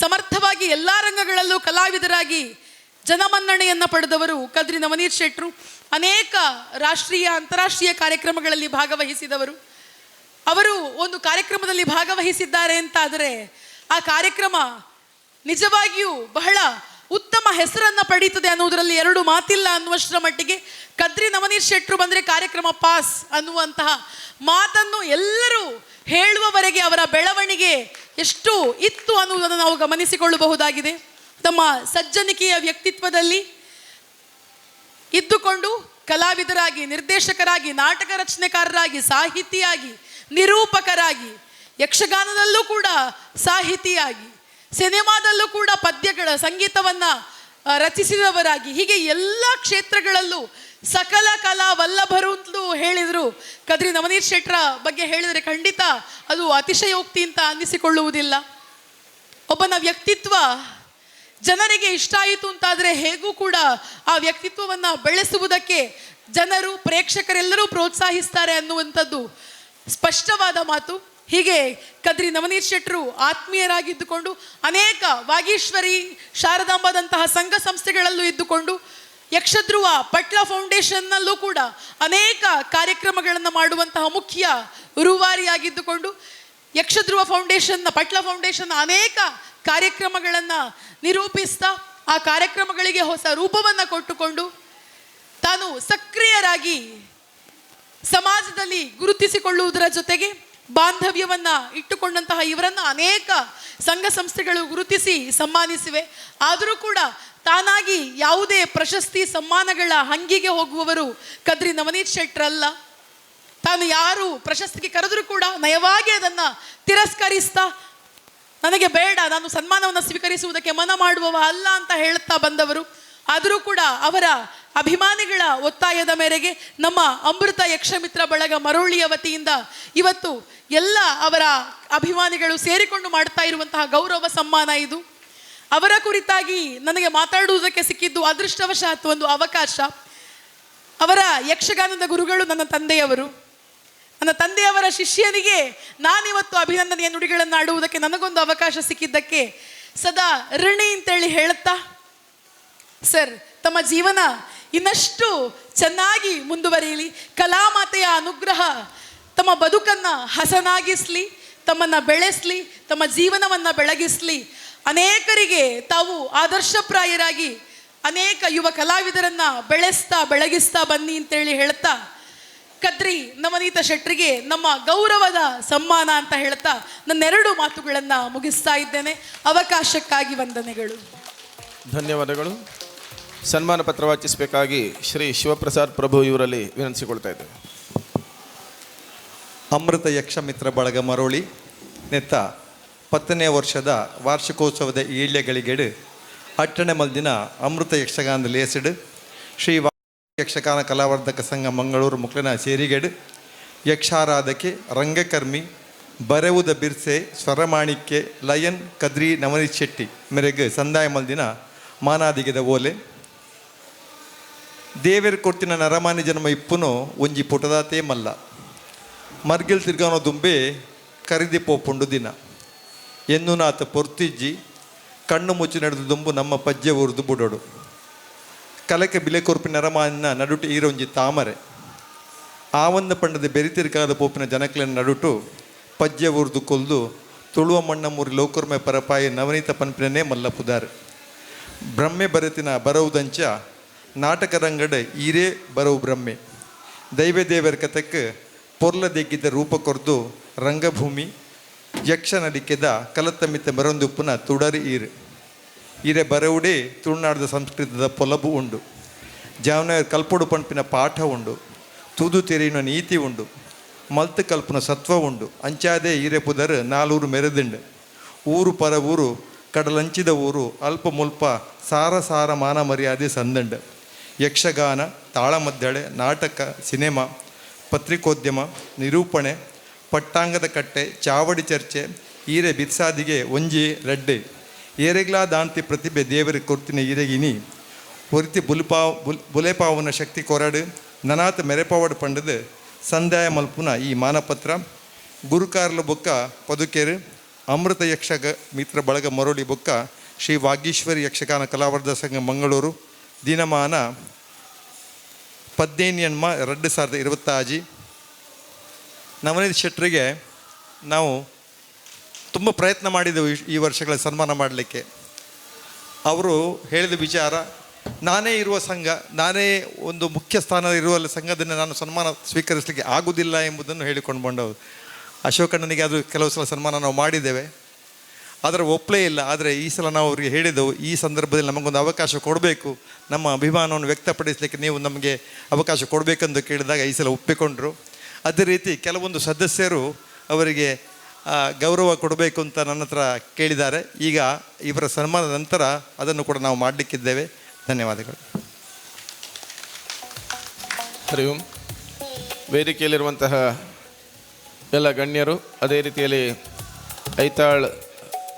ಸಮರ್ಥವಾಗಿ ಎಲ್ಲ ರಂಗಗಳಲ್ಲೂ ಕಲಾವಿದರಾಗಿ ಜನಮನ್ನಣೆಯನ್ನು ಪಡೆದವರು ಕದ್ರಿ ನವನೀತ ಶೆಟ್ಟರು. ಅನೇಕ ರಾಷ್ಟ್ರೀಯ ಅಂತಾರಾಷ್ಟ್ರೀಯ ಕಾರ್ಯಕ್ರಮಗಳಲ್ಲಿ ಭಾಗವಹಿಸಿದವರು. ಅವರು ಒಂದು ಕಾರ್ಯಕ್ರಮದಲ್ಲಿ ಭಾಗವಹಿಸಿದ್ದಾರೆ ಅಂತಾದರೆ ಆ ಕಾರ್ಯಕ್ರಮ ನಿಜವಾಗಿಯೂ ಬಹಳ ಉತ್ತಮ ಹೆಸರನ್ನು ಪಡೀತದೆ ಅನ್ನುವುದರಲ್ಲಿ 2 ಮಾತಿಲ್ಲ ಅನ್ನುವಷ್ಟರ ಮಟ್ಟಿಗೆ ಕದ್ರಿ ನವನೀತ ಶೆಟ್ಟರು ಬಂದರೆ ಕಾರ್ಯಕ್ರಮ ಪಾಸ್ ಅನ್ನುವಂತಹ ಮಾತನ್ನು ಎಲ್ಲರೂ ಹೇಳುವವರೆಗೆ ಅವರ ಬೆಳವಣಿಗೆ ಎಷ್ಟು ಇತ್ತು ಅನ್ನುವುದನ್ನು ನಾವು ಗಮನಿಸಿಕೊಳ್ಳಬಹುದಾಗಿದೆ. ತಮ್ಮ ಸಜ್ಜನಿಕೆಯ ವ್ಯಕ್ತಿತ್ವದಲ್ಲಿ ಇದ್ದುಕೊಂಡು ಕಲಾವಿದರಾಗಿ, ನಿರ್ದೇಶಕರಾಗಿ, ನಾಟಕ ರಚನೆಕಾರರಾಗಿ, ಸಾಹಿತಿಯಾಗಿ, ನಿರೂಪಕರಾಗಿ, ಯಕ್ಷಗಾನದಲ್ಲೂ ಕೂಡ ಸಾಹಿತಿಯಾಗಿ, ಸಿನಿಮಾದಲ್ಲೂ ಕೂಡ ಪದ್ಯಗಳ ಸಂಗೀತವನ್ನು ರಚಿಸಿದವರಾಗಿ, ಹೀಗೆ ಎಲ್ಲ ಕ್ಷೇತ್ರಗಳಲ್ಲೂ ಸಕಲ ಕಲಾ ವಲ್ಲಭರು ಅಂತಲೂ ಹೇಳಿದರು. ಕದ್ರಿ ನವನೀತ ಶೆಟ್ಟರ ಬಗ್ಗೆ ಹೇಳಿದರೆ ಖಂಡಿತ ಅದು ಅತಿಶಯೋಕ್ತಿ ಅಂತ ಅನ್ನಿಸಿಕೊಳ್ಳುವುದಿಲ್ಲ. ಒಬ್ಬನ ವ್ಯಕ್ತಿತ್ವ ಜನರಿಗೆ ಇಷ್ಟ ಆಯಿತು ಅಂತಾದರೆ ಹೇಗೂ ಕೂಡ ಆ ವ್ಯಕ್ತಿತ್ವವನ್ನು ಬೆಳೆಸುವುದಕ್ಕೆ ಜನರು, ಪ್ರೇಕ್ಷಕರೆಲ್ಲರೂ ಪ್ರೋತ್ಸಾಹಿಸ್ತಾರೆ ಅನ್ನುವಂಥದ್ದು ಸ್ಪಷ್ಟವಾದ ಮಾತು. ಹೀಗೆ ಕದ್ರಿ ನವನೀತ ಶೆಟ್ಟರು ಆತ್ಮೀಯರಾಗಿದ್ದುಕೊಂಡು ಅನೇಕ ವಾಗೀಶ್ವರಿ, ಶಾರದಾಂಬದಂತಹ ಸಂಘ ಸಂಸ್ಥೆಗಳಲ್ಲೂ ಇದ್ದುಕೊಂಡು ಯಕ್ಷಧ್ರುವ ಪಟ್ಲ ಫೌಂಡೇಶನ್ನಲ್ಲೂ ಕೂಡ ಅನೇಕ ಕಾರ್ಯಕ್ರಮಗಳನ್ನು ಮಾಡುವಂತಹ ಮುಖ್ಯ ರೂವಾರಿಯಾಗಿದ್ದುಕೊಂಡು ಯಕ್ಷಧ್ರುವ ಫೌಂಡೇಶನ್ನ, ಪಟ್ಲ ಫೌಂಡೇಶನ್ನ ಅನೇಕ ಕಾರ್ಯಕ್ರಮಗಳನ್ನು ನಿರೂಪಿಸ್ತಾ ಆ ಕಾರ್ಯಕ್ರಮಗಳಿಗೆ ಹೊಸ ರೂಪವನ್ನು ಕೊಟ್ಟುಕೊಂಡು ತಾನು ಸಕ್ರಿಯರಾಗಿ ಸಮಾಜದಲ್ಲಿ ಗುರುತಿಸಿಕೊಳ್ಳುವುದರ ಜೊತೆಗೆ ಬಾಂಧವ್ಯವನ್ನ ಇಟ್ಟುಕೊಂಡಂತಹ ಇವರನ್ನು ಅನೇಕ ಸಂಘ ಸಂಸ್ಥೆಗಳು ಗುರುತಿಸಿ ಸನ್ಮಾನಿಸಿವೆ. ಆದರೂ ಕೂಡ ತಾನಾಗಿ ಯಾವುದೇ ಪ್ರಶಸ್ತಿ ಸಮ್ಮಾನಗಳ ಹಂಗಿಗೆ ಹೋಗುವವರು ಕದ್ರಿ ನವನೀತ ಶೆಟ್ಟರಲ್ಲ. ತಾನು ಯಾರು ಪ್ರಶಸ್ತಿಗೆ ಕರೆದರೂ ಕೂಡ ನಯವಾಗಿ ಅದನ್ನು ತಿರಸ್ಕರಿಸ್ತಾ, ನನಗೆ ಬೇಡ, ನಾನು ಸನ್ಮಾನವನ್ನು ಸ್ವೀಕರಿಸುವುದಕ್ಕೆ ಮನ ಮಾಡುವವ ಅಲ್ಲ ಅಂತ ಹೇಳ್ತಾ ಬಂದವರು. ಆದರೂ ಕೂಡ ಅವರ ಅಭಿಮಾನಿಗಳ ಒತ್ತಾಯದ ಮೇರೆಗೆ ನಮ್ಮ ಅಮೃತ ಯಕ್ಷಮಿತ್ರ ಬಳಗ ಮರೋಳಿಯ ವತಿಯಿಂದ ಇವತ್ತು ಎಲ್ಲ ಅವರ ಅಭಿಮಾನಿಗಳು ಸೇರಿಕೊಂಡು ಮಾಡ್ತಾ ಇರುವಂತಹ ಗೌರವ ಸಮ್ಮಾನ ಇದು. ಅವರ ಕುರಿತಾಗಿ ನನಗೆ ಮಾತಾಡುವುದಕ್ಕೆ ಸಿಕ್ಕಿದ್ದು ಅದೃಷ್ಟವಶಾತ್ ಒಂದು ಅವಕಾಶ. ಅವರ ಯಕ್ಷಗಾನದ ಗುರುಗಳು ನನ್ನ ತಂದೆಯವರು. ನನ್ನ ತಂದೆಯವರ ಶಿಷ್ಯನಿಗೆ ನಾನಿವತ್ತು ಅಭಿನಂದನೆಯ ನುಡಿಗಳನ್ನು ಆಡುವುದಕ್ಕೆ ನನಗೊಂದು ಅವಕಾಶ ಸಿಕ್ಕಿದ್ದಕ್ಕೆ ಸದಾ ಋಣಿ ಅಂತೇಳಿ ಹೇಳುತ್ತಾ, ಸರ್ ತಮ್ಮ ಜೀವನ ಇನ್ನಷ್ಟು ಚೆನ್ನಾಗಿ ಮುಂದುವರಿಯಲಿ, ಕಲಾಮಾತೆಯ ಅನುಗ್ರಹ ತಮ್ಮ ಬದುಕನ್ನು ಹಸನಾಗಿಸಲಿ, ತಮ್ಮನ್ನು ಬೆಳೆಸಲಿ, ತಮ್ಮ ಜೀವನವನ್ನು ಬೆಳಗಿಸಲಿ, ಅನೇಕರಿಗೆ ತಾವು ಆದರ್ಶಪ್ರಾಯರಾಗಿ ಅನೇಕ ಯುವ ಕಲಾವಿದರನ್ನು ಬೆಳಗಿಸ್ತಾ ಬನ್ನಿ ಅಂತೇಳಿ ಹೇಳ್ತಾ, ಕದ್ರಿ ನವನೀತ ಶೆಟ್ಟರಿಗೆ ನಮ್ಮ ಗೌರವದ ಸಮ್ಮಾನ ಅಂತ ಹೇಳ್ತಾ ನನ್ನೆರಡು ಮಾತುಗಳನ್ನು ಮುಗಿಸ್ತಾ ಇದ್ದೇನೆ. ಅವಕಾಶಕ್ಕಾಗಿ ವಂದನೆಗಳು. ಧನ್ಯವಾದಗಳು. ಸನ್ಮಾನ ಪತ್ರ ವಾಚಿಸಬೇಕಾಗಿ ಶ್ರೀ ಶಿವಪ್ರಸಾದ್ ಪ್ರಭು ಇವರಲ್ಲಿ ವಿನಂತಿಸಿಕೊಳ್ತಾ ಇದ್ದೇವೆ. ಅಮೃತ ಯಕ್ಷಮಿತ್ರ ಬಳಗ ಮರೋಳಿ ನೆತ್ತ 10ನೇ ವರ್ಷದ ವಾರ್ಷಿಕೋತ್ಸವದ ಈಳ್ಯಗಳಿಗೆಡು ಅಟ್ಟಣೆ ಮಲ್ದಿನ ಅಮೃತ ಯಕ್ಷಗಾನದಲ್ಲಿ ಹೆಸಡು ಶ್ರೀ ಯಕ್ಷಗಾನ ಕಲಾವರ್ಧಕ ಸಂಘ ಮಂಗಳೂರು ಮುಕ್ಲಿನ ಸೇರಿಗೆಡು ಯಕ್ಷಾರಾಧಕೆ ರಂಗಕರ್ಮಿ ಬರೆವುದ ಬಿರ್ಸೆ ಸ್ವರಮಾಣಿಕ್ಯ ಲಯನ್ ಕದ್ರಿ ನವನೀತ್ ಶೆಟ್ಟಿ ಮೇರೆಗೆ ಸಂದಾಯ ಮಲ್ದಿನ ಮಾನಾದಿಗೆದ ಓಲೆ ದೇವೇರು ಕೊಡ್ತಿನ ನರಮಾನಿ ಜನ್ಮ ಇಪ್ಪುನು ಒಂಜಿ ಪುಟದಾತೇ ಮಲ್ಲ ಮರ್ಗಿಲ್ ತಿರ್ಗಾನೋ ದುಂಬೆ ಕರಿದಿ ಪೋಪುಂಡು ದಿನ ಎನ್ನು ನಾತ ಪೊರ್ತಿಜ್ಜಿ ಕಣ್ಣು ಮುಚ್ಚಿ ನಡೆದು ದುಂಬು ನಮ್ಮ ಪಜ್ಜೆ ಉರ್ದು ಬುಡೋಡು ಕಲಕೆ ಬಿಲೆ ಕೊರ್ಪಿನ ನರಮಾನಿನ ನಡುಟು ಈರೊಂಜಿ ತಾಮರೆ ಆವಂದ ಪಂಡದ ಬೆರಿತಿರ್ಕಾದ ಪೋಪಿನ ಜನಕಲಿನ ನಡುಟು ಪಜ್ಜೆ ಉರ್ದು ಕೊಲ್ದು ತುಳುವ ಮಣ್ಣ ಮುರಿ ಲೋಕರ್ಮೆ ಪರಪಾಯಿ ನವನೀತ ಪನ್ಪಿನೇ ಮಲ್ಲ ಪುದಾರ್ ಬ್ರಹ್ಮೆ ಬರೆತಿನ ಬರವುದಂಚ ನಾಟಕ ರಂಗಡ ಈರೇ ಬರವು ಬ್ರಹ್ಮೆ ದೈವ ದೇವರ ಕಥಕ್ಕೆ ಪೊರ್ಲ ದೆಗ್ಗಿದ್ದ ರೂಪ ಕೊರ್ದು ರಂಗಭೂಮಿ ಯಕ್ಷ ನಡಿಕೆದ ಕಲತ್ತಮಿತ್ತ ಮರೊಂದುಪ್ಪುನ ತುಡರಿ ಈರೆ ಬರವುಡೇ ತುಳುನಾಡದ ಸಂಸ್ಕೃತದ ಪೊಲಬು ಉಂಡು ಜಾವನ ಕಲ್ಪೊಡು ಪಂಪಿನ ಪಾಠ ಉಂಡು ತೂದು ತೆರೆಯಿನ ನೀತಿ ಉಂಡು ಮಲ್ತು ಕಲ್ಪನ ಸತ್ವ ಉಂಡು ಅಂಚಾದೆ ಈರೆ ಪುದರ್ ನಾಲೂರು ಮೆರೆದಿಂಡು ಊರು ಪರ ಊರು ಕಡಲಂಚಿದ ಊರು ಅಲ್ಪ ಮುಲ್ಪ ಸಾರ ಮಾನ ಮರ್ಯಾದೆ ಸಂದಂಡು ಯಕ್ಷಗಾನ ತಾಳಮದ್ದಳೆ ನಾಟಕ ಸಿನಿಮಾ ಪತ್ರಿಕೋದ್ಯಮ ನಿರೂಪಣೆ ಪಟ್ಟಾಂಗದ ಕಟ್ಟೆ ಚಾವಡಿ ಚರ್ಚೆ ಈರೆ ಬಿರ್ಸಾದಿಗೆ ಒಂಜಿ ರೆಡ್ಡೆ ಏರೆಗ್ಲಾ ದಾಂತಿ ಪ್ರತಿಭೆ ದೇವರ ಕೊರ್ತಿನ ಈರೆಗಿನಿ ಹೊರಿತಿ ಬುಲೆಪಾವನ ಶಕ್ತಿ ಕೊರಡು ನನಾತ್ ಮೆರೆಪಾವಡು ಪಂಡದು ಸಂದಾಯ ಮಲ್ಪುನ ಈ ಮಾನಪತ್ರ ಗುರುಕಾರ್ಲ ಬೊಕ್ಕ ಪದುಕೇರು ಅಮೃತ ಯಕ್ಷಗ ಮಿತ್ರ ಬಳಗ ಮರೋಳಿ ಬೊಕ್ಕ ಶ್ರೀ ವಾಗೀಶ್ವರಿ ಯಕ್ಷಗಾನ ಕಲಾವರ್ಧ ಸಂಘ ಮಂಗಳೂರು ದಿನಮಾನ 17/2/2025 ನವನೀತ್ ಶೆಟ್ಟರಿಗೆ ನಾವು ತುಂಬ ಪ್ರಯತ್ನ ಮಾಡಿದೆವು ಈ ವರ್ಷಗಳ ಸನ್ಮಾನ ಮಾಡಲಿಕ್ಕೆ. ಅವರು ಹೇಳಿದ ವಿಚಾರ, ನಾನೇ ಇರುವ ಸಂಘ, ನಾನೇ ಒಂದು ಮುಖ್ಯ ಸ್ಥಾನದಲ್ಲಿರುವ ಸಂಘದಿಂದ ನಾನು ಸನ್ಮಾನ ಸ್ವೀಕರಿಸಲಿಕ್ಕೆ ಆಗುವುದಿಲ್ಲ ಎಂಬುದನ್ನು ಹೇಳಿಕೊಂಡು ಬಂದವರು. ಅಶೋಕಣ್ಣನಿಗೆ ಅದು ಕೆಲವು ಸಲ ಸನ್ಮಾನ ನಾವು ಮಾಡಿದ್ದೇವೆ, ಆದರೆ ಒಪ್ಪಲೇ ಇಲ್ಲ. ಆದರೆ ಈ ಸಲ ನಾವು ಅವರಿಗೆ ಹೇಳಿದೆವು, ಈ ಸಂದರ್ಭದಲ್ಲಿ ನಮಗೊಂದು ಅವಕಾಶ ಕೊಡಬೇಕು, ನಮ್ಮ ಅಭಿಮಾನವನ್ನು ವ್ಯಕ್ತಪಡಿಸಲಿಕ್ಕೆ ನೀವು ನಮಗೆ ಅವಕಾಶ ಕೊಡಬೇಕೆಂದು ಕೇಳಿದಾಗ ಈ ಸಲ ಒಪ್ಪಿಕೊಂಡರು. ಅದೇ ರೀತಿ ಕೆಲವೊಂದು ಸದಸ್ಯರು ಅವರಿಗೆ ಗೌರವ ಕೊಡಬೇಕು ಅಂತ ನನ್ನ ಹತ್ರ ಕೇಳಿದ್ದಾರೆ. ಈಗ ಇವರ ಸನ್ಮಾನದ ನಂತರ ಅದನ್ನು ಕೂಡ ನಾವು ಮಾಡಲಿಕ್ಕಿದ್ದೇವೆ. ಧನ್ಯವಾದಗಳು. ಹರಿ ಓಂ. ವೇದಿಕೆಯಲ್ಲಿರುವಂತಹ ಎಲ್ಲ ಗಣ್ಯರು, ಅದೇ ರೀತಿಯಲ್ಲಿ ಐತಾಳ್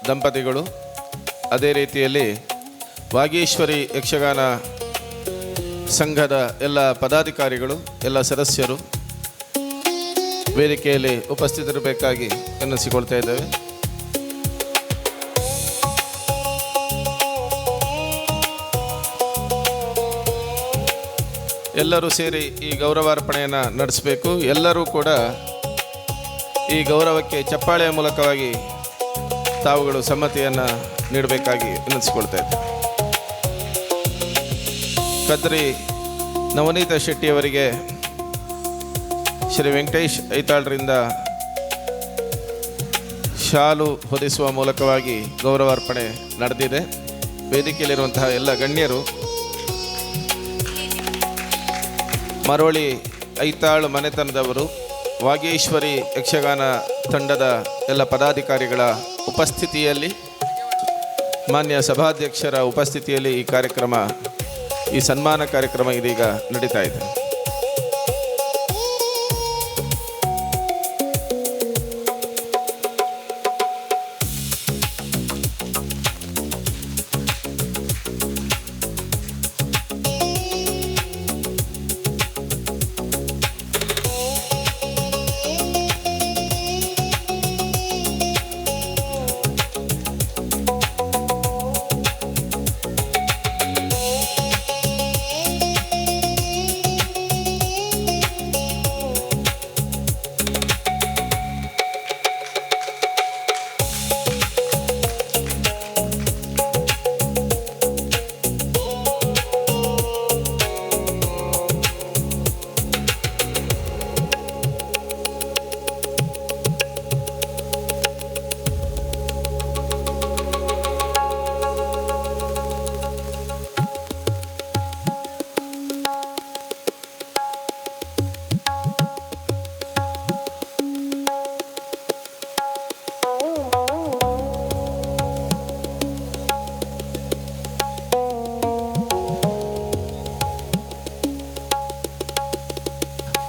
ದಂಪತಿಗಳು, ಅದೇ ರೀತಿಯಲ್ಲಿ ವಾಗೀಶ್ವರಿ ಯಕ್ಷಗಾನ ಸಂಘದ ಎಲ್ಲ ಪದಾಧಿಕಾರಿಗಳು, ಎಲ್ಲ ಸದಸ್ಯರು ವೇದಿಕೆಯಲ್ಲಿ ಉಪಸ್ಥಿತರಿರಬೇಕಾಗಿ ವಿನಂತಿಸಿಕೊಳ್ತಾ ಇದ್ದೇವೆ. ಎಲ್ಲರೂ ಸೇರಿ ಈ ಗೌರವಾರ್ಪಣೆಯನ್ನು ನಡೆಸಬೇಕು. ಎಲ್ಲರೂ ಕೂಡ ಈ ಗೌರವಕ್ಕೆ ಚಪ್ಪಾಳೆಯ ಮೂಲಕವಾಗಿ ತಾವುಗಳು ಸಮ್ಮತಿಯನ್ನು ನೀಡಬೇಕಾಗಿ ವಿನಂತಿಸಿಕೊಳ್ತಾ ಇದ್ದೇವೆ. ಕದ್ರಿ ನವನೀತ ಶೆಟ್ಟಿಯವರಿಗೆ ಶ್ರೀ ವೆಂಕಟೇಶ್ ಐತಾಳ್ರಿಂದ ಶಾಲು ಹೊದಿಸುವ ಮೂಲಕವಾಗಿ ಗೌರವಾರ್ಪಣೆ ನಡೆದಿದೆ. ವೇದಿಕೆಯಲ್ಲಿರುವಂತಹ ಎಲ್ಲ ಗಣ್ಯರು, ಮರೋಳಿ ಐತಾಳ್ ಮನೆತನದವರು, ವಾಗೀಶ್ವರಿ ಯಕ್ಷಗಾನ ತಂಡದ ಎಲ್ಲ ಪದಾಧಿಕಾರಿಗಳ ಉಪಸ್ಥಿತಿಯಲ್ಲಿ, ಮಾನ್ಯ ಸಭಾಧ್ಯಕ್ಷರ ಉಪಸ್ಥಿತಿಯಲ್ಲಿ ಈ ಕಾರ್ಯಕ್ರಮ ಈ ಸನ್ಮಾನ ಕಾರ್ಯಕ್ರಮ ಇದೀಗ ನಡೀತಾ ಇದೆ.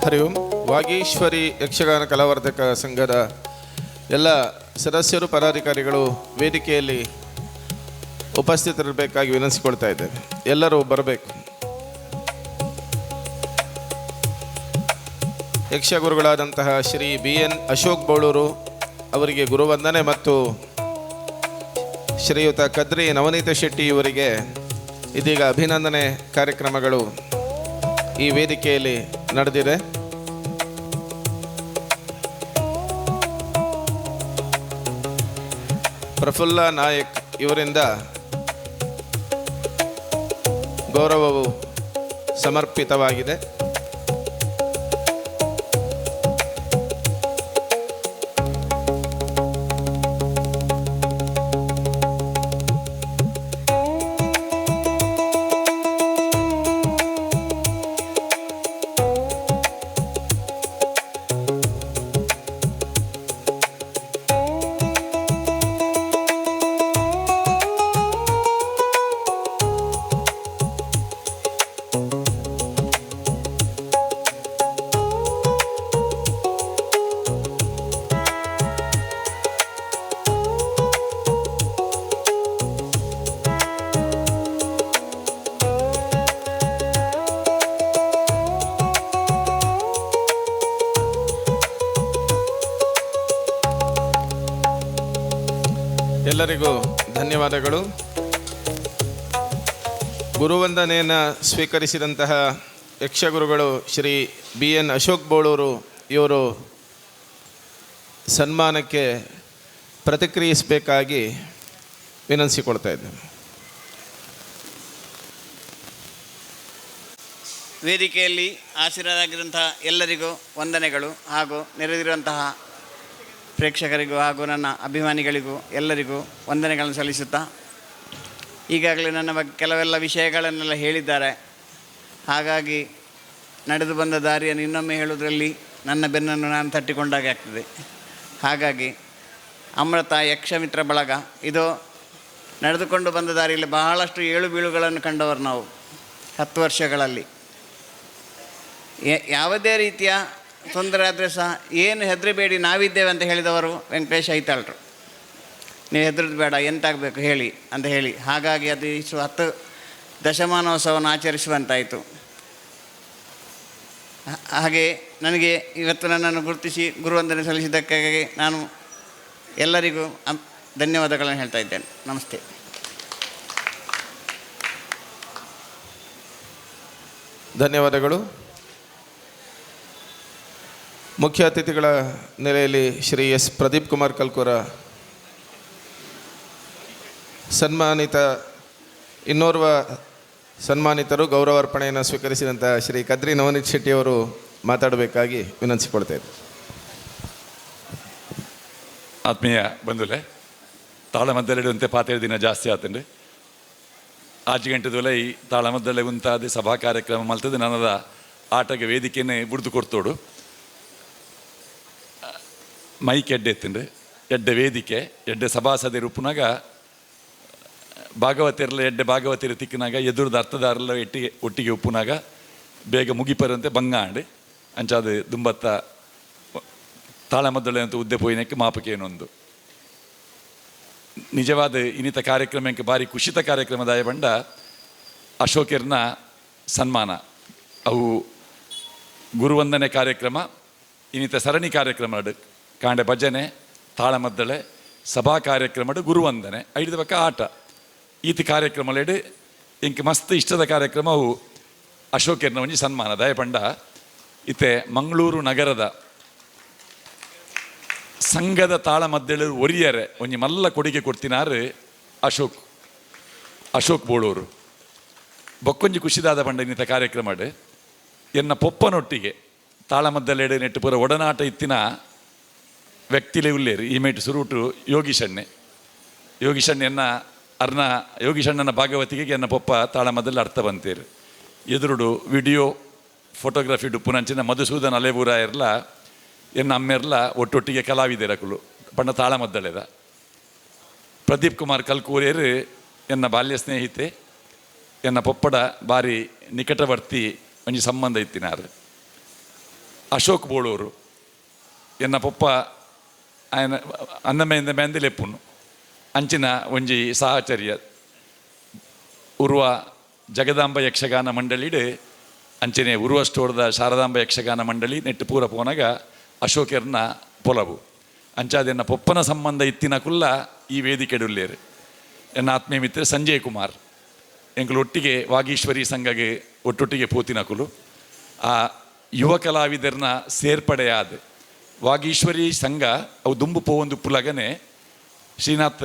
ಹರಿ ಓಂ. ವಾಗೀಶ್ವರಿ ಯಕ್ಷಗಾನ ಕಲಾವರ್ಧಕ ಸಂಘದ ಎಲ್ಲ ಸದಸ್ಯರು ಪದಾಧಿಕಾರಿಗಳು ವೇದಿಕೆಯಲ್ಲಿ ಉಪಸ್ಥಿತರಿರಬೇಕಾಗಿ ವಿನಂತಿಸಿಕೊಳ್ತಾ ಇದ್ದೇವೆ. ಎಲ್ಲರೂ ಬರಬೇಕು. ಯಕ್ಷಗುರುಗಳಾದಂತಹ ಶ್ರೀ BN ಅಶೋಕ್ ಬೋಳೂರು ಅವರಿಗೆ ಗುರುವಂದನೆ ಮತ್ತು ಶ್ರೀಯುತ ಕದ್ರಿ ನವನೀತ ಶೆಟ್ಟಿ ಇವರಿಗೆ ಇದೀಗ ಅಭಿನಂದನೆ ಕಾರ್ಯಕ್ರಮಗಳು ಈ ವೇದಿಕೆಯಲ್ಲಿ ನಡೆದಿದೆ. ಪ್ರಫುಲ್ಲ ನಾಯಕ್ ಇವರಿಂದ ಗೌರವವು ಸಮರ್ಪಿತವಾಗಿದೆ. ಎಲ್ಲರಿಗೂ ಧನ್ಯವಾದಗಳು. ಗುರುವಂದನೆಯನ್ನು ಸ್ವೀಕರಿಸಿದಂತಹ ಯಕ್ಷಗುರುಗಳು ಶ್ರೀ BN ಅಶೋಕ್ ಬೋಳೂರು ಇವರು ಸನ್ಮಾನಕ್ಕೆ ಪ್ರತಿಕ್ರಿಯಿಸಬೇಕಾಗಿ ವಿನಂತಿಸಿಕೊಳ್ತಾ ಇದ್ದೇನೆ. ವೇದಿಕೆಯಲ್ಲಿ ಆಸೀನರಾಗಿರುವಂತಹ ಎಲ್ಲರಿಗೂ ವಂದನೆಗಳು ಹಾಗೂ ನೆರೆದಿರುವಂತಹ ಪ್ರೇಕ್ಷಕರಿಗೂ ಹಾಗೂ ನನ್ನ ಅಭಿಮಾನಿಗಳಿಗೂ ಎಲ್ಲರಿಗೂ ವಂದನೆಗಳನ್ನು ಸಲ್ಲಿಸುತ್ತಾ, ಈಗಾಗಲೇ ನನ್ನ ಬಗ್ಗೆ ಕೆಲವೆಲ್ಲ ವಿಷಯಗಳನ್ನೆಲ್ಲ ಹೇಳಿದ್ದಾರೆ. ಹಾಗಾಗಿ ನಡೆದು ಬಂದ ದಾರಿಯನ್ನು ಇನ್ನೊಮ್ಮೆ ಹೇಳುವುದರಲ್ಲಿ ನನ್ನ ಬೆನ್ನನ್ನು ನಾನು ತಟ್ಟಿಕೊಂಡಾಗೆ ಆಗ್ತದೆ. ಹಾಗಾಗಿ ಅಮೃತ ಯಕ್ಷಮಿತ್ರ ಬಳಗ ಇದು ನಡೆದುಕೊಂಡು ಬಂದ ದಾರಿಯಲ್ಲಿ ಬಹಳಷ್ಟು ಏಳು ಬೀಳುಗಳನ್ನು ಕಂಡವರು ನಾವು 10 ವರ್ಷಗಳಲ್ಲಿ. ಯಾವುದೇ ರೀತಿಯ ತೊಂದರೆ ಆದರೆ ಸಹ ಏನು ಹೆದರಬೇಡಿ ನಾವಿದ್ದೇವೆ ಅಂತ ಹೇಳಿದವರು ವೆಂಕಟೇಶ್ ಐತಾಳ್ರು. ನೀವು ಹೆದರೋದು ಬೇಡ, ಎಂತಾಗಬೇಕು ಹೇಳಿ ಅಂತ ಹೇಳಿ. ಹಾಗಾಗಿ ಅದು 10 ದಶಮಾನೋತ್ಸವವನ್ನು ಆಚರಿಸುವಂತಾಯಿತು. ಹಾಗೆ ನನಗೆ ಇವತ್ತು ನನ್ನನ್ನು ಗುರುತಿಸಿ ಗುರುವಂದನೆ ಸಲ್ಲಿಸಿದ್ದಕ್ಕಾಗಿ ನಾನು ಎಲ್ಲರಿಗೂ ಧನ್ಯವಾದಗಳನ್ನು ಹೇಳ್ತಾ ಇದ್ದೇನೆ. ನಮಸ್ತೆ. ಧನ್ಯವಾದಗಳು. ಮುಖ್ಯ ಅತಿಥಿಗಳ ನೆಲೆಯಲ್ಲಿ ಶ್ರೀ S. ಪ್ರದೀಪ್ ಕುಮಾರ್ ಕಲ್ಕೂರ, ಇನ್ನೋರ್ವ ಸನ್ಮಾನಿತರು ಗೌರವಾರ್ಪಣೆಯನ್ನು ಸ್ವೀಕರಿಸಿದಂಥ ಶ್ರೀ ಕದ್ರಿ ನವನೀತ್ ಶೆಟ್ಟಿಯವರು ಮಾತಾಡಬೇಕಾಗಿ ವಿನಂತಿಸಿಕೊಳ್ತಾ ಇದ್ದಾರೆ. ಆತ್ಮೀಯ ಬಂಧುಲೆ, ತಾಳಮದ್ದಲೆಡುವಂತೆ ಪಾತೇರು ದಿನ ಜಾಸ್ತಿ ಆತಂಡು ಆಚೆ ಗಂಟೆದೊಲೆ ಈ ತಾಳಮದ್ದಲೆ ಉಂತಾದ ಸಭಾ ಕಾರ್ಯಕ್ರಮ ಮಲ್ತದ್ದು ನನ್ನದ ಆಟಗೆ ವೇದಿಕೆಯನ್ನೇ ಬುಡ್ದು ಕೊಡ್ತೋಡು. ಮೈಕ್ ಎಡ್ಡೆ ಎತ್ತಂಡು ಎಡ್ಡೆ ವೇದಿಕೆ ಎಡ್ಡೆ ಸಭಾಸದೆ ರೂಪನಾಗ ಭಾಗವತಿಯರೆಲ್ಲ ಎಡ್ಡೆ ಭಾಗವತಿಯರು ತಿಕ್ಕಿನಾಗ ಎದುರದ ಅರ್ಥದಾರೆಲ್ಲ ಒಟ್ಟಿಗೆ ಉಪ್ಪುನಾಗ ಬೇಗ ಮುಗಿಪರಂತೆ ಬಂಗಾಂಡು ಅಂಚಾದು ದುಂಬತ್ತ ತಾಳಮದ್ದಳೆ ಅಂತ ಉದ್ದೆ ಪೋಯಿನಕ್ಕೆ ಮಾಪಕೇನೊಂದು ನಿಜವಾದ ಇನ್ನಿತ ಕಾರ್ಯಕ್ರಮಕ್ಕೆ ಭಾರಿ ಖುಷಿತ ಕಾರ್ಯಕ್ರಮದಾಯ ಬಂಡ ಅಶೋಕರ್ನ ಸನ್ಮಾನ ಅವು ಗುರುವಂದನೆ ಕಾರ್ಯಕ್ರಮ ಇನ್ನಿತ ಸರಣಿ ಕಾರ್ಯಕ್ರಮ ಕಾಂಡೆ ಭಜನೆ ತಾಳಮದ್ದಳೆ ಸಭಾ ಕಾರ್ಯಕ್ರಮ ಗುರುವಂದನೆ 5 ಪಕ್ಕ ಆಟ ಈತಿ ಕಾರ್ಯಕ್ರಮಲೇಡು ಇಂಕ ಮಸ್ತ್ ಇಷ್ಟದ ಕಾರ್ಯಕ್ರಮ ಅವು ಅಶೋಕರ್ನ ಒಂಜಿ ಸನ್ಮಾನ ದಯ ಪಂಡ ಇತ್ತೆ ಮಂಗಳೂರು ನಗರದ ಸಂಘದ ತಾಳಮದ್ದಳೆ ಒರಿಯರೆ ಒಂಜಿ ಮಲ್ಲ ಕೊಡುಗೆ ಕೊಡ್ತಿನಾರು ಅಶೋಕ್ ಬೋಳೂರು ಬೊಕ್ಕೊಂಜಿ ಖುಷಿದಾದ ಪಂಡ ಇನ್ನಿತ ಕಾರ್ಯಕ್ರಮ ಎನ್ನ ಪೊಪ್ಪನೊಟ್ಟಿಗೆ ತಾಳಮದ್ದಳೆಡು ನೆಟ್ಟು ಪೂರ ಒಡನಾಟ ಇತ್ತಿನ ವ್ಯಕ್ತಿಲೇ ಉಲ್ಲೇರು ಈ ಮೇಟು ಸುರುಟು ಯೋಗೀಶಣ್ಣೆ ಎನ್ನ ಅರ್ನ ಯೋಗೀಶಣ್ಣನ ಭಾಗವತಿಗೆ ಎನ್ನ ಪೊಪ್ಪ ತಾಳಮದ್ದಲೆ ಅರ್ಥ ಬಂತೇರು ಎದುರುಡು ವಿಡಿಯೋ ಫೋಟೋಗ್ರಫಿ ಡುಪ್ಪುನಂಚಿನ ಮಧುಸೂದನ್ ಅಲೆಬೂರ ಇರಲ ಎನ್ನ ಅಮ್ಮೆರ್ಲ ಒಟ್ಟೊಟ್ಟಿಗೆ ಕಲಾವಿದರಕುಲು ಪಂಡ ತಾಳಮದ್ದಳೆದ ಪ್ರದೀಪ್ ಕುಮಾರ್ ಕಲ್ಕೂರೇರು ಎನ್ನ ಬಾಲ್ಯ ಸ್ನೇಹಿತೆ ಎನ್ನ ಪೊಪ್ಪಡ ಬಾರಿ ನಿಕಟವರ್ತಿ ಒಂಜಿ ಸಂಬಂಧ ಇತ್ತಿನಾರು ಅಶೋಕ್ ಬೋಳೂರು ಎನ್ನ ಪೊಪ್ಪ ಆಯನ ಅನ್ನಮೆಯಿಂದ ಮೆಂದಲೆಪ್ಪುನು ಅಂಚಿನ ಒಂಜಿ ಸಹಚರ್ಯ ಉರ್ವ ಜಗದಾಂಬ ಯಕ್ಷಗಾನ ಮಂಡಳಿಡು ಅಂಚನೆ ಉರ್ವ ಸ್ಟೋರ್ದ ಶಾರದಾಂಬ ಯಕ್ಷಗಾನ ಮಂಡಳಿ ನೆಟ್ಟು ಪೂರ ಪೋನಾಗ ಅಶೋಕರ್ನ ಪೊಲವು ಅಂಚಾದೆನ್ನ ಪೊಪ್ಪನ ಸಂಬಂಧ ಇತ್ತಿನ ಕುಲ್ಲ ಈ ವೇದಿಕೆಡುಲ್ಲೇರು ಎನ್ನ ಆತ್ಮೀಯ ಮಿತ್ರ ಸಂಜಯ್ ಕುಮಾರ್ ಎಂಕಲು ಒಟ್ಟಿಗೆ ವಾಗೀಶ್ವರಿ ಸಂಘಗೆ ಒಟ್ಟೊಟ್ಟಿಗೆ ಪೋತಿನಕುಲು ಆ ಯುವ ಕಲಾವಿದರನ್ನ ಸೇರ್ಪಡೆಯಾದ ವಾಗೀಶ್ವರಿ ಸಂಘ ಅವು ದುಂಬು ಪೋವೊಂದು ಪುಲಗನೆ ಶ್ರೀನಾಥ್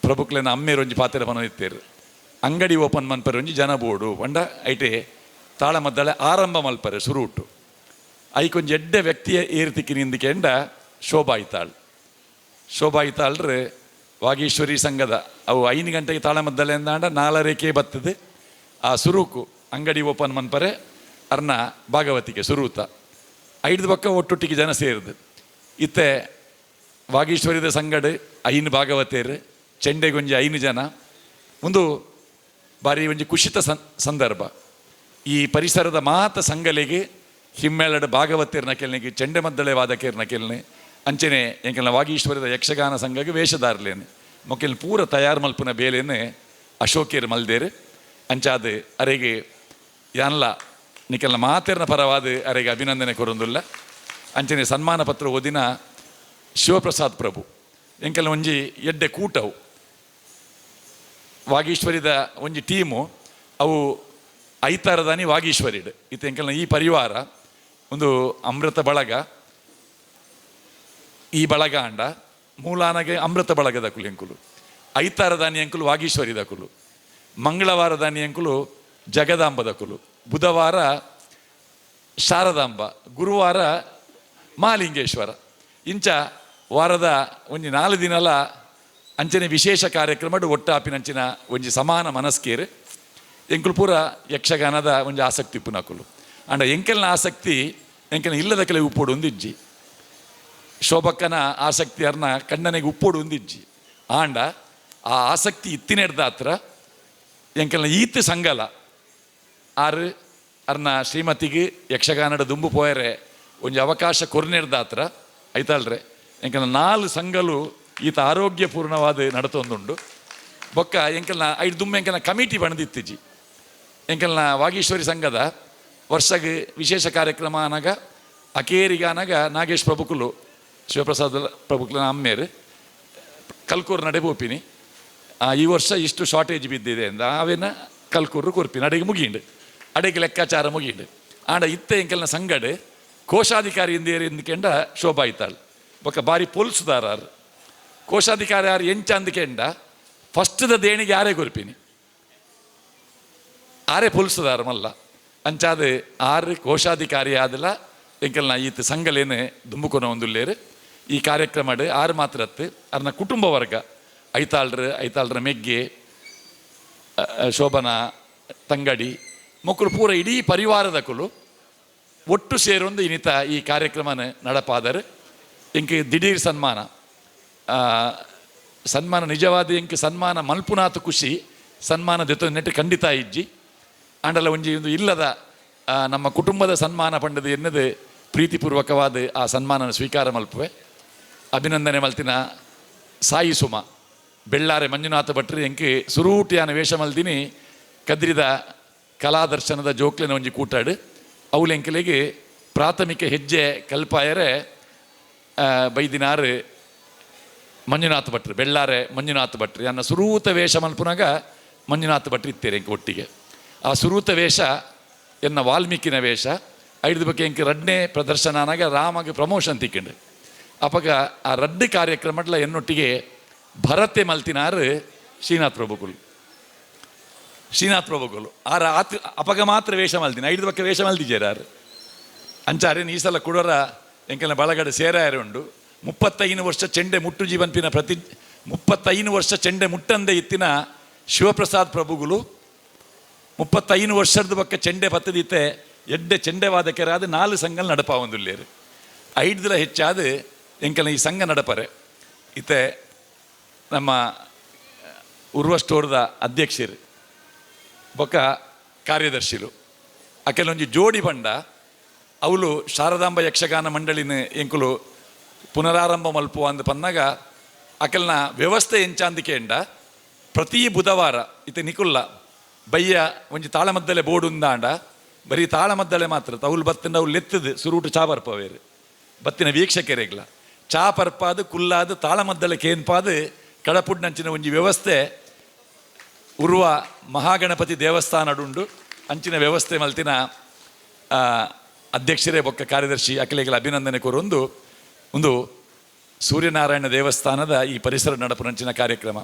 ಪ್ರಭುಕ್ಲೆನ ಅಮ್ಮೇರೊಂಜಿ ಪಾತ್ರ ಮನೋತ್ತೇರು ಅಂಗಡಿ ಓಪನ್ ಮನ್ಪರೆ ಒಂಜಿ ಜನ ಬೋರ್ಡು ಪಂಡ ಐಟೆ ತಾಳಮದ್ದಳೆ ಆರಂಭ ಮಲ್ಪರೆ ಸುರುಟು ಐಕೊಂಜಿ ಎಡ್ಡೆ ವ್ಯಕ್ತಿಯ ಏರ್ತಿಕ್ಕಿ ನಿಂದಿಕೆಂಡ ಶೋಭಾ ಇತ್ತಾಳ್ರೆ ವಾಗೀಶ್ವರಿ ಸಂಘದ ಅವು 5 ಗಂಟೆಗೆ ತಾಳಮದ್ದಳೆ ಎಂದಾಂಡ 4:30ಕ್ಕೆ ಬರ್ತದೆ ಆ ಸುರೂಕು ಅಂಗಡಿ ಓಪನ್ ಮನ್ಪರೆ ಅರ್ನ ಭಾಗವತಿಗೆ ಸುರೂತ 5 ಪಕ್ಕ ಒಟ್ಟೊಟ್ಟಿಗೆ ಜನ ಸೇರಿದು ಇತ್ತೆ ವಾಗೀಶ್ವರಿದ ಸಂಗಡ 5 ಭಾಗವತೇರು ಚೆಂಡೆಗೊಂಜಿ 5 ಜನ ಒಂದು ಬಾರಿ ಒಂಜಿ ಖುಷಿತ ಸಂದರ್ಭ ಈ ಪರಿಸರದ ಮಾತ ಸಂಗಲಿಗೆ ಹಿಮ್ಮೇಳದ ಭಾಗವತೇರ್ನ ಕೆಲ್ನಿಗೆ ಚೆಂಡೆ ಮದ್ದಳೆ ವಾದಕೇರ್ನ ಕೆಲ್ನೆ ಅಂಚನೆ ಎಂಕೆಲ್ಲ ವಾಗೀಶ್ವರದ ಯಕ್ಷಗಾನ ಸಂಘಗೆ ವೇಷಧಾರಲೇನು ಮೊಕ್ಕೆಲ್ ಪೂರ ತಯಾರು ಮಲ್ಪುನ ಬೇಲೇನೆ ಅಶೋಕೇರು ಮಲ್ದೇರು ಅಂಚಾದ ಅರೆಗೆ ಯಾನ್ಲ ನಿಕೆಲ್ಲ ಮಾತೇರ್ನ ಪರವಾದ ಅರೆಗೆ ಅಭಿನಂದನೆ ಕೊರೊಂದುಲ್ಲ ಅಂಚನೆ ಸನ್ಮಾನ ಪತ್ರ ಓದಿನ ಶಿವಪ್ರಸಾದ್ ಪ್ರಭು ಎಂಕೆಲ್ಲ ಒಂಜಿ ಎಡ್ಡೆ ಕೂಟವು ವಾಗೀಶ್ವರಿದ ಒಂಜಿ ಟೀಮು ಅವು ಐತಾರದಾನಿ ವಾಗೀಶ್ವರಿಡ್ ಇತ್ತು ಎಂಕೆಲ್ಲ ಈ ಪರಿವಾರ ಒಂದು ಅಮೃತ ಬಳಗ ಈ ಬಳಗ ಅಂಡ ಮೂಲಾನಗೆ ಅಮೃತ ಬಳಗದ ಕುಲು ಎಂಕುಲು ಐತಾರದಾನಿ ಅಂಕುಲು ವಾಗೀಶ್ವರಿದ ಕುಲು ಮಂಗಳವಾರದಾನಿ ಅಂಕುಲು ಜಗದಾಂಬದ ಕುಲು ಬುಧವಾರ ಶಾರದಾಂಬ ಗುರುವಾರ ಮಹಾಲಿಂಗೇಶ್ವರ ಇಂಚ ವಾರದ ಒಂಜಿ 4 ದಿನಲ ಅಂಚನೆ ವಿಶೇಷ ಕಾರ್ಯಕ್ರಮ ಒಟ್ಟಾಪಿನಂಚಿನ ಒಂಜಿ ಸಮಾನ ಮನಸ್ಕೇರು ಎಂಕುಲು ಪೂರ ಯಕ್ಷಗಾನದ ಒಂಜಿ ಆಸಕ್ತಿ ಪುನಕುಲು ಅಂಡ ಎಂಕೆಲ್ನ ಆಸಕ್ತಿ ಎಂಕೆಲ್ನ ಇಲ್ಲದ ಕೆಲ ಉಪ್ಪೋಡು ಒಂದಿಜ್ಜಿ ಶೋಭಕ್ಕನ ಆಸಕ್ತಿ ಅರ್ನ ಕಣ್ಣನೆಗೆ ಉಪ್ಪೋಡು ಒಂದಿಜ್ಜಿ ಆಂಡ ಆ ಆಸಕ್ತಿ ಇತ್ತಿನೆಡ್ದ ಹತ್ರ ಎಂಕೆಲ್ನ ಈತ್ ಸಂಗಲ ಆರು ಅರ್ನ ಶ್ರೀಮತಿಗೆ ಯಕ್ಷಗಾನದ ದುಂಬು ಪೋಯರೆ ಒಂಜಿ ಅವಕಾಶ ಕೊರ್ನೆಡ್ದ ಹತ್ರ ಐತಲ್ರೆ ಎಂಕೆಲ್ನ 4 ಸಂಘಲು ಈತ ಆರೋಗ್ಯಪೂರ್ಣವಾದ ನಡತೊಂದುಂಡು ಬೊಕ್ಕ ಎಂಕೆಲ್ನ 5 ದುಂಬು ಎಂಕೆಲ್ನ ಕಮಿಟಿ ಬಣದಿತ್ತಿಜ್ಜಿ ಎಂಕೆಲ್ನ ವಾಗೀಶ್ವರಿ ಸಂಘದ ವರ್ಷಗೆ ವಿಶೇಷ ಕಾರ್ಯಕ್ರಮ ಅನಾಗ ಅಕೇರಿಗೆ ಅನಾಗ ನಾಗೇಶ್ ಪ್ರಭುಕುಲು ಶಿವಪ್ರಸಾದ್ ಪ್ರಭುಕುಲನ ಅಮ್ಮೇರು ಕಲ್ಕೂರು ನಡೆ ಬೋಪಿನಿ ಈ ವರ್ಷ ಇಷ್ಟು ಶಾರ್ಟೇಜ್ ಬಿದ್ದಿದೆ ಅಂದ ಅವೇನ ಕಲ್ಕೂರು ಕೊರ್ಪಿನಿ ಅಡೆಗೆ ಮುಗಿಂಡು ಅಡೆಗೆ ಲೆಕ್ಕಾಚಾರ ಮುಗಿಂಡು ಆಂಡ ಇತ್ತೆ ಎಂಕೆಲ್ನ ಸಂಗಡು ಕೋಶಾಧಿಕಾರಿ ಎಂದುಕೆಂಡ ಶೋಭಾ ಇತ್ತಾಳು ಬೊಕ್ಕ ಬಾರಿ ಪೊಲ್ಸುದಾರು ಕೋಶಾಧಿಕಾರಿ ಯಾರು ಎಂಚ ಅಂದುಕೆಂಡ ಫಸ್ಟ್ದ ದೇಣಿಗೆ ಯಾರೇ ಕೊರ್ಪಿನಿ ಆರೇ ಪೊಲ್ಸುದಾರು ಮಲ್ಲ ಅಂಚಾದ 6 ಕೋಶಾಧಿಕಾರಿ ಆದಲ ಎಂಕೆಲ್ನ ಈತ ಸಂಘಲೇನು ದುಂಬುಕೊನ ಒಂದುಲ್ಲೇರು ಈ ಕಾರ್ಯಕ್ರಮ 6 ಮಾತ್ರತ್ತು ಅರ್ನ ಕುಟುಂಬ ವರ್ಗ ಐತಾಳ್ರ ಮೆಗ್ಗೆ ಶೋಭನ ತಂಗಡಿ ಮೊಕ್ಕಳು ಪೂರ ಇಡೀ ಪರಿವಾರದ ಕುಲು ಒಟ್ಟು ಸೇರೊಂದು ಇನ್ನಿತ ಈ ಕಾರ್ಯಕ್ರಮನ ನಡಪಾದರೆ ಎಂಕೆ ದಿಢೀರ್ ಸನ್ಮಾನ ನಿಜವಾದ ಎಂಕೆ ಸನ್ಮಾನ ಮಲ್ಪುನಾಥ ಖುಷಿ ಸನ್ಮಾನ ಜೊತೆ ನೆಟ್ಟು ಖಂಡಿತ ಇಜ್ಜಿ ಆಂಡಲ ಒಂಜಿ ಒಂದು ಇಲ್ಲದ ನಮ್ಮ ಕುಟುಂಬದ ಸನ್ಮಾನ ಪಂಡದು ಎನ್ನದು ಪ್ರೀತಿಪೂರ್ವಕವಾದ ಆ ಸನ್ಮಾನ ಸ್ವೀಕಾರ ಮಲ್ಪುವೆ. ಅಭಿನಂದನೆ ಮಲ್ತಿನ ಸಾಯಿ ಸುಮ ಬೆಳ್ಳಾರೆ ಮಂಜುನಾಥ ಭಟ್ರು ಎಂಕಿ ಸುರೂಟಿಯಾನ ವೇಷ ಮಲ್ದಿನಿ ಕದ್ರಿದ ಕಲಾದರ್ಶನದ ಜೋಕ್ಲಿನ ಒಂಜಿ ಕೂಟಾಡು ಅವಲೆಂಕಲಿಗೆ ಪ್ರಾಥಮಿಕ ಹೆಜ್ಜೆ ಕಲ್ಪಾಯರೆ ಬೈದಿನಾರು ಮಂಜುನಾಥ ಭಟ್ರು ಬೆಳ್ಳಾರೆ ಮಂಜುನಾಥ ಭಟ್ರು ಅನ್ನ ಸುರೂತ ವೇಷ ಮಲ್ಪುನಾಗ ಮಂಜುನಾಥ ಭಟ್ರು ಇತ್ತೇರೆ ಎಂಕ ಒಟ್ಟಿಗೆ. ಆ ಸುರೂತ ವೇಷ ಎನ್ನ ವಾಲ್ಮೀಕಿನ ವೇಷ ಐದು ಬಗ್ಗೆ ಎಂಕ ರಡ್ನೇ ಪ್ರದರ್ಶನ ಅನ್ನಾಗ ರಾಮಗೆ ಪ್ರಮೋಷನ್ ತಿಕ್ಕಿಂಡು ಅಪಗ ಆ ರಡ್ಡು ಕಾರ್ಯಕ್ರಮಡ್ಲ ಎನ್ನೊಟ್ಟಿಗೆ ಭರತೆ ಮಲ್ತಿನಾರು ಶ್ರೀನಾಥ್ ಪ್ರಭುಗಳು ಆರ ಅಪಗ ಮಾತ್ರ ವೇಷ ಮಲ್ತಿನ ಐದು ಬಗ್ಗೆ ವೇಷ ಮಲ್ತಿಜೇರಾರು ಅಂಚಾರೇನು ಈ ಸಲ ಕುಡೋರ ಎಂಕಲ್ನ ಬಳಗಡೆ ಸೇರಾಯರು ಉಂಡು 35 ವರ್ಷ ಚೆಂಡೆ ಮುಟ್ಟು ಜೀವನ್ಪಿನ 35 ವರ್ಷ ಚೆಂಡೆ ಮುಟ್ಟಂದೆ ಇತ್ತಿನ ಶಿವಪ್ರಸಾದ್ ಪ್ರಭುಗಳು 35 ವರ್ಷದ ಬಕ್ಕ ಚೆಂಡೆ ಪತ್ತದಿತ್ತೆ ಎಡ್ಡೆ ಚೆಂಡೆ ವಾದಕರಾದ 4 ಸಂಘ ನಡಪ ಒಂದುಲ್ಲೇರು 5 ಹೆಚ್ಚಾದ ಎಂಕಲ್ನ ಈ ಸಂಘ ನಡಪರೆ ಇತ್ತೆ ನಮ್ಮ ಉರ್ವ ಸ್ಟೋರ್ದ ಅಧ್ಯಕ್ಷರು ಬೊಕ್ಕ ಕಾರ್ಯದರ್ಶಿಲು ಅಕೆಲೊಂಜಿ ಜೋಡಿ ಬಂಡ ಅವಳು ಶಾರದಾಂಬ ಯಕ್ಷಗಾನ ಮಂಡಳಿನ ಎಂಕುಲು ಪುನರಾರಂಭ ಮಲ್ಪುವ ಅಂದು ಪನ್ನಾಗ ಅಕೆಲ್ನ ವ್ಯವಸ್ಥೆ ಎಂಚಾಂದಿಕೆ ಎಂಡ ಪ್ರತಿ ಬುಧವಾರ ಇತ್ತೆ ನಿಕುಲ್ಲ ಬಯ್ಯ ಒಂಜಿ ತಾಳಮದ್ದಲೆ ಬೋರ್ಡ್ ಉಂದಾಂಡ ಬರೀ ತಾಳಮದ್ದಲೆ ಮಾತ್ರ ಅವಳು ಬತ್ತಿನ ಅವ್ಳು ಎತ್ತದು ಸುರೂಟು ಚಾ ಬರ್ಪವೇರು ಬತ್ತಿನ ವೀಕ್ಷಕರೆಗ್ಲ ಚಾ ಪರ್ಪಾದು ಕುಲ್ಲಾದು ತಾಳಮದ್ದಲೆ ಕೇನ್ಪಾದು ಕಡಪುಡ್ನಂಚಿನ ಒಂಜಿ ವ್ಯವಸ್ಥೆ ಉರ್ವ ಮಹಾಗಣಪತಿ ದೇವಸ್ಥಾನಡುಂಡು ಅಂಚಿನ ವ್ಯವಸ್ಥೆ ಮಲ್ತಿನ ಅಧ್ಯಕ್ಷರೇ ಬೊಕ್ಕ ಕಾರ್ಯದರ್ಶಿ ಅಖಿಲೆಗಳ ಅಭಿನಂದನೆ ಕೋರೊಂದು ಒಂದು ಸೂರ್ಯನಾರಾಯಣ ದೇವಸ್ಥಾನದ ಈ ಪರಿಸರ ನಡಪುನಂಚಿನ ಕಾರ್ಯಕ್ರಮ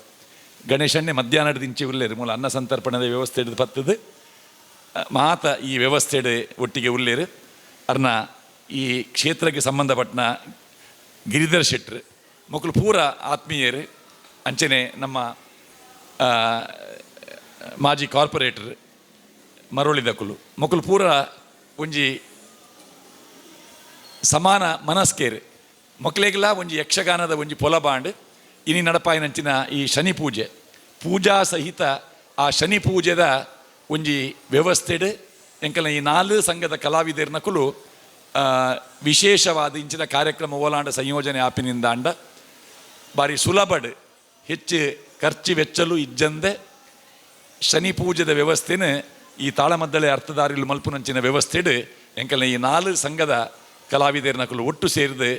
ಗಣೇಶನ್ನೇ ಮಧ್ಯಾಹ್ನದ ಇಂಚೆ ಉಲ್ಲೇರು ಮೂಲ ಅನ್ನ ಸಂತರ್ಪಣದ ವ್ಯವಸ್ಥೆ ಹಿಡಿದು ಪತ್ತದು ಮಾತ ಈ ವ್ಯವಸ್ಥೆ ಒಟ್ಟಿಗೆ ಉಲ್ಲೇರು ಅರ್ನ ಈ ಕ್ಷೇತ್ರಕ್ಕೆ ಸಂಬಂಧಪಟ್ಟನ ಗಿರಿಧರ್ ಶೆಟ್ರು ಮಕ್ಕಳು ಪೂರ ಆತ್ಮೀಯರು ಅಂಚನೆ ನಮ್ಮ ಮಾಜಿ ಕಾರ್ಪೊರೇಟರ್ ಮರೋಳಿದಕುಲು ಮಕ್ಕಳು ಪೂರ ಒಂಜಿ ಸಮಾನ ಮನಸ್ಕೇರು ಮಕ್ಕಳಿಗೆಲ್ಲ ಒಂಜಿ ಯಕ್ಷಗಾನದ ಒಂಜಿ ಪೊಲಬಾಂಡ್ ಇನಿ ನಡಪಾಯಿನಂಚಿನ ಈ ಶನಿ ಪೂಜಾ ಸಹಿತ ಆ ಶನಿ ಪೂಜೆದ ಒಂಜಿ ವ್ಯವಸ್ಥೆಡು ಎಂಕಲ್ನ ಈ 4 ಸಂಘದ ಕಲಾವಿದರ್ನಕುಲು ವಿಶೇಷವಾದ ಇಂಚಿನ ಕಾರ್ಯಕ್ರಮ ಓಲಾಂಡ ಸಂಯೋಜನೆ ಆಪಿನಿಂದಾಂಡ ಬಾರಿ ಸುಲಭಡ್ ಹೆಚ್ಚು ಖರ್ಚು ವೆಚ್ಚಲು ಇಜ್ಜಂದೆ ಶನಿ ಪೂಜೆದ ವ್ಯವಸ್ಥೆನ ಈ ತಾಳಮದ್ದಳೆ ಅರ್ಥದಾರಿಲು ಮಲ್ಪುನಂಚಿನ ವ್ಯವಸ್ಥೆಡು ಎಂಕಲ್ನ ಈ 4 ಸಂಘದ ಕಲಾವಿದರ್ನಕುಲು ಒಟ್ಟು ಸೇರಿದು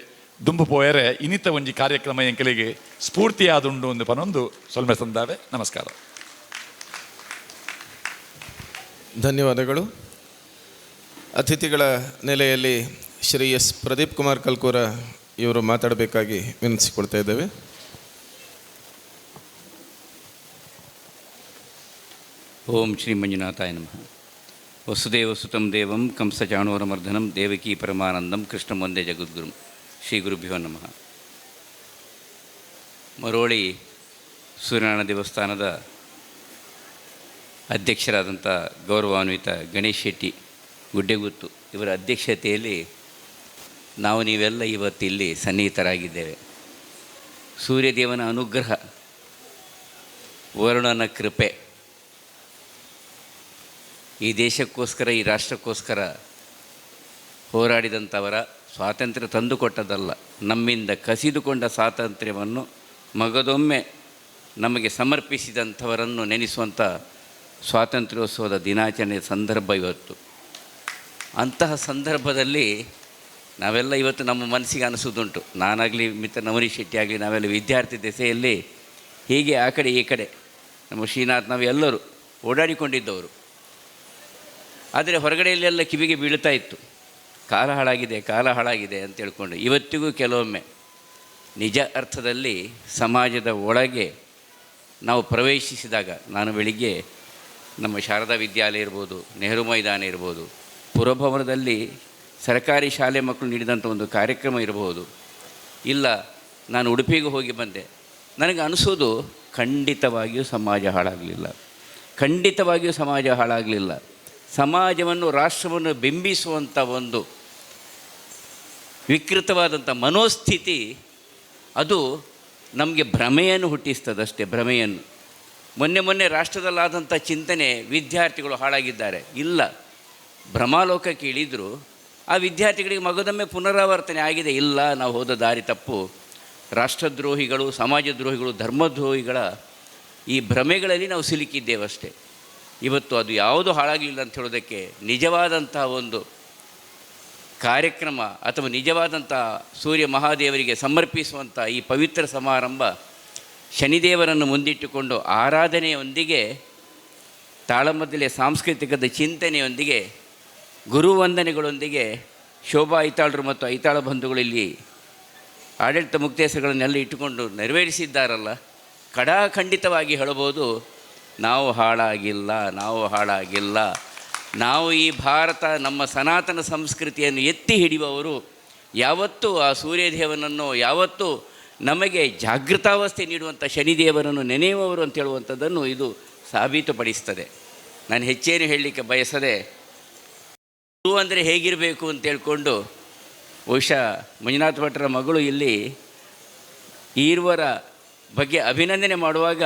ದುಂಬು ಪೋಯರೆ ಇನಿತ ಒಂಜಿ ಕಾರ್ಯಕ್ರಮ ಎಂಕಲಿಗೆ ಸ್ಫೂರ್ತಿಯಾದುಂಡು ಒಂದು ಪನೊಂದು ಸೊಲ್ಮೆ ತಂದಾವೆ. ನಮಸ್ಕಾರ, ಧನ್ಯವಾದಗಳು. ಅತಿಥಿಗಳ ನೆಲೆಯಲ್ಲಿ ಶ್ರೀ ಎಸ್ ಪ್ರದೀಪ್ ಕುಮಾರ್ ಕಲ್ಕೂರ ಇವರು ಮಾತಾಡಬೇಕಾಗಿ ವಿನಂತಿಸಿಕೊಳ್ತಾ ಇದ್ದೇವೆ. ಓಂ ಶ್ರೀ ಮಂಜುನಾಥಾಯ ನಮಃ. ವಸುದೇವ ಸುತಂ ದೇವಂ ಕಂಸಚಾಣೂರಮರ್ಧನಂ ದೇವಕೀ ಪರಮಾನಂದಂ ಕೃಷ್ಣಂ ವಂದೇ ಜಗದ್ಗುರುಂ. ಶ್ರೀ ಗುರುಭ್ಯೋ ನಮಃ. ಮರೋಳಿ ಸೂರ್ಯನಾರಾಯಣ ದೇವಸ್ಥಾನದ ಅಧ್ಯಕ್ಷರಾದಂಥ ಗೌರವಾನ್ವಿತ ಗಣೇಶ್ ಶೆಟ್ಟಿ ಗುಡ್ಡೆಗುತ್ತು ಇವರ ಅಧ್ಯಕ್ಷತೆಯಲ್ಲಿ ನಾವು ನೀವೆಲ್ಲ ಇವತ್ತಿಲ್ಲಿ ಸನ್ನಿಹಿತರಾಗಿದ್ದೇವೆ. ಸೂರ್ಯದೇವನ ಅನುಗ್ರಹ, ವರುಣನ ಕೃಪೆ, ಈ ದೇಶಕ್ಕೋಸ್ಕರ ಈ ರಾಷ್ಟ್ರಕ್ಕೋಸ್ಕರ ಹೋರಾಡಿದಂಥವರ ಸ್ವಾತಂತ್ರ್ಯ ತಂದುಕೊಟ್ಟದಲ್ಲ, ನಮ್ಮಿಂದ ಕಸಿದುಕೊಂಡ ಸ್ವಾತಂತ್ರ್ಯವನ್ನು ಮಗದೊಮ್ಮೆ ನಮಗೆ ಸಮರ್ಪಿಸಿದಂಥವರನ್ನು ನೆನೆಸುವಂಥ ಸ್ವಾತಂತ್ರ್ಯೋತ್ಸವದ ದಿನಾಚರಣೆಯ ಸಂದರ್ಭ ಇವತ್ತು. ಅಂತಹ ಸಂದರ್ಭದಲ್ಲಿ ನಾವೆಲ್ಲ ಇವತ್ತು ನಮ್ಮ ಮನಸ್ಸಿಗೆ ಅನಿಸೋದುಂಟು, ನಾನಾಗಲಿ ಮಿತ್ರ ನವನೀಶ್ ಶೆಟ್ಟಿ ಆಗಲಿ ನಾವೆಲ್ಲ ವಿದ್ಯಾರ್ಥಿ ದೆಸೆಯಲ್ಲಿ ಹೀಗೆ ಆ ಕಡೆ ಈ ಕಡೆ ನಮ್ಮ ಶ್ರೀನಾಥ್ ನಾವೆಲ್ಲರೂ ಓಡಾಡಿಕೊಂಡಿದ್ದವರು. ಆದರೆ ಹೊರಗಡೆಯಲ್ಲೆಲ್ಲ ಕಿವಿಗೆ ಬೀಳ್ತಾ ಇತ್ತು, ಕಾಲ ಹಾಳಾಗಿದೆ ಅಂತ ಹೇಳ್ಕೊಂಡು. ಇವತ್ತಿಗೂ ಕೆಲವೊಮ್ಮೆ ನಿಜ ಅರ್ಥದಲ್ಲಿ ಸಮಾಜದ ಒಳಗೆ ನಾವು ಪ್ರವೇಶಿಸಿದಾಗ, ನಾನು ಬೆಳಿಗ್ಗೆ ನಮ್ಮ ಶಾರದಾ ವಿದ್ಯಾಲಯ ಇರ್ಬೋದು, ನೆಹರು ಮೈದಾನ ಇರ್ಬೋದು, ಪುರಭವನದಲ್ಲಿ ಸರ್ಕಾರಿ ಶಾಲೆ ಮಕ್ಕಳು ನೀಡಿದಂಥ ಒಂದು ಕಾರ್ಯಕ್ರಮ ಇರಬಹುದು, ಇಲ್ಲ ನಾನು ಉಡುಪಿಗೆ ಹೋಗಿ ಬಂದೆ, ನನಗೆ ಅನಿಸೋದು ಖಂಡಿತವಾಗಿಯೂ ಸಮಾಜ ಹಾಳಾಗಲಿಲ್ಲ. ಸಮಾಜವನ್ನು, ರಾಷ್ಟ್ರವನ್ನು ಬಿಂಬಿಸುವಂಥ ಒಂದು ವಿಕೃತವಾದಂಥ ಮನೋಸ್ಥಿತಿ ಅದು ನಮಗೆ ಭ್ರಮೆಯನ್ನು ಹುಟ್ಟಿಸ್ತದಷ್ಟೇ. ಭ್ರಮೆಯನ್ನು ಮೊನ್ನೆ ರಾಷ್ಟ್ರದಲ್ಲಾದಂಥ ಚಿಂತನೆ ವಿದ್ಯಾರ್ಥಿಗಳು ಹಾಳಾಗಿದ್ದಾರೆ. ಇಲ್ಲ, ಭ್ರಮಾಲೋಕಕ್ಕೆ ಇಳಿದ್ರು ಆ ವಿದ್ಯಾರ್ಥಿಗಳಿಗೆ ಮಗದೊಮ್ಮೆ ಪುನರಾವರ್ತನೆ ಆಗಿದೆ. ಇಲ್ಲ, ನಾವು ಹೋದ ದಾರಿ ತಪ್ಪು. ರಾಷ್ಟ್ರದ್ರೋಹಿಗಳು, ಸಮಾಜದ್ರೋಹಿಗಳು, ಧರ್ಮದ್ರೋಹಿಗಳ ಈ ಭ್ರಮೆಗಳಲ್ಲಿ ನಾವು ಸಿಲುಕಿದ್ದೇವಷ್ಟೇ. ಇವತ್ತು ಅದು ಯಾವುದು ಹಾಳಾಗಲಿಲ್ಲ ಅಂತ ಹೇಳೋದಕ್ಕೆ ನಿಜವಾದಂಥ ಒಂದು ಕಾರ್ಯಕ್ರಮ ಅಥವಾ ನಿಜವಾದಂಥ ಸೂರ್ಯ ಮಹಾದೇವರಿಗೆ ಸಮರ್ಪಿಸುವಂಥ ಈ ಪವಿತ್ರ ಸಮಾರಂಭ ಶನಿದೇವರನ್ನು ಮುಂದಿಟ್ಟುಕೊಂಡು ಆರಾಧನೆಯೊಂದಿಗೆ, ತಾಳಮದ್ದಲೆ ಸಾಂಸ್ಕೃತಿಕದ ಚಿಂತನೆಯೊಂದಿಗೆ, ಗುರುವಂದನೆಗಳೊಂದಿಗೆ ಶೋಭಾ ಐತಾಳರು ಮತ್ತು ಐತಾಳ ಬಂಧುಗಳು ಇಲ್ಲಿ ಆಡಳಿತ ಮುಕ್ತೇಸರುಗಳನ್ನೆಲ್ಲ ಇಟ್ಟುಕೊಂಡು ನೆರವೇರಿಸಿದ್ದಾರಲ್ಲ, ಖಂಡಿತವಾಗಿ ಹೇಳಬಹುದು, ನಾವು ಹಾಳಾಗಿಲ್ಲ. ನಾವು ಈ ಭಾರತ, ನಮ್ಮ ಸನಾತನ ಸಂಸ್ಕೃತಿಯನ್ನು ಎತ್ತಿ ಹಿಡಿಯುವವರು. ಯಾವತ್ತೂ ಆ ಸೂರ್ಯದೇವನನ್ನು, ಯಾವತ್ತೂ ನಮಗೆ ಜಾಗೃತಾವಸ್ಥೆ ನೀಡುವಂಥ ಶನಿದೇವರನ್ನು ನೆನೆಯುವವರು ಅಂತ ಹೇಳುವಂಥದ್ದನ್ನು ಇದು ಸಾಬೀತುಪಡಿಸ್ತದೆ. ನಾನು ಹೆಚ್ಚೇನು ಹೇಳಲಿಕ್ಕೆ ಬಯಸದೆ, ಗುರು ಅಂದರೆ ಹೇಗಿರಬೇಕು ಅಂತ ಹೇಳ್ಕೊಂಡು ಬಹುಶಃ ಮಂಜುನಾಥ ಭಟ್ರ ಮಗಳು ಇಲ್ಲಿ ಈರ್ವರ ಬಗ್ಗೆ ಅಭಿನಂದನೆ ಮಾಡುವಾಗ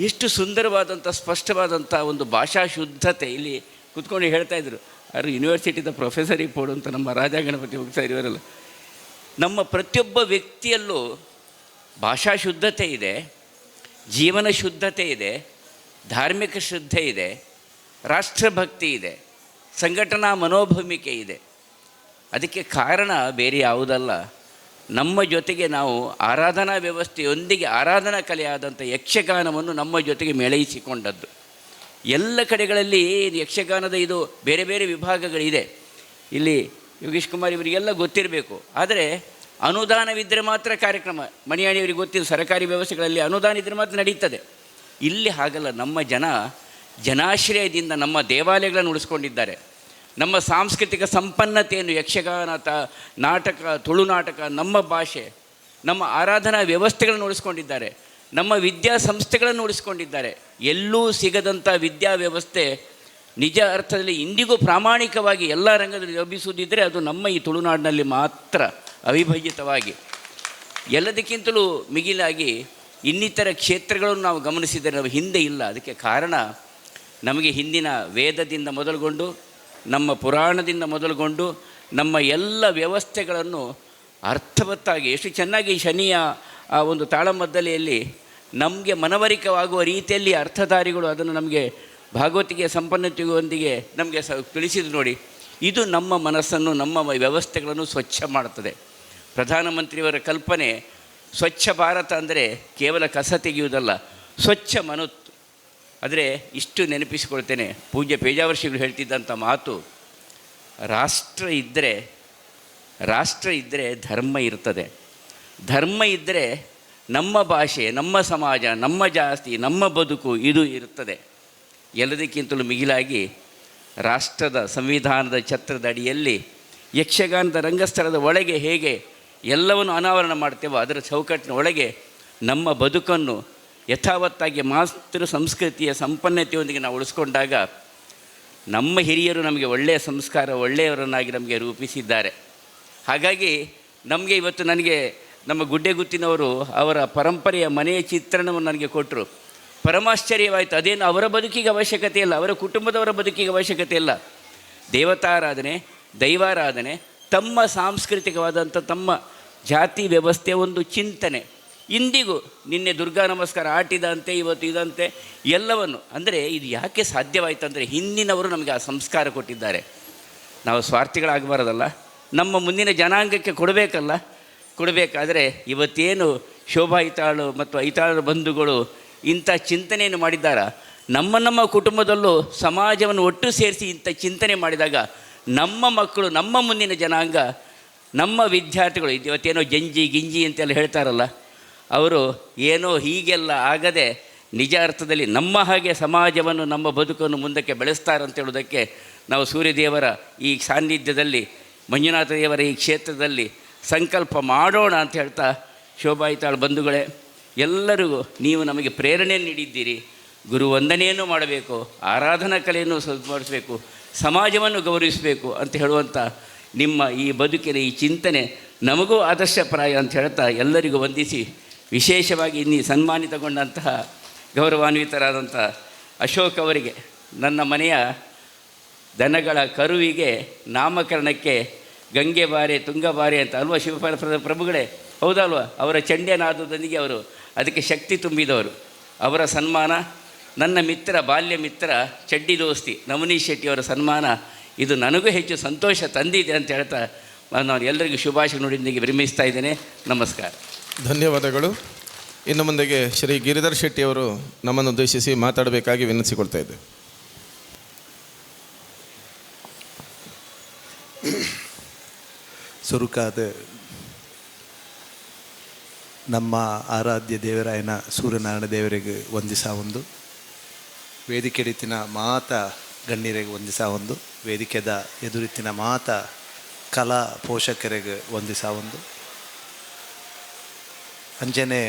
ಎಷ್ಟು ಸುಂದರವಾದಂಥ ಸ್ಪಷ್ಟವಾದಂಥ ಒಂದು ಭಾಷಾ ಶುದ್ಧತೆ ಇಲ್ಲಿ ಕೂತ್ಕೊಂಡು ಹೇಳ್ತಾಯಿದ್ರು. ಅವರು ಯೂನಿವರ್ಸಿಟಿದ ಪ್ರೊಫೆಸರಿಗೆ ಪೋಡು ಅಂತ ನಮ್ಮ ರಾಜ ಗಣಪತಿ ಹೋಗ್ತಾ ಇರುವರಲ್ಲ, ನಮ್ಮ ಪ್ರತಿಯೊಬ್ಬ ವ್ಯಕ್ತಿಯಲ್ಲೂ ಭಾಷಾ ಶುದ್ಧತೆ ಇದೆ, ಜೀವನ ಶುದ್ಧತೆ ಇದೆ, ಧಾರ್ಮಿಕ ಶ್ರದ್ಧೆ ಇದೆ, ರಾಷ್ಟ್ರಭಕ್ತಿ ಇದೆ, ಸಂಘಟನಾ ಮನೋಭೂಮಿಕೆ ಇದೆ. ಅದಕ್ಕೆ ಕಾರಣ ಬೇರೆ ಯಾವುದಲ್ಲ, ನಮ್ಮ ಜೊತೆಗೆ ನಾವು ಆರಾಧನಾ ವ್ಯವಸ್ಥೆಯೊಂದಿಗೆ ಆರಾಧನಾ ಕಲೆಯಾದಂಥ ಯಕ್ಷಗಾನವನ್ನು ನಮ್ಮ ಜೊತೆಗೆ ಮೇಳೈಸಿಕೊಂಡದ್ದು. ಎಲ್ಲ ಕಡೆಗಳಲ್ಲಿ ಯಕ್ಷಗಾನದ ಇದು ಬೇರೆ ಬೇರೆ ವಿಭಾಗಗಳಿದೆ. ಇಲ್ಲಿ ಯೋಗೀಶ್ ಕುಮಾರ್ ಇವರಿಗೆಲ್ಲ ಗೊತ್ತಿರಬೇಕು. ಆದರೆ ಅನುದಾನವಿದ್ದರೆ ಮಾತ್ರ ಕಾರ್ಯಕ್ರಮ, ಮಣಿಯಾಣಿಯವರಿಗೆ ಗೊತ್ತಿದ್ದು ಸರ್ಕಾರಿ ವ್ಯವಸ್ಥೆಗಳಲ್ಲಿ ಅನುದಾನ ಇದ್ದರೆ ಮಾತ್ರ ನಡೀತದೆ. ಇಲ್ಲಿ ಹಾಗಲ್ಲ, ನಮ್ಮ ಜನಾಶ್ರಯದಿಂದ ನಮ್ಮ ದೇವಾಲಯಗಳನ್ನು ಉಳಿಸ್ಕೊಂಡಿದ್ದಾರೆ. ನಮ್ಮ ಸಾಂಸ್ಕೃತಿಕ ಸಂಪನ್ನತೆಯನ್ನು ಯಕ್ಷಗಾನ, ನಾಟಕ, ತುಳುನಾಟಕ, ನಮ್ಮ ಭಾಷೆ, ನಮ್ಮ ಆರಾಧನಾ ವ್ಯವಸ್ಥೆಗಳನ್ನು ಉಳಿಸ್ಕೊಂಡಿದ್ದಾರೆ. ನಮ್ಮ ವಿದ್ಯಾಸಂಸ್ಥೆಗಳನ್ನು ಉಳಿಸ್ಕೊಂಡಿದ್ದಾರೆ. ಎಲ್ಲೂ ಸಿಗದಂಥ ವಿದ್ಯಾ ವ್ಯವಸ್ಥೆ ನಿಜ ಅರ್ಥದಲ್ಲಿ ಇಂದಿಗೂ ಪ್ರಾಮಾಣಿಕವಾಗಿ ಎಲ್ಲ ರಂಗದಲ್ಲಿ ಲಭಿಸುವುದಿದ್ದರೆ ಅದು ನಮ್ಮ ಈ ತುಳುನಾಡಿನಲ್ಲಿ ಮಾತ್ರ ಅವಿಭಜಿತವಾಗಿ. ಎಲ್ಲದಕ್ಕಿಂತಲೂ ಮಿಗಿಲಾಗಿ ಇನ್ನಿತರ ಕ್ಷೇತ್ರಗಳನ್ನು ನಾವು ಗಮನಿಸಿದರೆ ನಾವು ಹಿಂದೆ ಇಲ್ಲ. ಅದಕ್ಕೆ ಕಾರಣ ನಮಗೆ ಹಿಂದಿನ ವೇದದಿಂದ ಮೊದಲುಗೊಂಡು, ನಮ್ಮ ಪುರಾಣದಿಂದ ಮೊದಲುಗೊಂಡು, ನಮ್ಮ ಎಲ್ಲ ವ್ಯವಸ್ಥೆಗಳನ್ನು ಅರ್ಥವತ್ತಾಗಿ ಎಷ್ಟು ಚೆನ್ನಾಗಿ ಶನಿಯ ಆ ಒಂದು ತಾಳಮದ್ದಲೆಯಲ್ಲಿ ನಮಗೆ ಮನವರಿಕವಾಗುವ ರೀತಿಯಲ್ಲಿ ಅರ್ಥಧಾರಿಗಳು ಅದನ್ನು ನಮಗೆ ಭಾಗವತಿಗೆ ಸಂಪನ್ನತೆಯೊಂದಿಗೆ ನಮಗೆ ತಿಳಿಸಿದ್ದು ನೋಡಿ. ಇದು ನಮ್ಮ ಮನಸ್ಸನ್ನು, ನಮ್ಮ ವ್ಯವಸ್ಥೆಗಳನ್ನು ಸ್ವಚ್ಛ ಮಾಡುತ್ತದೆ. ಪ್ರಧಾನಮಂತ್ರಿಯವರ ಕಲ್ಪನೆ ಸ್ವಚ್ಛ ಭಾರತ ಅಂದರೆ ಕೇವಲ ಕಸ ತೆಗೆಯುವುದಲ್ಲ, ಸ್ವಚ್ಛ ಮನುತ್. ಆದರೆ ಇಷ್ಟು ನೆನಪಿಸಿಕೊಳ್ತೇನೆ, ಪೂಜ್ಯ ಪೇಜಾವರ್ಷಿಗಳು ಹೇಳ್ತಿದ್ದಂಥ ಮಾತು, ರಾಷ್ಟ್ರ ಇದ್ದರೆ ಧರ್ಮ ಇರ್ತದೆ, ಧರ್ಮ ಇದ್ದರೆ ನಮ್ಮ ಭಾಷೆ, ನಮ್ಮ ಸಮಾಜ, ನಮ್ಮ ಜಾಸ್ತಿ, ನಮ್ಮ ಬದುಕು ಇದು ಇರುತ್ತದೆ. ಎಲ್ಲದಕ್ಕಿಂತಲೂ ಮಿಗಿಲಾಗಿ ರಾಷ್ಟ್ರದ ಸಂವಿಧಾನದ ಛತ್ರದ ಅಡಿಯಲ್ಲಿ ಯಕ್ಷಗಾನದ ರಂಗಸ್ಥಳದ ಒಳಗೆ ಹೇಗೆ ಎಲ್ಲವನ್ನು ಅನಾವರಣ ಮಾಡ್ತೇವೋ ಅದರ ಚೌಕಟ್ಟಿನ ಒಳಗೆ ನಮ್ಮ ಬದುಕನ್ನು ಯಥಾವತ್ತಾಗಿ ಮಾತೃ ಸಂಸ್ಕೃತಿಯ ಸಂಪನ್ನತೆಯೊಂದಿಗೆ ನಾವು ಉಳಿಸ್ಕೊಂಡಾಗ ನಮ್ಮ ಹಿರಿಯರು ನಮಗೆ ಒಳ್ಳೆಯ ಸಂಸ್ಕಾರ, ಒಳ್ಳೆಯವರನ್ನಾಗಿ ನಮಗೆ ರೂಪಿಸಿದ್ದಾರೆ. ಹಾಗಾಗಿ ನಮಗೆ ಇವತ್ತು ನನಗೆ ನಮ್ಮ ಗುಡ್ಡೆಗುತ್ತಿನವರು ಅವರ ಪರಂಪರೆಯ ಮನೆಯ ಚಿತ್ರಣವನ್ನು ನನಗೆ ಕೊಟ್ಟರು. ಪರಮಾಶ್ಚರ್ಯವಾಯಿತು. ಅದೇನು ಅವರ ಬದುಕಿಗೆ ಅವಶ್ಯಕತೆ ಇಲ್ಲ, ಅವರ ಕುಟುಂಬದವರ ಬದುಕಿಗೆ ಅವಶ್ಯಕತೆ ಇಲ್ಲ. ದೇವತಾರಾಧನೆ, ದೈವಾರಾಧನೆ, ತಮ್ಮ ಸಾಂಸ್ಕೃತಿಕವಾದಂಥ ತಮ್ಮ ಜಾತಿ ವ್ಯವಸ್ಥೆಯ ಒಂದು ಚಿಂತನೆ ಇಂದಿಗೂ. ನಿನ್ನೆ ದುರ್ಗಾ ನಮಸ್ಕಾರ ಆಟಿದಂತೆ, ಇವತ್ತು ಇದಂತೆ ಎಲ್ಲವನ್ನು. ಅಂದರೆ ಇದು ಯಾಕೆ ಸಾಧ್ಯವಾಯಿತು ಅಂದರೆ ಹಿಂದಿನವರು ನಮಗೆ ಆ ಸಂಸ್ಕಾರ ಕೊಟ್ಟಿದ್ದಾರೆ. ನಾವು ಸ್ವಾರ್ಥಿಗಳಾಗಬಾರದಲ್ಲ, ನಮ್ಮ ಮುಂದಿನ ಜನಾಂಗಕ್ಕೆ ಕೊಡಬೇಕಾದ್ರೆ ಇವತ್ತೇನು ಶೋಭಾ ಐತಾಳು ಮತ್ತು ಐತಾಳರ ಬಂಧುಗಳು ಇಂಥ ಚಿಂತನೆಯನ್ನು ಮಾಡಿದ್ದಾರ, ನಮ್ಮ ಕುಟುಂಬದಲ್ಲೂ ಸಮಾಜವನ್ನು ಒಟ್ಟು ಸೇರಿಸಿ ಇಂಥ ಚಿಂತನೆ ಮಾಡಿದಾಗ ನಮ್ಮ ಮಕ್ಕಳು, ನಮ್ಮ ಮುಂದಿನ ಜನಾಂಗ, ನಮ್ಮ ವಿದ್ಯಾರ್ಥಿಗಳು ಇವತ್ತೇನೋ ಗಿಂಜಿ ಅಂತೆಲ್ಲ ಹೇಳ್ತಾರಲ್ಲ, ಅವರು ಏನೋ ಹೀಗೆಲ್ಲ ಆಗದೆ ನಿಜ ಅರ್ಥದಲ್ಲಿ ನಮ್ಮ ಹಾಗೆ ಸಮಾಜವನ್ನು, ನಮ್ಮ ಬದುಕನ್ನು ಮುಂದಕ್ಕೆ ಬೆಳೆಸ್ತಾರಂತ ಹೇಳೋದಕ್ಕೆ ನಾವು ಸೂರ್ಯದೇವರ ಈ ಸಾನ್ನಿಧ್ಯದಲ್ಲಿ, ಮಂಜುನಾಥ ದೇವರ ಈ ಕ್ಷೇತ್ರದಲ್ಲಿ ಸಂಕಲ್ಪ ಮಾಡೋಣ ಅಂತ ಹೇಳ್ತಾ, ಶೋಭಾ ಐತಾಳ್ ಬಂಧುಗಳೇ, ಎಲ್ಲರಿಗೂ ನೀವು ನಮಗೆ ಪ್ರೇರಣೆ ನೀಡಿದ್ದೀರಿ. ಗುರು ವಂದನೆಯನ್ನು ಮಾಡಬೇಕು, ಆರಾಧನಾ ಕಲೆಯನ್ನು ಸದ್ಮಾಡಿಸಬೇಕು, ಸಮಾಜವನ್ನು ಗೌರವಿಸಬೇಕು ಅಂತ ಹೇಳುವಂಥ ನಿಮ್ಮ ಈ ಬದುಕಿನ ಈ ಚಿಂತನೆ ನಮಗೂ ಆದರ್ಶಪ್ರಾಯ ಅಂತ ಹೇಳ್ತಾ ಎಲ್ಲರಿಗೂ ವಂದಿಸಿ, ವಿಶೇಷವಾಗಿ ಇನ್ನೀ ಸನ್ಮಾನಿತಗೊಂಡಂತಹ ಗೌರವಾನ್ವಿತರಾದಂಥ ಅಶೋಕ್ ಅವರಿಗೆ ನನ್ನ ಮನೆಯ ದನಗಳ ಕರುವಿಗೆ ನಾಮಕರಣಕ್ಕೆ ಗಂಗೆ ಬಾರೆ ತುಂಗ ಬಾರೆ ಅಂತ ಅಲ್ವಾ ಪ್ರಭುಗಳೇ, ಹೌದಲ್ವ? ಅವರ ಚಂಡ್ಯನಾದದೊಂದಿಗೆ ಅವರು ಅದಕ್ಕೆ ಶಕ್ತಿ ತುಂಬಿದವರು. ಅವರ ಸನ್ಮಾನ, ನನ್ನ ಮಿತ್ರ, ಬಾಲ್ಯ ಮಿತ್ರ, ಚಡ್ಡಿ ದೋಸ್ತಿ ನವನೀಶ್ ಶೆಟ್ಟಿಯವರ ಸನ್ಮಾನ, ಇದು ನನಗೂ ಹೆಚ್ಚು ಸಂತೋಷ ತಂದಿದೆ ಅಂತ ಹೇಳ್ತಾ ನಾನು ಎಲ್ಲರಿಗೂ ಶುಭಾಶಯ ನುಡಿಯೊಂದಿಗೆ ವಿರಮಿಸ್ತಾ ಇದ್ದೇನೆ. ನಮಸ್ಕಾರ. ಧನ್ಯವಾದಗಳು. ಇನ್ನು ಮುಂದೆಗೆ ಶ್ರೀ ಗಿರಿಧರ್ ಶೆಟ್ಟಿಯವರು ನಮ್ಮನ್ನು ಉದ್ದೇಶಿಸಿ ಮಾತಾಡಬೇಕಾಗಿ ವಿನಂತಿಸಿಕೊಳ್ತಾ ಇದ್ದೆ. ಸುರುಕಾದ ನಮ್ಮ ಆರಾಧ್ಯ ದೇವರಾಯನ ಸೂರ್ಯನಾರಾಯಣ ದೇವರಿಗೆ ವಂದಿಸ ಒಂದು, ವೇದಿಕೆಡಿತಿನ ಮಾತ ಗಣ್ಯರಿಗೆ ವಂದಿಸ ಒಂದು, ವೇದಿಕೆದ ಎದುರಿತ್ತಿನ ಮಾತ ಕಲಾ ಪೋಷಕರಿಗೆ ವಂದಿಸ ಒಂದು. ಅಂಚನೆ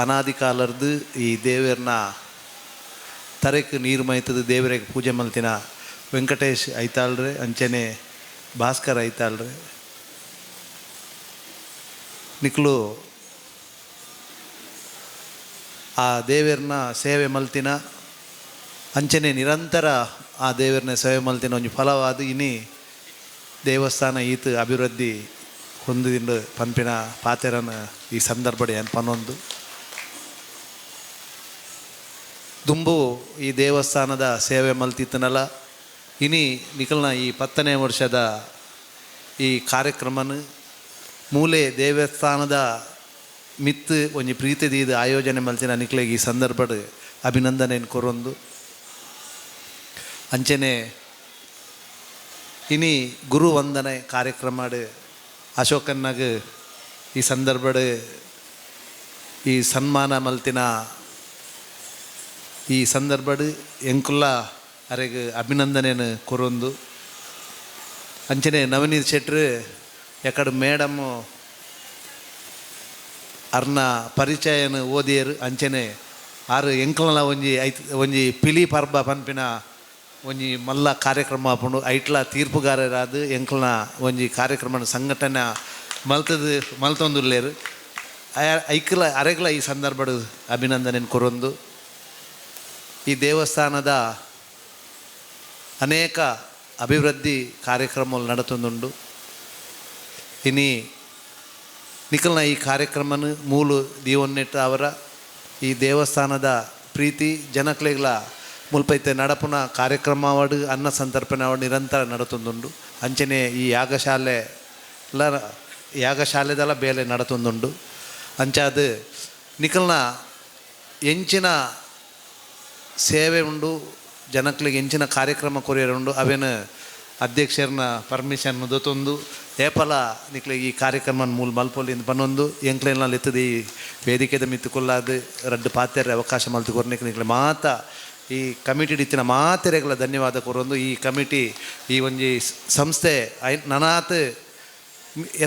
ಅನಾದಿ ಕಾಲರ್ದು ಈ ದೇವರನ್ನ ತರಕ್ಕೆ ನೀರು ಮೈತದ ದೇವರಿಗೆ ಪೂಜೆ ಮಲ್ತಿನ ವೆಂಕಟೇಶ್ ಐತಾಳ್ರೆ, ಅಂಚನೆ ಭಾಸ್ಕರ್ ಐತಾಳ್ರೆ, ನಿಕ್ಲು ಆ ದೇವರನ್ನ ಸೇವೆ ಮಲ್ತಿನ ಅಂಚನೆ ನಿರಂತರ ಆ ದೇವರನ್ನ ಸೇವೆ ಮಲ್ತಿನ ಒಂಜಿ ಫಲವಾದ ಇನಿ ದೇವಸ್ಥಾನ ಈತ ಅಭಿವೃದ್ಧಿ ಹೊಂದಿದ ಪನ್ಪಿನ ಪಾತೆರನ ಈ ಸಂದರ್ಭದ ಏನು ಪನ್ನೊಂದು ದುಂಬು ಈ ದೇವಸ್ಥಾನದ ಸೇವೆ ಮಲ್ತಿತ್ತನಲ್ಲ, ಇನಿ ನಿಖಲ್ನ ಈ 10ನೇ ವರ್ಷದ ಈ ಕಾರ್ಯಕ್ರಮನ ಮೂಲೆ ದೇವಸ್ಥಾನದ ಮಿತ್ತು ಒಂಜಿ ಪ್ರೀತಿದೀದ ಆಯೋಜನೆ ಮಲ್ತಿನ ನಿಕ್ಲೆಗೆ ಈ ಸಂದರ್ಭದ ಅಭಿನಂದನೆಯನ್ನು ಕೊರೊಂದು. ಅಂಚನೆ ಇನಿ ಗುರು ವಂದನೆ ಕಾರ್ಯಕ್ರಮ ಅಶೋಕನ್ನಾಗ ಈ ಸಂದರ್ಭದ ಈ ಸನ್ಮಾನ ಮಲ್ತಿನ ಈ ಸಂದರ್ಭದ ಎಂಕುಲ್ಲ ಅರೆಗೆ ಅಭಿನಂದನೆಯನ್ನು ಕೊರೊಂದು. ಅಂಚನೆ ನವನೀತ್ ಶೆಟ್ರು ಎಕಡೆ ಮೇಡಮ್ಮು ಅರ್ನ ಪರಿಚಯನ ಓದಿಯರು. ಅಂಚನೆ ಆರು ಎಂಕ್ಲನ ಒಂಜಿ ಪಿಲಿ ಪರ್ಬ ಪನ್ಪಿನ ಒಂಜಿ ಮಲ್ಲ ಕಾರ್ಯಕ್ರಮ ಹಾಕೊಂಡು ಐಟ್ಲ ತೀರ್ಪುಗಾರರಾದ ಎಂಕ್ಲನ ಒಂಜಿ ಕಾರ್ಯಕ್ರಮ ಸಂಘಟನೆ ಮಲ್ತೊಂದುಲ್ಲೇರು. ಐಕ್ಲ ಅರೆಗ್ಲ ಈ ಸಂದರ್ಭದ ಅಭಿನಂದನೆಯನ್ನು ಕೊರೊಂದು. ಈ ದೇವಸ್ಥಾನದ ಅನೇಕ ಅಭಿವೃದ್ಧಿ ಕಾರ್ಯಕ್ರಮಗಳು ನಡತೊಂದುಂಡು. ಇನಿ ನಿಖಲ್ನ ಈ ಕಾರ್ಯಕ್ರಮನ ಮೂಲು ದೀವನ್ನೆಟ್ಟ ಅವರ ಈ ದೇವಸ್ಥಾನದ ಪ್ರೀತಿ ಜನಕ್ಲೆಗ್ಲ ಮುಲ್ಪೈತೆ ನಡಪುನ ಕಾರ್ಯಕ್ರಮವಾಡು ಅನ್ನ ಸಂತರ್ಪಣೆ ನಿರಂತರ ನಡತೊಂದುಂಡು. ಅಂಚನೆ ಈ ಯಾಗಶಾಲೆದೆಲ್ಲ ಬೇಲೆ ನಡತೊಂದುಂಡು. ಅಂಚಾದ ನಿಖಲ್ನ ಎಂಚಿನ ಸೇವೆ ಉಂಡು, ಜನಕ್ಲಿಗೆ ಎಂಚಿನ ಕಾರ್ಯಕ್ರಮ ಕೊರಿಯರುಂಡು. ಅವೇನು ಅಧ್ಯಕ್ಷರನ್ನ ಪರ್ಮಿಷನ್ ದೊತ್ತೊಂದು ಏಪಲ ನಿಕ್ಲಿಗೆ ಈ ಕಾರ್ಯಕ್ರಮ ಮೂಲ ಮಲ್ಪೊಲಿಂದ ಪನ್ನೊಂದು ಎಂಕ್ಲೆನಲ್ಲಿ ಎತ್ತದ ಈ ವೇದಿಕೆದ ಮಿತ್ತು ಕೊಲ್ಲಾದ ರಡ್ಡು ಪಾತ್ರೆ ಅವಕಾಶ ಮಲ್ತು ಕೊರ್ನಿಕ್ ನಿಕ್ಲೆ ಮಾತ ಈ ಕಮಿಟಿ ಇತ್ತಿನ ಮಾತೆರೆಗಳ ಧನ್ಯವಾದ ಕೊರೊಂದು. ಈ ಕಮಿಟಿ ಈ ಒಂಜಿ ಸಂಸ್ಥೆ ನನಾತ್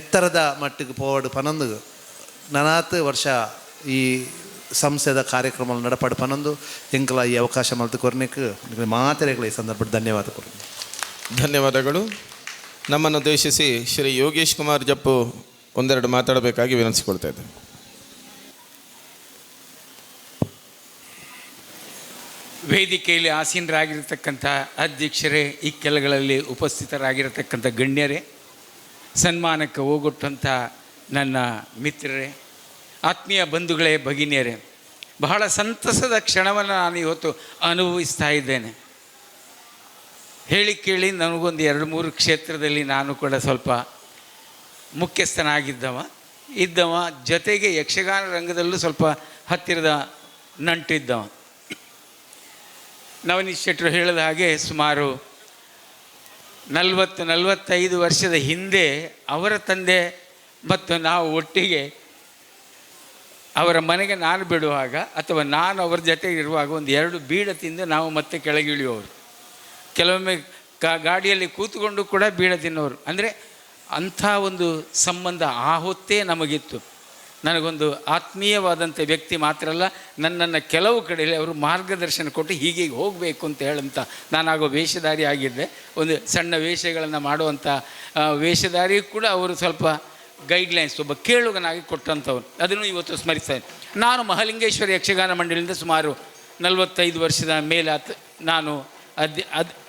ಎತ್ತರದ ಮಟ್ಟಿಗೆ ಪೋವಡು ಪನ್ನೊಂದು ನನಾತ್ ವರ್ಷ ಈ ಸಂಸ್ಥೆದ ಕಾರ್ಯಕ್ರಮ ನಡಪಾಡು ಪನ್ನೊಂದು ಎಂಕಲ ಈ ಅವಕಾಶ ಮಲ್ತು ಕೊರ್ನಿಕ್ ಮಾತೆರೆಗಳ ಈ ಸಂದರ್ಭ ಧನ್ಯವಾದ ಕೊರೊಂದು. ಧನ್ಯವಾದಗಳು. ನಮ್ಮನ್ನು ಉದ್ದೇಶಿಸಿ ಶ್ರೀ ಯೋಗೇಶ್ ಕುಮಾರ್ ಜಪ್ಪು ಒಂದೆರಡು ಮಾತಾಡಬೇಕಾಗಿ ವಿನಂತಿಸಿಕೊಳ್ತಾ ಇದ್ದೆ. ವೇದಿಕೆಯಲ್ಲಿ ಆಸೀನರಾಗಿರ್ತಕ್ಕಂಥ ಅಧ್ಯಕ್ಷರೇ, ಈ ಕೆಲಗಳಲ್ಲಿ ಉಪಸ್ಥಿತರಾಗಿರತಕ್ಕಂಥ ಗಣ್ಯರೇ, ಸನ್ಮಾನಕ್ಕೆ ಹೋಗೊಟ್ಟಂಥ ನನ್ನ ಮಿತ್ರರೇ, ಆತ್ಮೀಯ ಬಂಧುಗಳೇ, ಭಗಿನಿಯರೇ, ಬಹಳ ಸಂತಸದ ಕ್ಷಣವನ್ನು ನಾನು ಇವತ್ತು ಅನುಭವಿಸ್ತಾ ಇದ್ದೇನೆ. ಹೇಳಿ ಕೇಳಿ ನನಗೊಂದು 2-3 ಕ್ಷೇತ್ರದಲ್ಲಿ ನಾನು ಕೂಡ ಸ್ವಲ್ಪ ಮುಖ್ಯಸ್ಥನಾಗಿದ್ದವ, ಜೊತೆಗೆ ಯಕ್ಷಗಾನ ರಂಗದಲ್ಲೂ ಸ್ವಲ್ಪ ಹತ್ತಿರದ ನಂಟಿದ್ದವ. ನವನೀತ್ ಶೆಟ್ಟರು ಹೇಳಿದ ಹಾಗೆ ಸುಮಾರು 40-45 ವರ್ಷದ ಹಿಂದೆ ಅವರ ತಂದೆ ಮತ್ತು ನಾವು ಒಟ್ಟಿಗೆ ಅವರ ಮನೆಗೆ ನಾನು ಬಿಡುವಾಗ ಅಥವಾ ನಾನು ಅವರ ಜೊತೆಗೆ ಇರುವಾಗ ಒಂದು 2 ಬೀಡ ತಿಂದು ನಾವು ಮತ್ತೆ ಕೆಳಗಿಳಿಯುವವರು. ಕೆಲವೊಮ್ಮೆ ಗಾಡಿಯಲ್ಲಿ ಕೂತ್ಕೊಂಡು ಕೂಡ ಬೀಡ ತಿನ್ನೋರು. ಅಂದರೆ ಅಂಥ ಒಂದು ಸಂಬಂಧ ಆ ಹೊತ್ತೇ ನಮಗಿತ್ತು. ನನಗೊಂದು ಆತ್ಮೀಯವಾದಂಥ ವ್ಯಕ್ತಿ ಮಾತ್ರ ಅಲ್ಲ, ನನ್ನನ್ನು ಕೆಲವು ಕಡೆಯಲ್ಲಿ ಅವರು ಮಾರ್ಗದರ್ಶನ ಕೊಟ್ಟು ಹೀಗೆ ಹೋಗಬೇಕು ಅಂತ ಹೇಳಂತ. ನಾನಾಗೋ ವೇಷಧಾರಿ ಆಗಿದ್ದೆ, ಒಂದು ಸಣ್ಣ ವೇಷಗಳನ್ನು ಮಾಡುವಂಥ ವೇಷಧಾರಿ ಕೂಡ ಅವರು ಸ್ವಲ್ಪ ಗೈಡ್ಲೈನ್ಸ್ ಒಬ್ಬ ಕೇಳುಗನಾಗಿ ಕೊಟ್ಟಂಥವ್ರು, ಅದನ್ನು ಇವತ್ತು ಸ್ಮರಿಸ್ತೇನೆ. ನಾನು ಮಹಾಲಿಂಗೇಶ್ವರ ಯಕ್ಷಗಾನ ಮಂಡಳಿಯಿಂದ ಸುಮಾರು 45 ವರ್ಷದ ಮೇಲೆ ನಾನು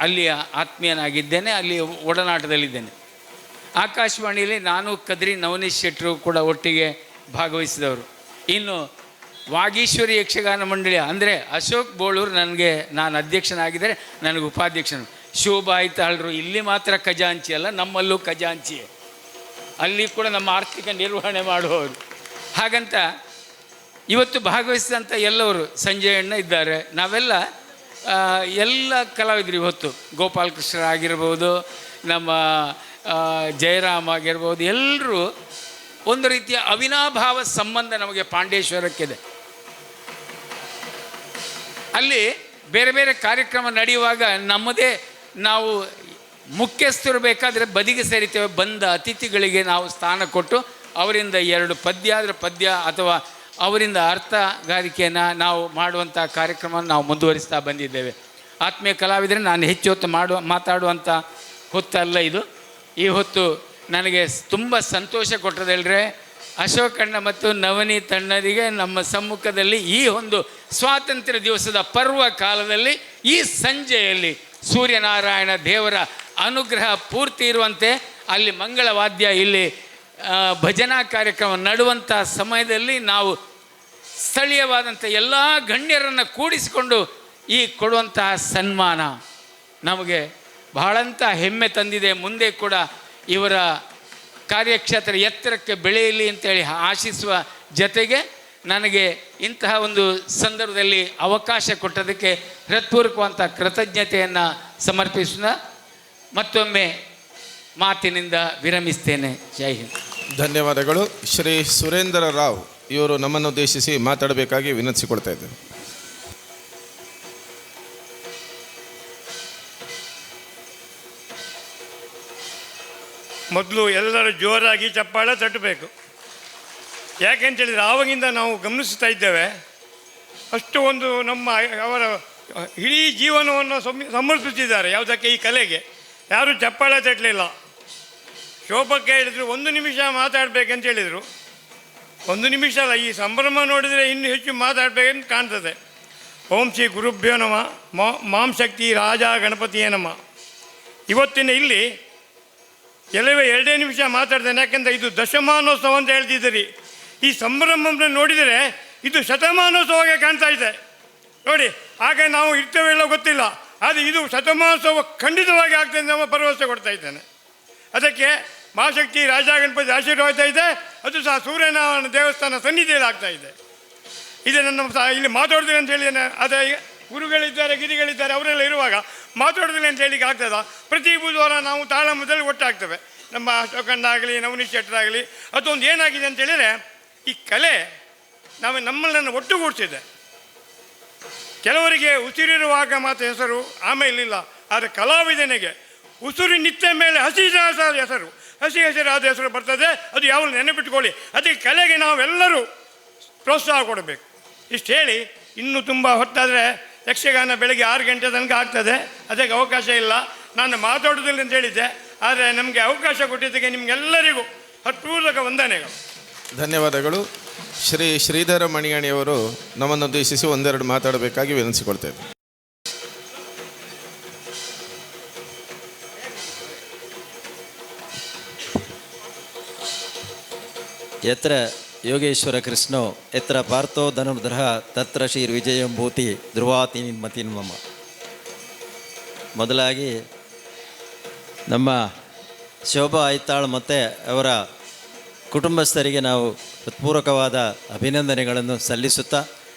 ಅಲ್ಲಿಯ ಆತ್ಮೀಯನಾಗಿದ್ದೇನೆ, ಅಲ್ಲಿ ಒಡನಾಟದಲ್ಲಿದ್ದೇನೆ. ಆಕಾಶವಾಣಿಯಲ್ಲಿ ನಾನು ಕದ್ರಿ ನವನೀಶ್ ಶೆಟ್ಟರು ಕೂಡ ಒಟ್ಟಿಗೆ ಭಾಗವಹಿಸಿದವರು. ಇನ್ನು ವಾಗೀಶ್ವರಿ ಯಕ್ಷಗಾನ ಮಂಡಳಿ ಅಂದರೆ ಅಶೋಕ್ ಬೋಳೂರು ನಾನು ಅಧ್ಯಕ್ಷನಾಗಿದ್ದರೆ ನನಗೆ ಉಪಾಧ್ಯಕ್ಷನು. ಶೋಭಾ ಐತಾಳ್ರು ಇಲ್ಲಿ ಮಾತ್ರ ಖಜಾಂಚಿ ಅಲ್ಲ, ನಮ್ಮಲ್ಲೂ ಖಜಾಂಚಿಯೇ, ಅಲ್ಲಿ ಕೂಡ ನಮ್ಮ ಆರ್ಥಿಕ ನಿರ್ವಹಣೆ ಮಾಡುವವರು. ಹಾಗಂತ ಇವತ್ತು ಭಾಗವಹಿಸಿದಂಥ ಎಲ್ಲವರು, ಸಂಜಯ್ ಅಣ್ಣ ಇದ್ದಾರೆ, ನಾವೆಲ್ಲ ಎಲ್ಲ ಕಲಾವಿದರು ಇವತ್ತು ಗೋಪಾಲಕೃಷ್ಣರಾಗಿರ್ಬೋದು, ನಮ್ಮ ಜಯರಾಮ್ ಆಗಿರ್ಬೋದು, ಎಲ್ಲರೂ ಒಂದು ರೀತಿಯ ಅವಿನಾಭಾವ ಸಂಬಂಧ ನಮಗೆ ಪಾಂಡೇಶ್ವರಕ್ಕಿದೆ. ಅಲ್ಲಿ ಬೇರೆ ಬೇರೆ ಕಾರ್ಯಕ್ರಮ ನಡೆಯುವಾಗ ನಮ್ಮದೇ ನಾವು ಮುಖ್ಯಸ್ಥರು ಬೇಕಾದರೆ ಬದಿಗೆ ಸೇರಿತೇವೆ. ಬಂದ ಅತಿಥಿಗಳಿಗೆ ನಾವು ಸ್ಥಾನ ಕೊಟ್ಟು ಅವರಿಂದ 2 ಪದ್ಯ ಆದರೆ ಪದ್ಯ ಅಥವಾ ಅವರಿಂದ ಅರ್ಥಗಾರಿಕೆಯನ್ನು ನಾವು ಮಾಡುವಂಥ ಕಾರ್ಯಕ್ರಮವನ್ನು ನಾವು ಮುಂದುವರಿಸ್ತಾ ಬಂದಿದ್ದೇವೆ. ಆತ್ಮೀಯ ಕಲಾವಿದರೆ, ನಾನು ಹೆಚ್ಚು ಹೊತ್ತು ಮಾತಾಡುವಂಥ ಹೊತ್ತಲ್ಲ ಇದು. ಈ ಹೊತ್ತು ನನಗೆ ತುಂಬ ಸಂತೋಷ ಕೊಟ್ಟದೆಲ್ಲರೆ ಅಶೋಕಣ್ಣ ಮತ್ತು ನವನೀತ್ ಅಣ್ಣರಿಗೆ ನಮ್ಮ ಸಮ್ಮುಖದಲ್ಲಿ ಈ ಒಂದು ಸ್ವಾತಂತ್ರ್ಯ ದಿವಸದ ಪರ್ವ ಕಾಲದಲ್ಲಿ ಈ ಸಂಜೆಯಲ್ಲಿ ಸೂರ್ಯನಾರಾಯಣ ದೇವರ ಅನುಗ್ರಹ ಪೂರ್ತಿ ಇರುವಂತೆ ಅಲ್ಲಿ ಮಂಗಳವಾದ್ಯ, ಇಲ್ಲಿ ಭಜನಾ ಕಾರ್ಯಕ್ರಮ ನಡುವಂಥ ಸಮಯದಲ್ಲಿ ನಾವು ಸ್ಥಳೀಯವಾದಂಥ ಎಲ್ಲ ಗಣ್ಯರನ್ನು ಕೂಡಿಸಿಕೊಂಡು ಈ ಕೊಡುವಂತಹ ಸನ್ಮಾನ ನಮಗೆ ಬಹಳಂತ ಹೆಮ್ಮೆ ತಂದಿದೆ. ಮುಂದೆ ಕೂಡ ಇವರ ಕಾರ್ಯಕ್ಷೇತ್ರ ಎತ್ತರಕ್ಕೆ ಬೆಳೆಯಲಿ ಅಂತೇಳಿ ಆಶಿಸುವ ಜೊತೆಗೆ ನನಗೆ ಇಂತಹ ಒಂದು ಸಂದರ್ಭದಲ್ಲಿ ಅವಕಾಶ ಕೊಟ್ಟದಕ್ಕೆ ಹೃತ್ಪೂರ್ವಕವಂತ ಕೃತಜ್ಞತೆಯನ್ನು ಸಮರ್ಪಿಸುವ ಮತ್ತೊಮ್ಮೆ ಮಾತಿನಿಂದ ವಿರಮಿಸ್ತೇನೆ. ಜೈ ಹಿಂದ್. ಧನ್ಯವಾದಗಳು. ಶ್ರೀ ಸುರೇಂದ್ರ ರಾವ್ ಇವರು ನಮ್ಮನ್ನು ಉದ್ದೇಶಿಸಿ ಮಾತಾಡಬೇಕಾಗಿ ವಿನಂತಿಸಿಕೊಳ್ತಾ ಇದ್ದೇವೆ. ಮೊದಲು ಎಲ್ಲರೂ ಜೋರಾಗಿ ಚಪ್ಪಾಳೆ ತಟ್ಟಬೇಕು. ಯಾಕೆಂತೇಳಿದರೆ ಆವಾಗಿಂದ ನಾವು ಗಮನಿಸ್ತಾ ಇದ್ದೇವೆ, ಅಷ್ಟು ಒಂದು ಅವರ ಇಡೀ ಜೀವನವನ್ನು ಸಮರ್ಪಿಸಿದ್ದಾರೆ ಯಾವುದಕ್ಕೆ, ಈ ಕಲೆಗೆ. ಯಾರೂ ಚಪ್ಪಾಳೆ ತಟ್ಟಲಿಲ್ಲ. ಶೋಭಕ್ಕೆ ಹೇಳಿದರು 1 ನಿಮಿಷ ಮಾತಾಡಬೇಕಂತ ಹೇಳಿದರು. 1 ನಿಮಿಷ ಅಲ್ಲ, ಈ ಸಂಭ್ರಮ ನೋಡಿದರೆ ಇನ್ನೂ ಹೆಚ್ಚು ಮಾತಾಡಬೇಕಂತ ಕಾಣ್ತದೆ. ಓಂ ಶ್ರೀ ಗುರುಭ್ಯೋ ನಮಃ, ಮಾಂ ಶಕ್ತಿ ರಾಜ ಗಣಪತಿಯೇ ನಮಃ. ಇವತ್ತಿನ ಇಲ್ಲಿ ಕೆಲವೇ 2 ನಿಮಿಷ ಮಾತಾಡ್ತೇನೆ. ಯಾಕೆಂದರೆ ಇದು ದಶಮಾನೋತ್ಸವ ಅಂತ ಹೇಳ್ತಿದ್ದೀರಿ. ಈ ಸಂಭ್ರಮವನ್ನು ನೋಡಿದರೆ ಇದು ಶತಮಾನೋತ್ಸವಕ್ಕೆ ಕಾಣ್ತಾ ಇದೆ ನೋಡಿ. ಆಗ ನಾವು ಇರ್ತೇವೆಲ್ಲ ಗೊತ್ತಿಲ್ಲ, ಆದರೆ ಇದು ಶತಮಾನೋತ್ಸವ ಖಂಡಿತವಾಗಿ ಆಗ್ತದೆ ನಮ್ಮ ಭರವಸೆ ಕೊಡ್ತಾ ಇದ್ದೇನೆ. ಅದಕ್ಕೆ ಮಹಾಶಕ್ತಿ ರಾಜ ಗಣಪತಿ ಆಶೀರ್ವಾದ ಇದೆ. ಅದು ಸಹ ಸೂರ್ಯನಾರಾಯಣ ದೇವಸ್ಥಾನ ಸನ್ನಿಧಿಯಲ್ಲಿ ಆಗ್ತಾ ಇದೆ. ಇದನ್ನು ಇಲ್ಲಿ ಮಾತಾಡೋದಿಲ್ಲ ಅಂತ ಹೇಳಿ, ಅದೇ ಗುರುಗಳಿದ್ದಾರೆ, ಗಿರಿಗಳಿದ್ದಾರೆ, ಅವರೆಲ್ಲ ಇರುವಾಗ ಮಾತಾಡೋದಿಲ್ಲ ಅಂತ ಹೇಳಿಕ್ಕೆ ಆಗ್ತದ? ಪ್ರತಿ ಬುಧವಾರ ನಾವು ತಾಳಮದ್ದಲೆ ಒಟ್ಟಾಗ್ತೇವೆ. ನಮ್ಮ ಅಶೋಕಣ್ಣ ಆಗಲಿ, ನವನೀತ್ ಶೆಟ್ಟರಾಗಲಿ, ಅದೊಂದು ಏನಾಗಿದೆ ಅಂತ ಹೇಳಿದರೆ, ಈ ಕಲೆ ನಮ್ಮನ್ನು ಒಟ್ಟುಗೂಡಿಸಿದೆ. ಕೆಲವರಿಗೆ ಉಸಿರಿರುವಾಗ ಮಾತ್ರ ಹೆಸರು, ಆಮೇಲಿಲ್ಲ. ಆದರೆ ಕಲಾವಿದನಿಗೆ ಉಸಿರು ನಿತ್ಯ ಮೇಲೆ ಹಸಿರಾದ ಹೆಸರು, ಹಸಿ ಹಸಿರಾದ ಹೆಸರು ಬರ್ತದೆ. ಅದು ಯಾವಾಗಲೂ ನೆನಪಿಟ್ಕೊಳ್ಳಿ. ಅದಕ್ಕೆ ಕಲೆಗೆ ನಾವೆಲ್ಲರೂ ಪ್ರೋತ್ಸಾಹ ಕೊಡಬೇಕು. ಇಷ್ಟು ಹೇಳಿ, ಇನ್ನೂ ತುಂಬ ಹೊತ್ತಾದರೆ ಯಕ್ಷಗಾನ ಬೆಳಗ್ಗೆ 6 ಗಂಟೆ ತನಕ ಆಗ್ತದೆ. ಅದಕ್ಕೆ ಅವಕಾಶ ಇಲ್ಲ. ನಾನು ಮಾತಾಡೋದಿಲ್ಲ ಅಂತ ಹೇಳಿದ್ದೆ, ಆದರೆ ನಮಗೆ ಅವಕಾಶ ಕೊಟ್ಟಿದ್ದಕ್ಕೆ ನಿಮಗೆಲ್ಲರಿಗೂ ಹೃತ್ಪೂರ್ವಕ ವಂದನೆಗಳು. ಧನ್ಯವಾದಗಳು. ಶ್ರೀ ಶ್ರೀಧರ ಮಣಿಯಣಿಯವರು ನಮ್ಮನ್ನು ಉದ್ದೇಶಿಸಿ 1-2 ಮಾತಾಡಬೇಕಾಗಿ ವಿನಂತಿಸಿಕೊಳ್ತೇವೆ. ಯತ್ರ ಯೋಗೇಶ್ವರ ಕೃಷ್ಣೋ ಯತ್ರ ಪಾರ್ಥೋ ಧನುರ್ಧರ ತತ್ರ ಶ್ರೀ ವಿಜಯಂಭೂತಿ ಧ್ರುವಾತಿನ್ಮತಿನ್ ಮಮ. ಮೊದಲಾಗಿ ನಮ್ಮ ಶೋಭಾ ಐತಾಳ್ ಮತ್ತು ಅವರ ಕುಟುಂಬಸ್ಥರಿಗೆ ನಾವು ಹೃತ್ಪೂರ್ವಕವಾದ ಅಭಿನಂದನೆಗಳನ್ನು ಸಲ್ಲಿಸುತ್ತಾ,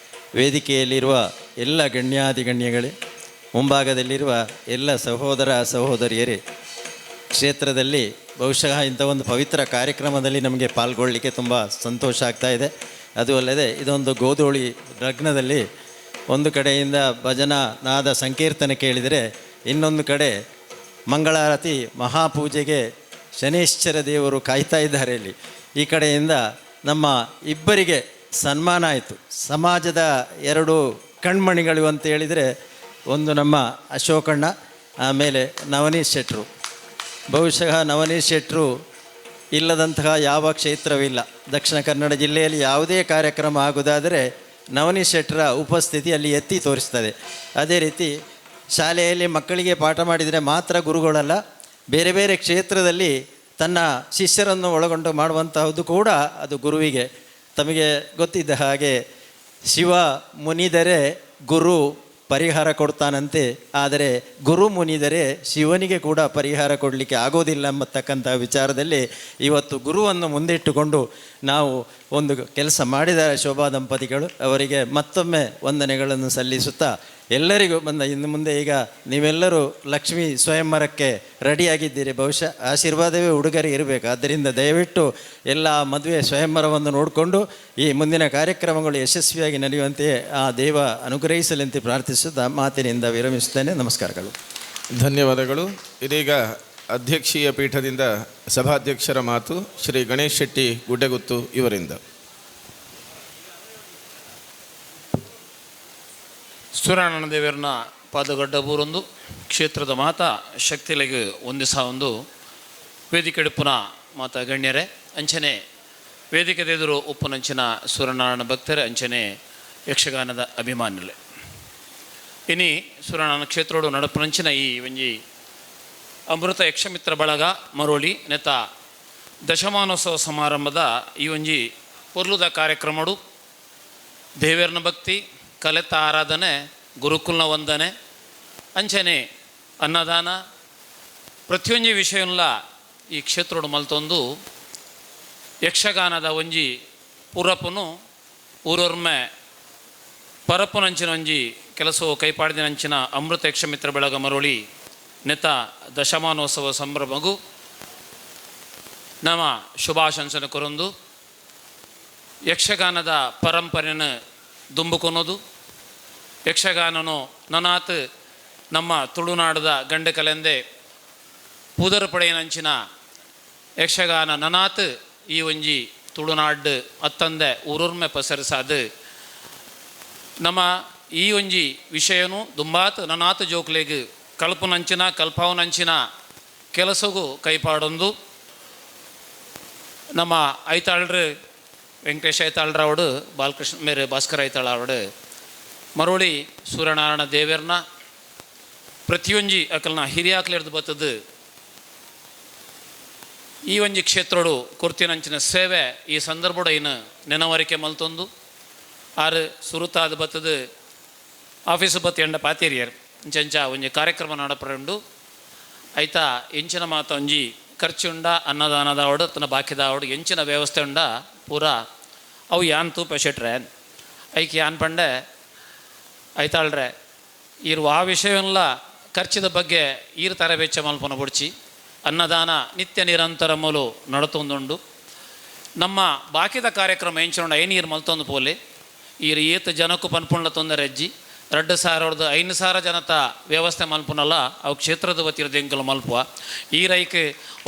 ವೇದಿಕೆಯಲ್ಲಿರುವ ಎಲ್ಲ ಗಣ್ಯಾಧಿಗಣ್ಯಗಳೇ, ಮುಂಭಾಗದಲ್ಲಿರುವ ಎಲ್ಲ ಸಹೋದರ ಸಹೋದರಿಯರೇ, ಕ್ಷೇತ್ರದಲ್ಲಿ ಬಹುಶಃ ಇಂಥ ಒಂದು ಪವಿತ್ರ ಕಾರ್ಯಕ್ರಮದಲ್ಲಿ ನಮಗೆ ಪಾಲ್ಗೊಳ್ಳಲಿಕ್ಕೆ ತುಂಬ ಸಂತೋಷ ಆಗ್ತಾ ಇದೆ. ಅದು ಅಲ್ಲದೆ ಇದೊಂದು ಗೋಧೂಳಿ ಲಗ್ನದಲ್ಲಿ ಒಂದು ಕಡೆಯಿಂದ ಭಜನಾ ನಾದ ಸಂಕೀರ್ತನೆ ಕೇಳಿದರೆ, ಇನ್ನೊಂದು ಕಡೆ ಮಂಗಳಾರತಿ ಮಹಾಪೂಜೆಗೆ ಶನೇಶ್ವರ ದೇವರು ಕಾಯ್ತಾ ಇದ್ದಾರೆ. ಇಲ್ಲಿ ಈ ಕಡೆಯಿಂದ ನಮ್ಮ ಇಬ್ಬರಿಗೆ ಸನ್ಮಾನ ಆಯಿತು. ಸಮಾಜದ 2 ಕಣ್ಮಣಿಗಳು ಅಂತ ಹೇಳಿದರೆ, ಒಂದು ನಮ್ಮ ಅಶೋಕಣ್ಣ, ಆಮೇಲೆ ನವನೀತ್ ಶೆಟ್ಟರು. ಬಹುಶಃ ನವನೀತ್ ಶೆಟ್ಟರು ಇಲ್ಲದಂತಹ ಯಾವ ಕ್ಷೇತ್ರವಿಲ್ಲ. ದಕ್ಷಿಣ ಕನ್ನಡ ಜಿಲ್ಲೆಯಲ್ಲಿ ಯಾವುದೇ ಕಾರ್ಯಕ್ರಮ ಆಗುವುದಾದರೆ ನವನೀತ್ ಶೆಟ್ಟರ ಉಪಸ್ಥಿತಿ ಅಲ್ಲಿ ಎತ್ತಿ ತೋರಿಸ್ತದೆ. ಅದೇ ರೀತಿ ಶಾಲೆಯಲ್ಲಿ ಮಕ್ಕಳಿಗೆ ಪಾಠ ಮಾಡಿದರೆ ಮಾತ್ರ ಗುರುಗಳಲ್ಲ, ಬೇರೆ ಬೇರೆ ಕ್ಷೇತ್ರದಲ್ಲಿ ತನ್ನ ಶಿಷ್ಯರನ್ನು ಒಳಗೊಂಡು ಮಾಡುವಂತಹದ್ದು ಕೂಡ ಅದು ಗುರುವಿಗೆ. ತಮಗೆ ಗೊತ್ತಿದ್ದ ಹಾಗೆ ಶಿವ ಮುನಿದರೆ ಗುರು ಪರಿಹಾರ ಕೊಡ್ತಾನಂತೆ, ಆದರೆ ಗುರು ಮುನಿದರೆ ಶಿವನಿಗೆ ಕೂಡ ಪರಿಹಾರ ಕೊಡಲಿಕ್ಕೆ ಆಗೋದಿಲ್ಲ ಎಂಬತಕ್ಕಂಥ ವಿಚಾರದಲ್ಲಿ ಇವತ್ತು ಗುರುವನ್ನು ಮುಂದಿಟ್ಟುಕೊಂಡು ನಾವು ಒಂದು ಕೆಲಸ ಮಾಡಿದ್ದಾರೆ ಶೋಭಾ ದಂಪತಿಗಳು. ಅವರಿಗೆ ಮತ್ತೊಮ್ಮೆ ವಂದನೆಗಳನ್ನು ಸಲ್ಲಿಸುತ್ತಾ ಎಲ್ಲರಿಗೂ ಇನ್ನು ಮುಂದೆ ಈಗ ನೀವೆಲ್ಲರೂ ಲಕ್ಷ್ಮೀ ಸ್ವಯಂವರಕ್ಕೆ ರೆಡಿಯಾಗಿದ್ದೀರಿ. ಬಹುಶಃ ಆಶೀರ್ವಾದವೇ ಉಡುಗೊರೆ ಇರಬೇಕು. ಆದ್ದರಿಂದ ದಯವಿಟ್ಟು ಎಲ್ಲ ಮದುವೆ ಸ್ವಯಂವರವನ್ನು ನೋಡಿಕೊಂಡು ಈ ಮುಂದಿನ ಕಾರ್ಯಕ್ರಮಗಳು ಯಶಸ್ವಿಯಾಗಿ ನಡೆಯುವಂತೆಯೇ ಆ ದೇವ ಅನುಗ್ರಹಿಸಲೆಂತೆ ಪ್ರಾರ್ಥಿಸುತ್ತಾ ಮಾತಿನಿಂದ ವಿರಮಿಸುತ್ತೇನೆ. ನಮಸ್ಕಾರಗಳು. ಧನ್ಯವಾದಗಳು. ಇದೀಗ ಅಧ್ಯಕ್ಷೀಯ ಪೀಠದಿಂದ ಸಭಾಧ್ಯಕ್ಷರ ಮಾತು ಶ್ರೀ ಗಣೇಶ್ ಶೆಟ್ಟಿ ಗುಡ್ಡೆಗುತ್ತು ಇವರಿಂದ. ಸೂರ್ಯನಾರಾಯಣ ದೇವರನ್ನ ಪಾದಗಡ್ಡ ಬೂರೊಂದು ಕ್ಷೇತ್ರದ ಮಾತಾ ಶಕ್ತಿಲೆಗೆ ಒಂದಿಸ ಒಂದು ವೇದಿಕೆ ಎಡುಪುನ ಮಾತಾ ಗಣ್ಯರೇ ಅಂಚನೆ ವೇದಿಕೆ ಎದುರು ಉಪ್ಪುನಂಚಿನ ಸೂರ್ಯನಾರಾಯಣ ಭಕ್ತರೇ ಅಂಚನೆ ಯಕ್ಷಗಾನದ ಅಭಿಮಾನಿಲೆ ಇನಿ ಸೂರ್ಯನಾರಾಯಣ ಕ್ಷೇತ್ರೋಡು ನಡಪುನಂಚಿನ ಈ ಒಂಜಿ ಅಮೃತ ಯಕ್ಷಮಿತ್ರ ಬಳಗ ಮರೋಳಿ ನೆತ ದಶಮಾನೋತ್ಸವ ಸಮಾರಂಭದ ಈ ಒಂಜಿ ಪೊರ್ಲುದ ಕಾರ್ಯಕ್ರಮಡು ದೇವೇರ್ನ ಭಕ್ತಿ ಕಲೆತ ಆರಾಧನೆ ಗುರುಕುಲ್ನ ವಂದನೆ ಅಂಚನೆ ಅನ್ನದಾನ ಪ್ರತಿಯೊಂದು ವಿಷಯಲ್ಲ ಈ ಕ್ಷೇತ್ರೋಡು ಮಲ್ತೊಂದು ಯಕ್ಷಗಾನದ ಒಂಜಿ ಪೂರಪ್ಪನು ಊರೊರ್ಮೆ ಪರಪ್ಪುನಂಚಿನ ಒಂಜಿ ಕೆಲಸವು ಕೈಪಾಡಿದಿನಂಚಿನ ಅಮೃತ ಯಕ್ಷಮಿತ್ರ ಬೆಳಗ ಮರೋಳಿ ನೆತ ದಶಮಾನೋತ್ಸವ ಸಂಭ್ರಮಗು ನಮ್ಮ ಶುಭಾಶಂಸನೆ ಕೊರೊಂದು ಯಕ್ಷಗಾನದ ಪರಂಪರೆಯನ್ನು ದುಂಬುಕೊನೋದು ಯಕ್ಷಗಾನನು ನನಾತ್ ನಮ್ಮ ತುಳುನಾಡದ ಗಂಡ ಕಲೆಂದೆ ಪೂದರ ಪಡೆಯನಂಚಿನ ಯಕ್ಷಗಾನ ನನಾತ್ ಈ ಒಂಜಿ ತುಳುನಾಡು ಅತ್ತಂದೆ ಊರೊರ್ಮೆ ಪಸರಿಸಾದು ನಮ್ಮ ಈ ಒಂಜಿ ವಿಷಯನು ದುಂಬಾತ್ ನನಾತ್ ಜೋಕ್ಲೆಗ್ ಕಲ್ಪುನಂಚಿನ ಕಲ್ಪಾವನಂಚಿನ ಕೆಲಸಗೂ ಕೈಪಾಡೊಂದು ನಮ್ಮ ಐತಾಳ್ರು ವೆಂಕಟೇಶ್ ಐತಾಳ್ರವಡು ಬಾಲಕೃಷ್ಣ ಮೇರೆ ಭಾಸ್ಕರ್ ಐತಾಳ ಅವಡು ಮರೋಳಿ ಸೂರ್ಯನಾರಾಯಣ ದೇವೇರ್ನ ಪ್ರತಿಯೊಂಜಿ ಅಕಲ್ನ ಹಿರಿಯಾಕ್ಲಿರ್ದು ಬತ್ತದು ಈ ಒಂಜಿ ಕ್ಷೇತ್ರೋಡು ಕೊರ್ತಿನಂಚಿನ ಸೇವೆ ಈ ಸಂದರ್ಭಡು ಇನ್ನು ನೆನವರಿಕೆ ಮಲ್ತೊಂದು ಆರು ಸುರುತಾದ ಬತ್ತದು ಆಫೀಸು ಬತ್ತಿ ಎಂಡ ಪಾತೇರಿಯರ್ ಇಂಚಂಚ ಒಂಜಿ ಕಾರ್ಯಕ್ರಮ ನಡಪುಂಡು ಐತ ಎಂಚಿನ ಮಾತ ಒಂಜಿ ಖರ್ಚು ಉಂಡ ಅನ್ನದಾನದ ಅವಡು ತನ್ನ ಬಾಕಿದ ಅವಡು ಎಂಚಿನ ವ್ಯವಸ್ಥೆ ಉಂಡ ಪೂರ ಅವು ಯಾನ್ ತೂಪ ಶೆಟ್ರೇನ್ ಐಕಿ ಯಾನ್ ಪಂಡೆ ಐತಾಳ್ರೆ ಇರು ಆ ವಿಷಯವನ್ನೆಲ್ಲ ಖರ್ಚಿದ ಬಗ್ಗೆ ಈರು ತರಬೇಚ ಮಲ್ಪನ ಬುಡ್ಚಿ ಅನ್ನದಾನ ನಿತ್ಯ ನಿರಂತರ ಮೂಲು ನಡತೊಂದುಂಡು ನಮ್ಮ ಬಾಕಿದ ಕಾರ್ಯಕ್ರಮ ಎಂಚುಂಡ ಐನೀರು ಮಲ್ತೊಂದು ಪೋಲೆ ಈರು ಈತ ಜನಕ್ಕೂ ಪನ್ಪುಂಡ್ಲ ತೊಂದರೆ 2,000 5,000 ಜನತ ವ್ಯವಸ್ಥೆ ಮಲ್ಪುನಲ್ಲ ಅವು ಕ್ಷೇತ್ರದ ವತಿರದ ಎಂಕಲು ಮಲ್ಪುವ ಈ ರೈಕ್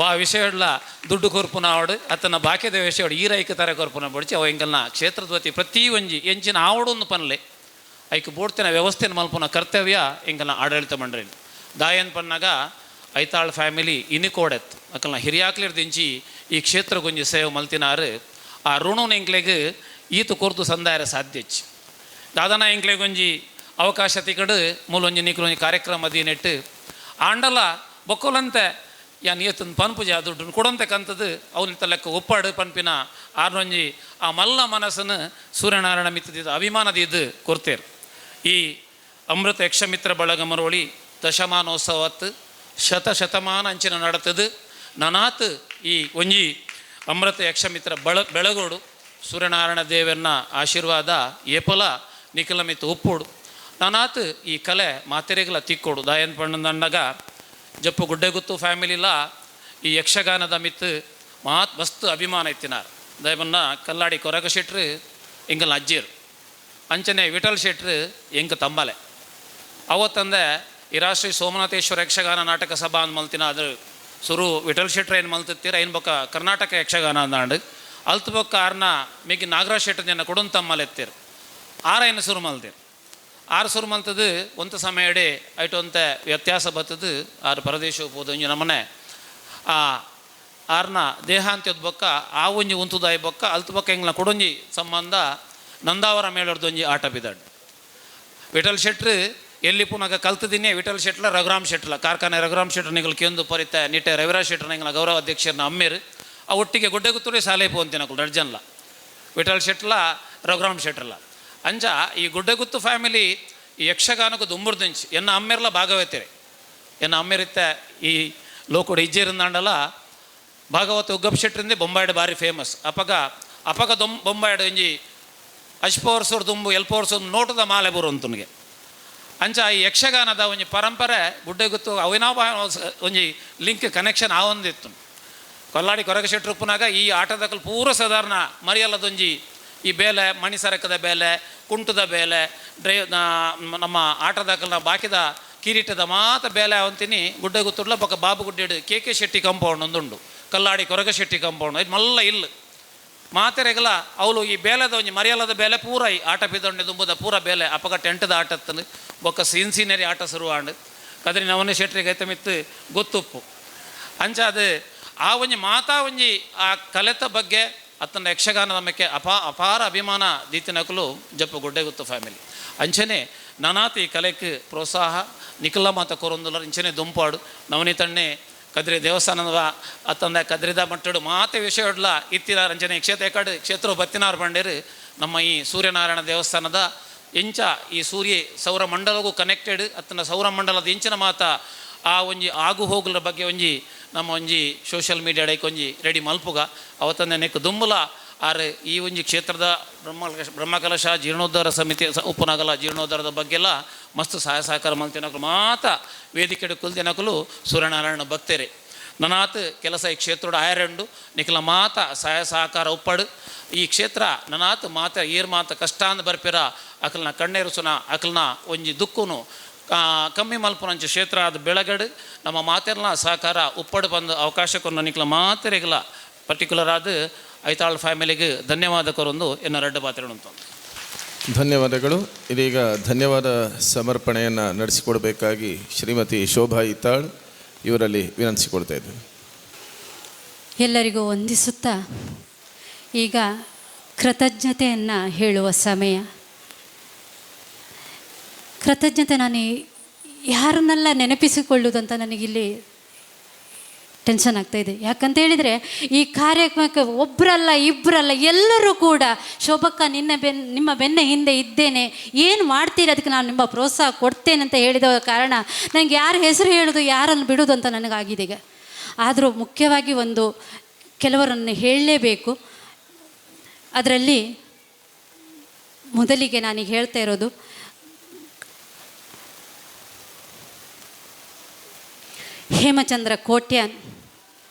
ಆ ವಿಷಯಡ್ಲ ದುಡ್ಡು ಕೊರ್ಪುನ ಅವಡು ಅತನ ಬಾಕಿದ ವಿಷಯ ಈ ರೈಕ್ ತರ ಕೊರ್ಪುನ ಬಡಿಸಿ ಅವು ಎಂಕಲ್ನ ಕ್ಷೇತ್ರದ ವತಿ ಪ್ರತಿ ಒಂಜಿ ಎಂಚಿನ ಆವಡೊಂದು ಪನ್ಲೆ ಐಕ್ ಬೋಡ್ತಿನ ವ್ಯವಸ್ಥೆನ ಮಲ್ಪುನ ಕರ್ತವ್ಯ ಎಂಕಲ್ನ ಆಡಳಿತ ಮಂಡಳಿ ದಾಯನ್ ಪನ್ನಾಗ ಐತಾಳ್ ಫ್ಯಾಮಿಲಿ ಇನಿಕೋಡೆತ್ ಅಕಲ್ನ ಹಿರಿಯಾಕ್ಲಿರ್ದಿಂಚಿ ಈ ಕ್ಷೇತ್ರಗೊಂಜಿ ಸೇವೆ ಮಲ್ತಿನಾರು ಆ ಋಣನ ಎಂಕ್ಲೆಗ್ ಈತು ಕೊರ್ದು ಸಂದಾಯರ ಸಾಧ್ಯಚ್ಚಿ ದಾದನ ಎಂಕ್ಲೆಗೊಂಜಿ ಅವಕಾಶ ತಿಕಡು ಮೂಲೊಂಜಿ ನಿಕ್ಲೊಂಜಿ ಕಾರ್ಯಕ್ರಮ ನೆಟ್ಟು ಆಂಡಲ ಬೊಕ್ಕಲಂತೆ ಯಾನ್ ಏತನ್ ಪನ್ಪುಜ ದುಡ್ಡು ಕೊಡಂತೆ ಕಂತದ್ದು ಅವನಿತ ಲೆಕ್ಕ ಒಪ್ಪಾಡು ಪನ್ಪಿನ ಆರ್ನೊಂಜಿ ಆ ಮಲ್ಲ ಮನಸ್ಸನ್ನು ಸೂರ್ಯನಾರಾಯಣ ಮಿತ್ತದಿದ್ದು ಅಭಿಮಾನದಿದ್ದು ಕೊರ್ತೇರು ಈ ಅಮೃತ ಯಕ್ಷಮಿತ್ರ ಬಳಗ ಮರೋಳಿ ದಶಮಾನೋತ್ಸವತ್ತು ಶತಮಾನ ಅಂಚಿನ ನಡತದು ನನಾತ್ ಈ ಒಂಜಿ ಅಮೃತ ಯಕ್ಷಮಿತ್ರ ಬೆಳಗೋಡು ಸೂರ್ಯನಾರಾಯಣ ದೇವರನ್ನ ಆಶೀರ್ವಾದ ಏಪಲ ನಿಖಲ ಮಿತ್ತು ಉಪ್ಪೋಡು ನನಾತ್ ಈ ಕಲೆ ಮಾತೆರೆಗಲ ತಿಕ್ಕೋಡು ದಾಯನ್ ಪಣ್ಣಂದಾಗ ಜಪ್ಪು ಗುಡ್ಡೆಗುತ್ತು ಫ್ಯಾಮಿಲಿಲ ಈ ಯಕ್ಷಗಾನದ ಮಿತ್ತು ಮಸ್ತ್ ಅಭಿಮಾನ ಇತ್ತಿನಾರು ದಯಮನ್ನ ಕಲ್ಲಾಡಿ ಕೊರಗ ಶೆಟ್ರು ಎಂಗಲ್ ಅಜ್ಜಿರು ಅಂಚನೆ ವಿಠಲ್ ಶೆಟ್ರು ಎಂಕ ತಂಬಲೆ ಅವತ್ತಂದೆ ಇರಾಶ್ರೀ ಸೋಮನಾಥೇಶ್ವರ ಯಕ್ಷಗಾನ ನಾಟಕ ಸಭಾ ಅಂದ್ ಮಲ್ತಿನ ಅದು ಸುರು ವಿಠಲ್ ಶೆಟ್ರು ಏನು ಮಲ್ತಿತ್ತೀರ ಏನು ಬೊಕ್ಕ ಕರ್ನಾಟಕ ಯಕ್ಷಗಾನ ಅಂದಾಂಡು ಅಲ್ತು ಬೊಕ್ಕ ಆರ್ನ ಮೇಗಿ ನಾಗರಾಜ್ ಶೆಟ್ರು ಜನ ಕೊಡೊಂದು ತಮ್ಮಲೆ ಎತ್ತೀರು ಆರೇನು ಸುರು ಮಲ್ತೀರು ಆರು ಸುರು ಮಲ್ತದು ಒಂದು ಸಮಯಡೆ ಐಟೊಂತೆ ವ್ಯತ್ಯಾಸ ಬರ್ತದು ಆರು ಪರದೇಶ ಹೋದು ನಮ್ಮನೆ ಆ ಆರ್ನ ದೇಹಾಂತ್ಯದ ಬೊಕ್ಕ ಆ ಒಂಜಿ ಉಂತುದಾಯಿ ಬೊಕ್ಕ ಅಲ್ತು ಬೊಕ್ಕ ಎಂಗ್ಲ ಕೊಡೊಂಜಿ ಸಂಬಂಧ ನಂದಾವರ ಮೇಳರ್ದೊಂಜಿ ಆಟ ಬಿದ್ದಾಡು. ವಿಠಲ್ ಶೆಟ್ರು ಎಲ್ಲಿ ಪುನಗ ಕಲ್ತದಿನೇ ವಿಠಲ್ ಶೆಟ್ಲ ರಘುರಾಮ್ ಶೆಟ್ಲ ಕಾರ್ಖಾನೆ ರಘುರಾಮ್ ಶೆಟ್ರ್ ನಿಗಳು ಕೆಂದು ಪರಿತ ನಿಟ್ಟೆ ರವಿರಾಜ್ ಶೆಟ್ರ್ ನಿಗಳ ಗೌರವ ಅಧ್ಯಕ್ಷರನ್ನ ಅಮ್ಮೇರು ಆ ಒಟ್ಟಿಗೆ ಗುಡ್ಡೆಗುತ್ತೂರೇ ಶಾಲೆ ಪೋಂತಿನಕಲು ರಡ್ಜನ್ಲ ವಿಠಲ್ ಶೆಟ್ಲ ರಘುರಾಮ್ ಶೆಟ್ರಲ್ಲ ಅಂಚ ಈ ಗುಡ್ಡೆಗುತ್ತು ಫ್ಯಾಮಿಲಿ ಈ ಯಕ್ಷಗಾನಕ್ಕೂ ದುಂಬುರ್ದಿಂಚು ಎನ್ನ ಅಮ್ಮೆರ್ಲ ಭಾಗವತರೆ ಎನ್ನ ಅಮ್ಮೆರಿತ್ತ ಈ ಲೋಕುಡು ಇಜ್ಜೇರಿಂದಾಂಡಲ ಭಾಗವತ ಉಗ್ಗಪ್ ಶೆಟ್ರಿಂದೆ ಬೊಂಬಾಯ್ಡು ಭಾರಿ ಫೇಮಸ್ ಅಪಗ ಬೊಂಬಾಯ್ಡು ಒಂಜಿ ಅಶ್ಪವರ್ಸೋರ್ ದುಂಬು ಎಲ್ಪವರ್ಸೋರ್ ನೋಟದ ಮಾಲೆ ಬರುವಂತನಿಗೆ ಅಂಚ ಈ ಯಕ್ಷಗಾನದ ಒಂಜಿ ಪರಂಪರೆ ಗುಡ್ಡೆಗುತ್ತು ಅವಿನಾಭಾವ ಒಂಜಿ ಲಿಂಕ್ ಕನೆಕ್ಷನ್ ಆವೊಂದಿತ್ತು. ಕೊಲ್ಲಾಡಿ ಕೊರಗ ಶೆಟ್ರು ಉಪ್ಪುನಾಗ ಈ ಆಟದಕಲ್ ಪೂರ ಸಾಧಾರಣ ಮರಿಯಲ್ಲದೊಂಜಿ ಈ ಬೇಲೆ ಮಣಿಸರಕದ ಬೇಲೆ ಕುಂಟದ ಬೇಲೆ ನಮ್ಮ ಆಟದಕಲ್ನ ಬಾಕಿದ ಕಿರೀಟದ ಮಾತ ಬೇಲೆ ಅವಂತೀನಿ ಗುಡ್ಡೆಗುತ್ತುಡ್ಲ ಬೊಕ್ಕ ಬಾಬು ಗುಡ್ಡೆಡು ಕೆ ಶೆಟ್ಟಿ ಕಾಂಪೌಂಡ್ ಒಂದುಂಡು ಕಲ್ಲಾಡಿ ಕೊರಗ ಶೆಟ್ಟಿ ಕಾಂಪೌಂಡ್ ಇದು ಮಲ್ಲ ಇಲ್ಲ ಮಾತೆರೆಗಲ ಅವಳು ಈ ಬೇಲೆದ ಒಂಜಿ ಮರಿಯಲ್ಲದ ಬೇಲೆ ಪೂರ ಈ ಆಟ ಬಿದ್ದೊಂಡೆ ದುಂಬುದ ಪೂರ ಬೇಲೆ ಅಪಗ ಟೆಂಟದ ಆಟತ್ತನು ಬೊಕ್ಕ ಸೀನರಿ ಆಟ ಶುರುವಾಂಡು ಕದ್ರಿ ನವನೇ ಶೆಟ್ರಿಗೆ ಐತ ಮಿತ್ತು ಗೊತ್ತುಪ್ಪು ಅಂಚ ಅದು ಆ ಒಂಜಿ ಮಾತಾ ಒಂಜಿ ಆ ಕಲೆತ ಬಗ್ಗೆ ಅತ್ತನ ಯಕ್ಷಗಾನದ ಮೇಲೆ ಅಪಾರ ಅಭಿಮಾನ ದೀತಿನಕಲು ಜಪ್ಪು ಗುಡ್ಡೆಗುತ್ತು ಫ್ಯಾಮಿಲಿ ಅಂಚನೆ ನನಾತಿ ಈ ಕಲೆಗೆ ಪ್ರೋತ್ಸಾಹ ನಿಖಲ ಮಾತ ಕೊರೊಂದುಲ ಇಂಚನೆ ದುಂಪಾಡು ನವನೀತಣ್ಣೆ ಕದ್ರಿ ದೇವಸ್ಥಾನದ ಅತ್ತಂದ ಕದ್ರಿದ ಮಟ್ಟಡು ಮಾತೆ ವಿಷಯಡ್ಲ ಇತ್ತಿನ ರಂಜನೆ ಕ್ಷೇತ್ರ ಬತ್ತಿನಾರು ಬಂಡೇರು ನಮ್ಮ ಈ ಸೂರ್ಯನಾರಾಯಣ ದೇವಸ್ಥಾನದ ಇಂಚ ಈ ಸೌರ ಮಂಡಲಗೂ ಕನೆಕ್ಟೆಡ್ ಅತ್ತನ ಸೌರ ಮಂಡಲದ ಇಂಚಿನ ಮಾತ ಆ ಒಂಜಿ ಆಗು ಹೋಗುಲ ಬಗ್ಗೆ ಒಂಜಿ ನಮ್ಮ ಒಂಜಿ ಸೋಷಿಯಲ್ ಮೀಡಿಯಾಡೈಕ್ ಒಂಜಿ ರೆಡಿ ಮಲ್ಪುಗ ಅವತ್ತಂದೆ ನೆಕ್ ದುಂಬುಲ ಆರು ಈ ಒಂಜಿ ಕ್ಷೇತ್ರದ ಬ್ರಹ್ಮಕಲಶ ಜೀರ್ಣೋದ್ಧಾರ ಸಮಿತಿ ಉಪ್ಪುನಗಲ ಜೀರ್ಣೋದ್ಧಾರದ ಬಗ್ಗೆಲ್ಲ ಮಸ್ತ್ ಸಹಾಯ ಸಹಕಾರ ಮಲ್ತಿನಕಲು ಮಾತ ವೇದಿಕೆಡು ಕುಲ್ತಿನಕಲು ಸೂರ್ಯನಾರಾಯಣ ಭಕ್ತರೆ ನನಾತ್ ಕೆಲಸ ಈ ಕ್ಷೇತ್ರ ಆಯರೆಂಡು ನಿಖಲ ಮಾತ ಸಹಾಯ ಸಹಕಾರ ಉಪ್ಪಡು ಈ ಕ್ಷೇತ್ರ ನನಾತ್ ಮಾತ ಏರ್ ಮಾತ ಕಷ್ಟ ಅಂದ್ ಬರ್ಪಿರ ಅಕಲ್ನ ಕಣ್ಣೇರುಸುನ ಅಕಲ್ನ ಒಂಜಿ ದುಕ್ಕುನು ಕಮ್ಮಿ ಮಲ್ಪುನಂಚ ಕ್ಷೇತ್ರ ಅದು ಬೆಳಗಡು ನಮ್ಮ ಮಾತೆಲ್ಲ ಸಹಕಾರ ಉಪ್ಪಡು ಬಂದು ಅವಕಾಶಕ್ಕೊಂದು ನಿಖಲ ಮಾತೆರೆಗಲ ಪರ್ಟಿಕ್ಯುಲರ್ ಆದ ಐತಾಳ್ ಫ್ಯಾಮಿಲಿಗೆ ಧನ್ಯವಾದ ಕೊರೊಂದು ಎನ್ನ ರಡ್ಡ ಪಾತ್ರೆ ಅಂತ ಧನ್ಯವಾದಗಳು. ಇದೀಗ ಧನ್ಯವಾದ ಸಮರ್ಪಣೆಯನ್ನು ನಡೆಸಿಕೊಡಬೇಕಾಗಿ ಶ್ರೀಮತಿ ಶೋಭಾ ಐತಾಳ್ ಇವರಲ್ಲಿ ವಿನಂತಿಸಿಕೊಳ್ತಾ ಇದ್ದೇನೆ. ಎಲ್ಲರಿಗೂ ವಂದಿಸುತ್ತಾ ಈಗ ಕೃತಜ್ಞತೆಯನ್ನು ಹೇಳುವ ಸಮಯ. ಕೃತಜ್ಞತೆ ನಾನು ಯಾರನ್ನೆಲ್ಲ ನೆನಪಿಸಿಕೊಳ್ಳುವುದಂತ ನನಗಿಲ್ಲಿ ಟೆನ್ಷನ್ ಆಗ್ತಾಯಿದೆ. ಯಾಕಂತ ಹೇಳಿದರೆ ಈ ಕಾರ್ಯಕ್ರಮಕ್ಕೆ ಒಬ್ಬರಲ್ಲ ಇಬ್ಬರಲ್ಲ ಎಲ್ಲರೂ ಕೂಡ ಶೋಭಕ್ಕ ನಿಮ್ಮ ಬೆನ್ನ ಹಿಂದೆ ಇದ್ದೇನೆ, ಏನು ಮಾಡ್ತೀರಿ ಅದಕ್ಕೆ ನಾನು ನಿಮ್ಮ ಪ್ರೋತ್ಸಾಹ ಕೊಡ್ತೇನೆ ಅಂತ ಹೇಳಿದ ಕಾರಣ ನನಗೆ ಯಾರ ಹೆಸರು ಹೇಳೋದು ಯಾರನ್ನು ಬಿಡೋದು ಅಂತ ನನಗಾಗಿದೆ ಈಗ. ಆದರೂ ಮುಖ್ಯವಾಗಿ ಕೆಲವರನ್ನು ಹೇಳಲೇಬೇಕು. ಅದರಲ್ಲಿ ಮೊದಲಿಗೆ ನಾನೀಗ ಹೇಳ್ತಾ ಇರೋದು ಹೇಮಚಂದ್ರ ಕೋಟ್ಯಾನ್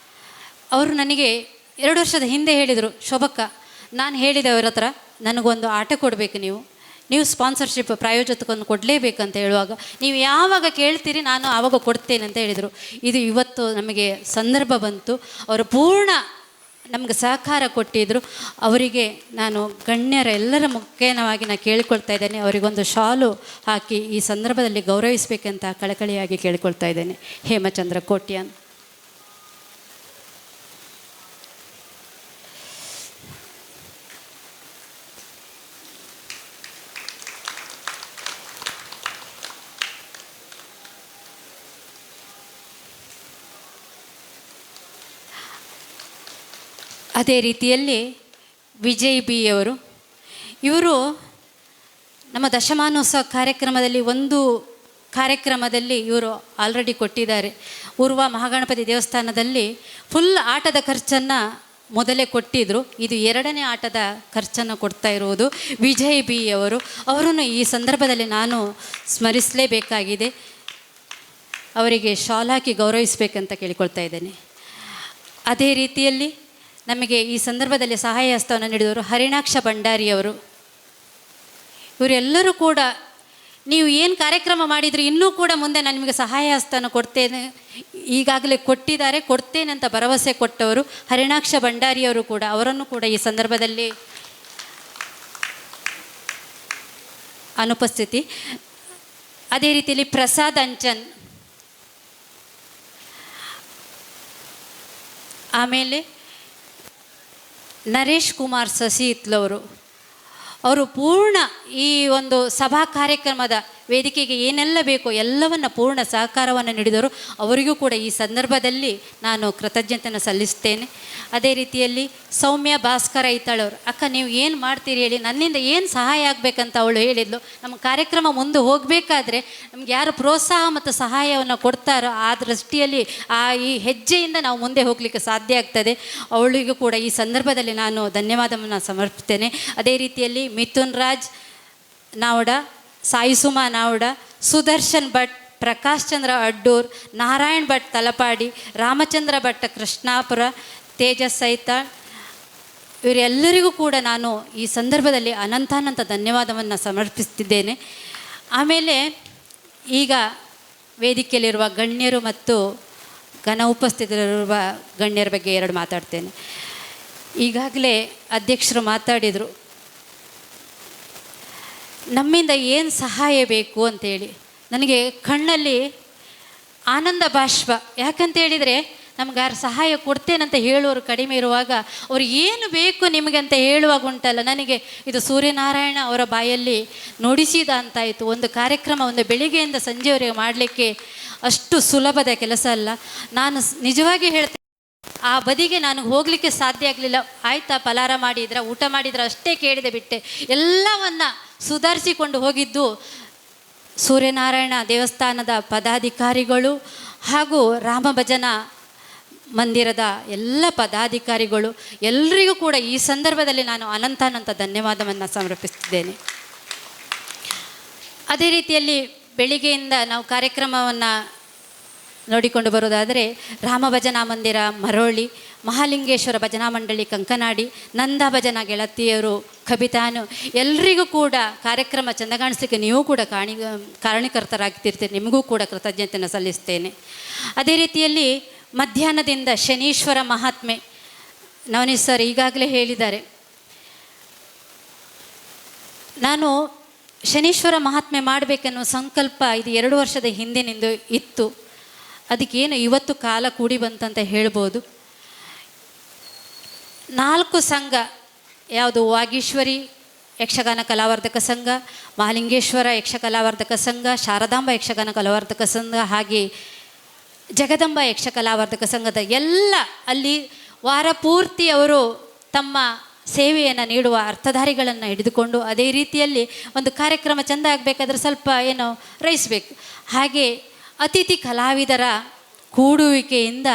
ಅವರು ನನಗೆ 2 ವರ್ಷದ ಹಿಂದೆ ಹೇಳಿದರು, ಶೋಭಕ್ಕ ನಾನು ಹೇಳಿದೆ ಅವರ ಹತ್ರ ನನಗೊಂದು ಆಟ ಕೊಡಬೇಕು, ನೀವು ಸ್ಪಾನ್ಸರ್ಶಿಪ್ ಪ್ರಾಯೋಜಕವನ್ನು ಕೊಡಲೇಬೇಕಂತ ಹೇಳುವಾಗ ನೀವು ಯಾವಾಗ ಕೇಳ್ತೀರಿ ನಾನು ಆವಾಗ ಕೊಡ್ತೇನೆ ಅಂತ ಹೇಳಿದರು. ಇದು ಇವತ್ತು ನಮಗೆ ಸಂದರ್ಭ ಬಂತು, ಅವರು ಪೂರ್ಣ ನಮಗೆ ಸಹಕಾರ ಕೊಟ್ಟಿದ್ದರು. ಅವರಿಗೆ ನಾನು ಗಣ್ಯರ ಎಲ್ಲರ ಮುಖೇನವಾಗಿ ನಾನು ಕೇಳಿಕೊಳ್ತಾ ಇದ್ದೇನೆ, ಅವರಿಗೊಂದು ಶಾಲು ಹಾಕಿ ಈ ಸಂದರ್ಭದಲ್ಲಿ ಗೌರವಿಸಬೇಕಂತ ಕಳಕಳಿಯಾಗಿ ಕೇಳಿಕೊಳ್ತಾ ಇದ್ದೇನೆ. ಹೇಮಚಂದ್ರ ಕೋಟ್ಯಾನ್. ಅದೇ ರೀತಿಯಲ್ಲಿ ವಿಜಯ್ ಬಿ ಅವರು, ಇವರು ನಮ್ಮ ದಶಮಾನೋತ್ಸವ ಕಾರ್ಯಕ್ರಮದಲ್ಲಿ ಒಂದು ಕಾರ್ಯಕ್ರಮದಲ್ಲಿ ಇವರು ಆಲ್ರೆಡಿ ಕೊಟ್ಟಿದ್ದಾರೆ. ಉರ್ವ ಮಹಾಗಣಪತಿ ದೇವಸ್ಥಾನದಲ್ಲಿ ಫುಲ್ ಆಟದ ಖರ್ಚನ್ನು ಮೊದಲೇ ಕೊಟ್ಟಿದ್ದರು. ಇದು 2ನೇ ಆಟದ ಖರ್ಚನ್ನು ಕೊಡ್ತಾ ಇರುವುದು ವಿಜಯ್ ಬಿ ಅವರು. ಅವರನ್ನು ಈ ಸಂದರ್ಭದಲ್ಲಿ ನಾನು ಸ್ಮರಿಸಲೇಬೇಕಾಗಿದೆ. ಅವರಿಗೆ ಶಾಲ್ ಹಾಕಿ ಗೌರವಿಸಬೇಕಂತ ಕೇಳಿಕೊಳ್ತಾ ಇದ್ದೇನೆ. ಅದೇ ರೀತಿಯಲ್ಲಿ ನಮಗೆ ಈ ಸಂದರ್ಭದಲ್ಲಿ ಸಹಾಯ ಹಸ್ತವನ್ನು ನೀಡಿದವರು ಹರಿಣಾಕ್ಷ ಭಂಡಾರಿಯವರು. ಇವರೆಲ್ಲರೂ ಕೂಡ ನೀವು ಏನು ಕಾರ್ಯಕ್ರಮ ಮಾಡಿದರೂ ಇನ್ನೂ ಕೂಡ ಮುಂದೆ ನಾನು ನಿಮಗೆ ಸಹಾಯ ಹಸ್ತವನ್ನು ಕೊಡ್ತೇನೆ, ಈಗಾಗಲೇ ಕೊಡ್ತೇನೆ ಅಂತ ಭರವಸೆ ಕೊಟ್ಟವರು ಹರಿಣಾಕ್ಷ ಭಂಡಾರಿಯವರು ಕೂಡ. ಅವರನ್ನು ಕೂಡ ಈ ಸಂದರ್ಭದಲ್ಲಿ ಅನುಪಸ್ಥಿತಿ. ಅದೇ ರೀತಿಯಲ್ಲಿ ಪ್ರಸಾದ್ ಅಂಚನ್ ಆಮೇಲೆ ನರೇಶ್ ಕುಮಾರ್ ಸಸಿಹಿತ್ಲವರು, ಅವರು ಪೂರ್ಣ ಈ ಒಂದು ಸಭಾ ಕಾರ್ಯಕ್ರಮದ ವೇದಿಕೆಗೆ ಏನೆಲ್ಲ ಬೇಕೋ ಎಲ್ಲವನ್ನು ಪೂರ್ಣ ಸಹಕಾರವನ್ನು ನೀಡಿದರು. ಅವರಿಗೂ ಕೂಡ ಈ ಸಂದರ್ಭದಲ್ಲಿ ನಾನು ಕೃತಜ್ಞತೆಯನ್ನು ಸಲ್ಲಿಸ್ತೇನೆ. ಅದೇ ರೀತಿಯಲ್ಲಿ ಸೌಮ್ಯ ಭಾಸ್ಕರ ಐತಾಳವರು, ಅಕ್ಕ ನೀವು ಏನು ಮಾಡ್ತೀರಿ ಹೇಳಿ, ನನ್ನಿಂದ ಏನು ಸಹಾಯ ಆಗಬೇಕಂತ ಅವಳು ಹೇಳಿದ್ಲು. ನಮ್ಮ ಕಾರ್ಯಕ್ರಮ ಮುಂದೆ ಹೋಗಬೇಕಾದ್ರೆ ನಮ್ಗೆ ಯಾರು ಪ್ರೋತ್ಸಾಹ ಮತ್ತು ಸಹಾಯವನ್ನು ಕೊಡ್ತಾರೋ ಆ ದೃಷ್ಟಿಯಲ್ಲಿ ಈ ಹೆಜ್ಜೆಯಿಂದ ನಾವು ಮುಂದೆ ಹೋಗಲಿಕ್ಕೆ ಸಾಧ್ಯ ಆಗ್ತದೆ. ಅವಳಿಗೂ ಕೂಡ ಈ ಸಂದರ್ಭದಲ್ಲಿ ನಾನು ಧನ್ಯವಾದವನ್ನು ಸಮರ್ಪಿಸ್ತೇನೆ. ಅದೇ ರೀತಿಯಲ್ಲಿ ಮಿಥುನ್ ರಾಜ್ ನಾವಡ, ಸಾಯಿಸುಮಾ ನಾವಡ, ಸುದರ್ಶನ್ ಭಟ್, ಪ್ರಕಾಶ್ ಚಂದ್ರ ಅಡ್ಡೂರ್, ನಾರಾಯಣ್ ಭಟ್ ತಲಪಾಡಿ, ರಾಮಚಂದ್ರ ಭಟ್ ಕೃಷ್ಣಾಪುರ, ತೇಜಸ್ ಐತಾಳ್, ಇವರೆಲ್ಲರಿಗೂ ಕೂಡ ನಾನು ಈ ಸಂದರ್ಭದಲ್ಲಿ ಅನಂತಾನಂತ ಧನ್ಯವಾದವನ್ನು ಸಮರ್ಪಿಸ್ತಿದ್ದೇನೆ. ಆಮೇಲೆ ಈಗ ವೇದಿಕೆಯಲ್ಲಿರುವ ಗಣ್ಯರು ಮತ್ತು ಘನ ಉಪಸ್ಥಿತರಿರುವ ಗಣ್ಯರ ಬಗ್ಗೆ ಎರಡು ಮಾತಾಡ್ತೇನೆ. ಈಗಾಗಲೇ ಅಧ್ಯಕ್ಷರು ಮಾತಾಡಿದರು, ನಮ್ಮಿಂದ ಏನು ಸಹಾಯ ಬೇಕು ಅಂತೇಳಿ. ನನಗೆ ಕಣ್ಣಲ್ಲಿ ಆನಂದ ಬಾಷ್ಪ. ಯಾಕಂತೇಳಿದರೆ ನಮ್ಗೆ ಯಾರು ಸಹಾಯ ಕೊಡ್ತೇನಂತ ಹೇಳುವವರು ಕಡಿಮೆ ಇರುವಾಗ ಅವ್ರು ಏನು ಬೇಕು ನಿಮಗೆ ಅಂತ ಹೇಳುವಾಗ ಉಂಟಲ್ಲ, ನನಗೆ ಇದು ಸೂರ್ಯನಾರಾಯಣ ಅವರ ಬಾಯಲ್ಲಿ ನುಡಿಸಿದ ಅಂತಾಯಿತು. ಒಂದು ಕಾರ್ಯಕ್ರಮ ಒಂದು ಬೆಳಿಗ್ಗೆಯಿಂದ ಸಂಜೆವರೆಗೆ ಮಾಡಲಿಕ್ಕೆ ಅಷ್ಟು ಸುಲಭದ ಕೆಲಸ ಅಲ್ಲ. ನಾನು ನಿಜವಾಗಿ ಹೇಳ್ತೇನೆ, ಆ ಬದಿಗೆ ನನಗೆ ಹೋಗಲಿಕ್ಕೆ ಸಾಧ್ಯ ಆಗಲಿಲ್ಲ. ಆಯಿತಾ, ಫಲಾರ ಮಾಡಿದ್ರೆ, ಊಟ ಮಾಡಿದ್ರೆ ಅಷ್ಟೇ ಕೇಳಿದೆ ಬಿಟ್ಟೆ. ಎಲ್ಲವನ್ನು ಸುಧಾರಿಸಿಕೊಂಡು ಹೋಗಿದ್ದು ಸೂರ್ಯನಾರಾಯಣ ದೇವಸ್ಥಾನದ ಪದಾಧಿಕಾರಿಗಳು ಹಾಗೂ ರಾಮ ಭಜನಾ ಮಂದಿರದ ಎಲ್ಲ ಪದಾಧಿಕಾರಿಗಳು, ಎಲ್ಲರಿಗೂ ಕೂಡ ಈ ಸಂದರ್ಭದಲ್ಲಿ ನಾನು ಅನಂತಾನಂತ ಧನ್ಯವಾದವನ್ನು ಸಮರ್ಪಿಸ್ತಿದ್ದೇನೆ. ಅದೇ ರೀತಿಯಲ್ಲಿ ಬೆಳಿಗ್ಗೆಯಿಂದ ನಾವು ಕಾರ್ಯಕ್ರಮವನ್ನು ನೋಡಿಕೊಂಡು ಬರೋದಾದರೆ ರಾಮ ಭಜನಾ ಮಂದಿರ ಮರೋಳಿ, ಮಹಾಲಿಂಗೇಶ್ವರ ಭಜನಾ ಮಂಡಳಿ ಕಂಕನಾಡಿ, ನಂದ ಭಜನಾ ಗೆಳತಿಯರು ಕಬಿತಾನು, ಎಲ್ರಿಗೂ ಕೂಡ ಕಾರ್ಯಕ್ರಮ ಚೆಂದ ಕಾಣಿಸ್ಲಿಕ್ಕೆ ನೀವು ಕೂಡ ಕಾರಣಕರ್ತರಾಗ್ತಿರ್ತೀರಿ. ನಿಮಗೂ ಕೂಡ ಕೃತಜ್ಞತೆಯನ್ನು ಸಲ್ಲಿಸ್ತೇನೆ. ಅದೇ ರೀತಿಯಲ್ಲಿ ಮಧ್ಯಾಹ್ನದಿಂದ ಶನೀಶ್ವರ ಮಹಾತ್ಮೆ ನವನೀತ್ ಸರ್ ಈಗಾಗಲೇ ಹೇಳಿದ್ದಾರೆ. ನಾನು ಶನೀಶ್ವರ ಮಹಾತ್ಮೆ ಮಾಡಬೇಕೆನ್ನುವ ಸಂಕಲ್ಪ ಇದು 2 ವರ್ಷದ ಹಿಂದಿನಿಂದ ಇತ್ತು. ಅದಕ್ಕೇನು ಇವತ್ತು ಕಾಲ ಕೂಡಿ ಬಂತಂತ ಹೇಳ್ಬೋದು. 4 ಸಂಘ, ಯಾವುದು ವಾಗೀಶ್ವರಿ ಯಕ್ಷಗಾನ ಕಲಾವರ್ಧಕ ಸಂಘ, ಮಹಾಲಿಂಗೇಶ್ವರ ಯಕ್ಷಕಲಾವರ್ಧಕ ಸಂಘ, ಶಾರದಾಂಬ ಯಕ್ಷಗಾನ ಕಲಾವರ್ಧಕ ಸಂಘ, ಹಾಗೆ ಜಗದಂಬ ಯಕ್ಷಕಲಾವರ್ಧಕ ಸಂಘದ ಎಲ್ಲ ಅಲ್ಲಿ ವಾರ ಪೂರ್ತಿ ಅವರು ತಮ್ಮ ಸೇವೆಯನ್ನು ನೀಡುವ ಅರ್ಥಧಾರಿಗಳನ್ನು ಹಿಡಿದುಕೊಂಡು, ಅದೇ ರೀತಿಯಲ್ಲಿ ಒಂದು ಕಾರ್ಯಕ್ರಮ ಚೆಂದ ಆಗಬೇಕಾದ್ರೆ ಸ್ವಲ್ಪ ಏನೋ ರೈಸಬೇಕು. ಹಾಗೆ ಅತಿಥಿ ಕಲಾವಿದರ ಕೂಡುವಿಕೆಯಿಂದ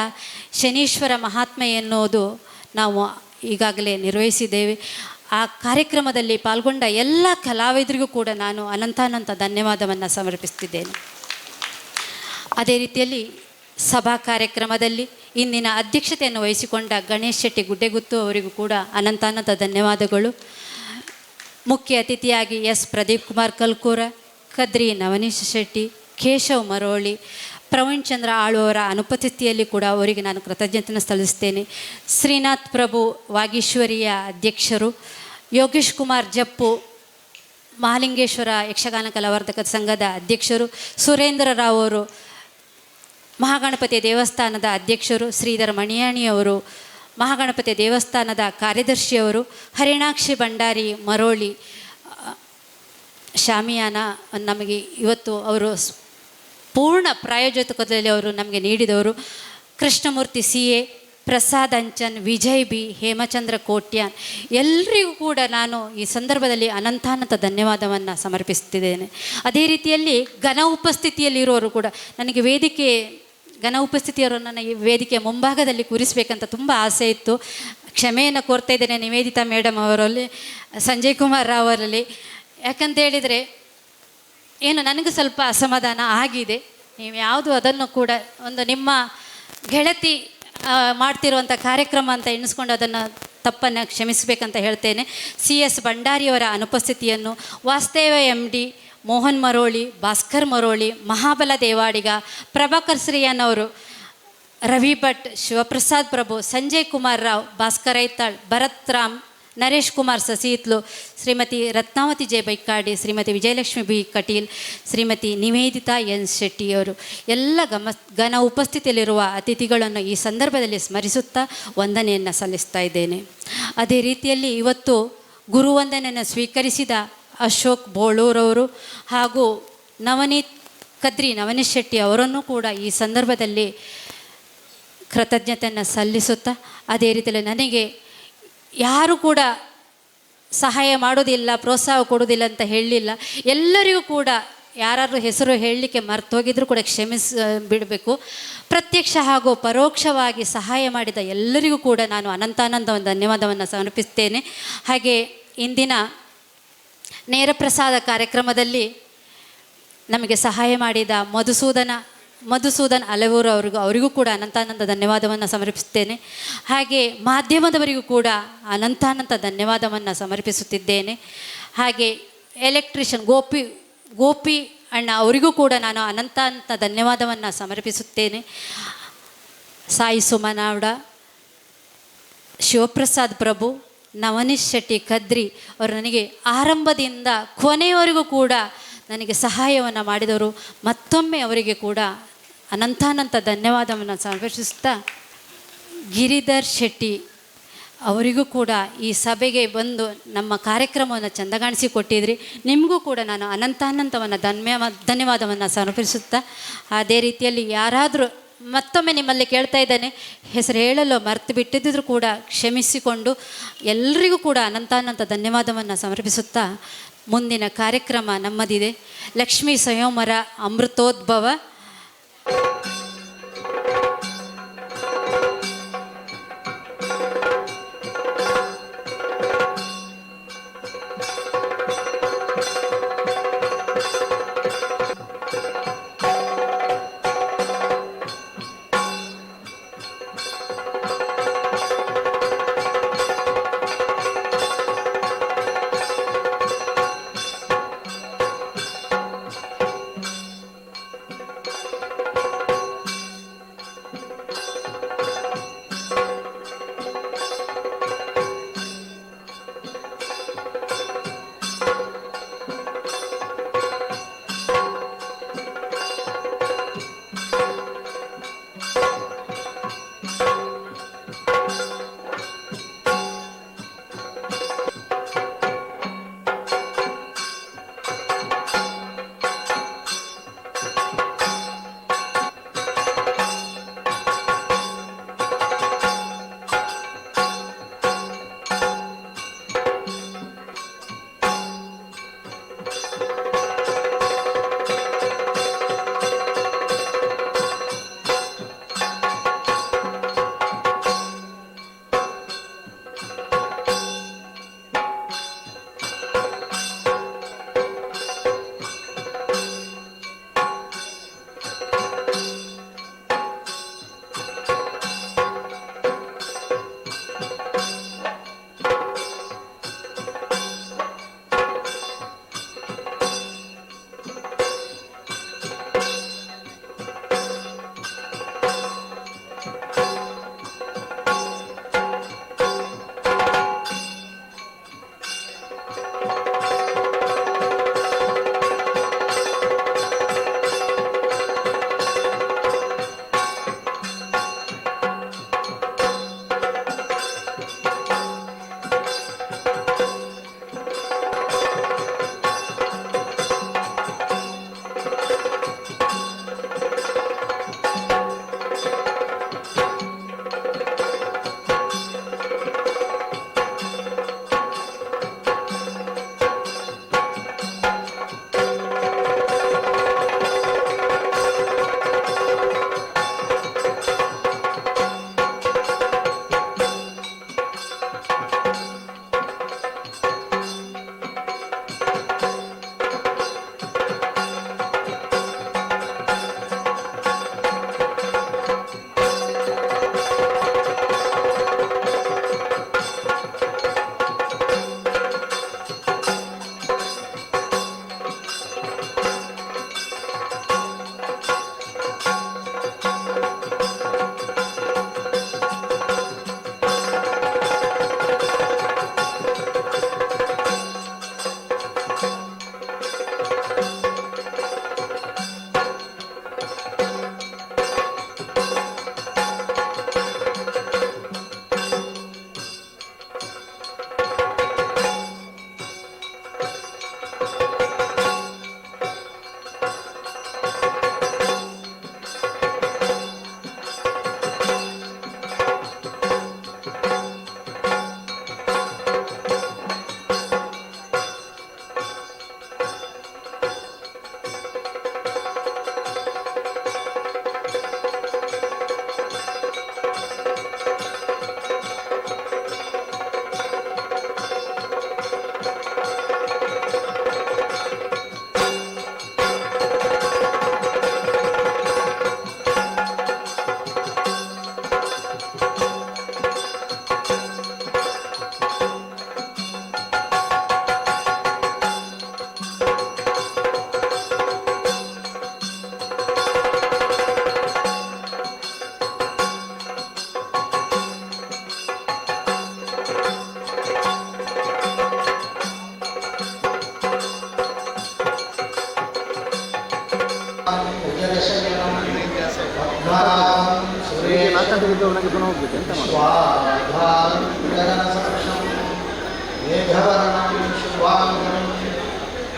ಶನೀಶ್ವರ ಮಹಾತ್ಮೆ ಎನ್ನುವುದು ನಾವು ಈಗಾಗಲೇ ನಿರ್ವಹಿಸಿದ್ದೇವೆ. ಆ ಕಾರ್ಯಕ್ರಮದಲ್ಲಿ ಪಾಲ್ಗೊಂಡ ಎಲ್ಲ ಕಲಾವಿದರಿಗೂ ಕೂಡ ನಾನು ಅನಂತಾನಂತ ಧನ್ಯವಾದವನ್ನು ಸಮರ್ಪಿಸ್ತಿದ್ದೇನೆ. ಅದೇ ರೀತಿಯಲ್ಲಿ ಸಭಾ ಕಾರ್ಯಕ್ರಮದಲ್ಲಿ ಇಂದಿನ ಅಧ್ಯಕ್ಷತೆಯನ್ನು ವಹಿಸಿಕೊಂಡ ಗಣೇಶ್ ಶೆಟ್ಟಿ ಗುಡ್ಡೆಗುತ್ತು ಅವರಿಗೂ ಕೂಡ ಅನಂತಾನಂತ ಧನ್ಯವಾದಗಳು. ಮುಖ್ಯ ಅತಿಥಿಯಾಗಿ ಎಸ್ ಪ್ರದೀಪ್ ಕುಮಾರ್ ಕಲ್ಕೂರ, ಕದ್ರಿ ನವನೀಶ್ ಶೆಟ್ಟಿ, ಕೇಶವ್ ಮರೋಳಿ, ಪ್ರವೀಣ್ ಚಂದ್ರ ಆಳುವವರ ಅನುಪಸ್ಥಿತಿಯಲ್ಲಿ ಕೂಡ ಅವರಿಗೆ ನಾನು ಕೃತಜ್ಞತೆಯನ್ನು ಸಲ್ಲಿಸ್ತೇನೆ. ಶ್ರೀನಾಥ್ ಪ್ರಭು ವಾಗೀಶ್ವರಿಯ ಅಧ್ಯಕ್ಷರು, ಯೋಗೇಶ್ ಕುಮಾರ್ ಜಪ್ಪು ಮಹಾಲಿಂಗೇಶ್ವರ ಯಕ್ಷಗಾನ ಕಲಾವರ್ಧಕ ಸಂಘದ ಅಧ್ಯಕ್ಷರು, ಸುರೇಂದ್ರ ರಾವ್ ಅವರು ಮಹಾಗಣಪತಿ ದೇವಸ್ಥಾನದ ಅಧ್ಯಕ್ಷರು, ಶ್ರೀಧರ ಮಣಿಯಾಣಿಯವರು ಮಹಾಗಣಪತಿ ದೇವಸ್ಥಾನದ ಕಾರ್ಯದರ್ಶಿಯವರು, ಹರಿಣಾಕ್ಷಿ ಭಂಡಾರಿ ಮರೋಳಿ ಶಾಮಿಯಾನ ನಮಗೆ ಇವತ್ತು ಅವರು ಪೂರ್ಣ ಪ್ರಾಯೋಜಕತ್ವದಲ್ಲಿ ಅವರು ನಮಗೆ ನೀಡಿದವರು, ಕೃಷ್ಣಮೂರ್ತಿ CA, ಪ್ರಸಾದ್ ಅಂಚನ್, ವಿಜಯ್ ಬಿ, ಹೇಮಚಂದ್ರ ಕೋಟ್ಯಾನ್, ಎಲ್ಲರಿಗೂ ಕೂಡ ನಾನು ಈ ಸಂದರ್ಭದಲ್ಲಿ ಅನಂತಾನಂತ ಧನ್ಯವಾದವನ್ನು ಸಮರ್ಪಿಸ್ತಿದ್ದೇನೆ. ಅದೇ ರೀತಿಯಲ್ಲಿ ಘನ ಉಪಸ್ಥಿತಿಯಲ್ಲಿರುವವರು ಕೂಡ ನನಗೆ ಘನ ಉಪಸ್ಥಿತಿಯವರು ನನ್ನ ಈ ವೇದಿಕೆಯ ಮುಂಭಾಗದಲ್ಲಿ ಕೂರಿಸಬೇಕಂತ ತುಂಬ ಆಸೆ ಇತ್ತು. ಕ್ಷಮೆಯನ್ನು ಕೋರ್ತಾ ಇದ್ದೇನೆ ನಿವೇದಿತಾ ಮೇಡಮ್ ಅವರಲ್ಲಿ, ಸಂಜಯ್ ಕುಮಾರ್ ರಾವ್ ಅವರಲ್ಲಿ. ಯಾಕಂತೇಳಿದರೆ ಏನು ನನಗೂ ಸ್ವಲ್ಪ ಅಸಮಾಧಾನ ಆಗಿದೆ. ನೀವು ಯಾವುದು ಅದನ್ನು ಕೂಡ ಒಂದು ನಿಮ್ಮ ಗೆಳತಿ ಮಾಡ್ತಿರುವಂಥ ಕಾರ್ಯಕ್ರಮ ಅಂತ ಎಣಿಸ್ಕೊಂಡು ಅದನ್ನು ತಪ್ಪನ್ನು ಕ್ಷಮಿಸಬೇಕಂತ ಹೇಳ್ತೇನೆ. CS ಭಂಡಾರಿಯವರ ಅನುಪಸ್ಥಿತಿಯನ್ನು, ವಾಸ್ತೇವ MD, ಮೋಹನ್ ಮರೋಳಿ, ಭಾಸ್ಕರ್ ಮರೋಳಿ, ಮಹಾಬಲ ದೇವಾಡಿಗ, ಪ್ರಭಾಕರ್ ಶ್ರೀಯನ್ ಅವರು, Ravi Bhat, Shivaprasad Prabhu, Sanjay Kumar Rao, Bhaskar Aithal, Bharath Ram Naresh Kumar Saseethlu, Shrimati Ratnavathi J Baikady, Shrimati Vijayalakshmi B Kateel, Shrimati Nivedita N ಶೆಟ್ಟಿಯವರು ಎಲ್ಲ ಘನ ಉಪಸ್ಥಿತಿಯಲ್ಲಿರುವ ಅತಿಥಿಗಳನ್ನು ಈ ಸಂದರ್ಭದಲ್ಲಿ ಸ್ಮರಿಸುತ್ತಾ ವಂದನೆಯನ್ನು ಸಲ್ಲಿಸ್ತಾ ಇದ್ದೇನೆ. ಅದೇ ರೀತಿಯಲ್ಲಿ ಇವತ್ತು ಗುರುವಂದನೆಯನ್ನು ಸ್ವೀಕರಿಸಿದ ಅಶೋಕ್ ಬೋಳೂರವರು ಹಾಗೂ ನವನೀತ್ ಶೆಟ್ಟಿ ಅವರನ್ನು ಕೂಡ ಈ ಸಂದರ್ಭದಲ್ಲಿ ಕೃತಜ್ಞತೆಯನ್ನು ಸಲ್ಲಿಸುತ್ತಾ, ಅದೇ ರೀತಿಯಲ್ಲಿ ನನಗೆ ಯಾರು ಕೂಡ ಸಹಾಯ ಮಾಡೋದಿಲ್ಲ, ಪ್ರೋತ್ಸಾಹ ಕೊಡೋದಿಲ್ಲ ಅಂತ ಹೇಳಲಿಲ್ಲ. ಎಲ್ಲರಿಗೂ ಕೂಡ ಯಾರಾದರೂ ಹೆಸರು ಹೇಳಲಿಕ್ಕೆ ಮರ್ತೋಗಿದ್ರೂ ಕೂಡ ಬಿಡಬೇಕು. ಪ್ರತ್ಯಕ್ಷ ಹಾಗೂ ಪರೋಕ್ಷವಾಗಿ ಸಹಾಯ ಮಾಡಿದ ಎಲ್ಲರಿಗೂ ಕೂಡ ನಾನು ಅನಂತಾನಂದ ಧನ್ಯವಾದವನ್ನು ಸಮರ್ಪಿಸ್ತೇನೆ. ಹಾಗೆ ಇಂದಿನ ನೇರ ಪ್ರಸಾದ ಕಾರ್ಯಕ್ರಮದಲ್ಲಿ ನಮಗೆ ಸಹಾಯ ಮಾಡಿದ ಮಧುಸೂದನ್ ಅಲೆವೂರು ಅವರಿಗೂ ಕೂಡ ಅನಂತಾನಂದ ಧನ್ಯವಾದವನ್ನು ಸಮರ್ಪಿಸುತ್ತೇನೆ. ಹಾಗೆ ಮಾಧ್ಯಮದವರಿಗೂ ಕೂಡ ಅನಂತಾನಂತ ಧನ್ಯವಾದವನ್ನು ಸಮರ್ಪಿಸುತ್ತಿದ್ದೇನೆ. ಹಾಗೆ ಎಲೆಕ್ಟ್ರಿಷಿಯನ್ ಗೋಪಿ ಅಣ್ಣ ಅವರಿಗೂ ಕೂಡ ನಾನು ಅನಂತ ಧನ್ಯವಾದವನ್ನು ಸಮರ್ಪಿಸುತ್ತೇನೆ. ಸಾಯಿ ಸುಮನಾವ್ಡ, ಶಿವಪ್ರಸಾದ್ ಪ್ರಭು, ನವನೀತ್ ಶೆಟ್ಟಿ ಕದ್ರಿ ಅವರು ನನಗೆ ಆರಂಭದಿಂದ ಕೊನೆಯವರೆಗೂ ಕೂಡ ನನಗೆ ಸಹಾಯವನ್ನು ಮಾಡಿದವರು. ಮತ್ತೊಮ್ಮೆ ಅವರಿಗೆ ಕೂಡ ಅನಂತಾನಂತ ಧನ್ಯವಾದವನ್ನು ಸಮರ್ಪಿಸುತ್ತಾ, ಗಿರಿಧರ್ ಶೆಟ್ಟಿ ಅವರಿಗೂ ಕೂಡ ಈ ಸಭೆಗೆ ಬಂದು ನಮ್ಮ ಕಾರ್ಯಕ್ರಮವನ್ನು ಚೆಂದಗಾಣಿಸಿಕೊಟ್ಟಿದ್ರಿ. ನಿಮಗೂ ಕೂಡ ನಾನು ಅನಂತಾನಂತವನ್ನು ಧನ್ಯವಾದವನ್ನು ಸಮರ್ಪಿಸುತ್ತಾ, ಅದೇ ರೀತಿಯಲ್ಲಿ ಯಾರಾದರೂ ಮತ್ತೊಮ್ಮೆ ನಿಮ್ಮಲ್ಲಿ ಕೇಳ್ತಾ ಇದ್ದೇನೆ, ಹೆಸರು ಹೇಳಲು ಮರೆತು ಬಿಟ್ಟಿದ್ದರೂ ಕೂಡ ಕ್ಷಮಿಸಿಕೊಂಡು ಎಲ್ಲರಿಗೂ ಕೂಡ ಅನಂತಾನಂತ ಧನ್ಯವಾದವನ್ನು ಸಮರ್ಪಿಸುತ್ತಾ, ಮುಂದಿನ ಕಾರ್ಯಕ್ರಮ ನಮ್ಮದಿದೆ. ಲಕ್ಷ್ಮೀ ಸಂಯಮರ ಅಮೃತೋದ್ಭವ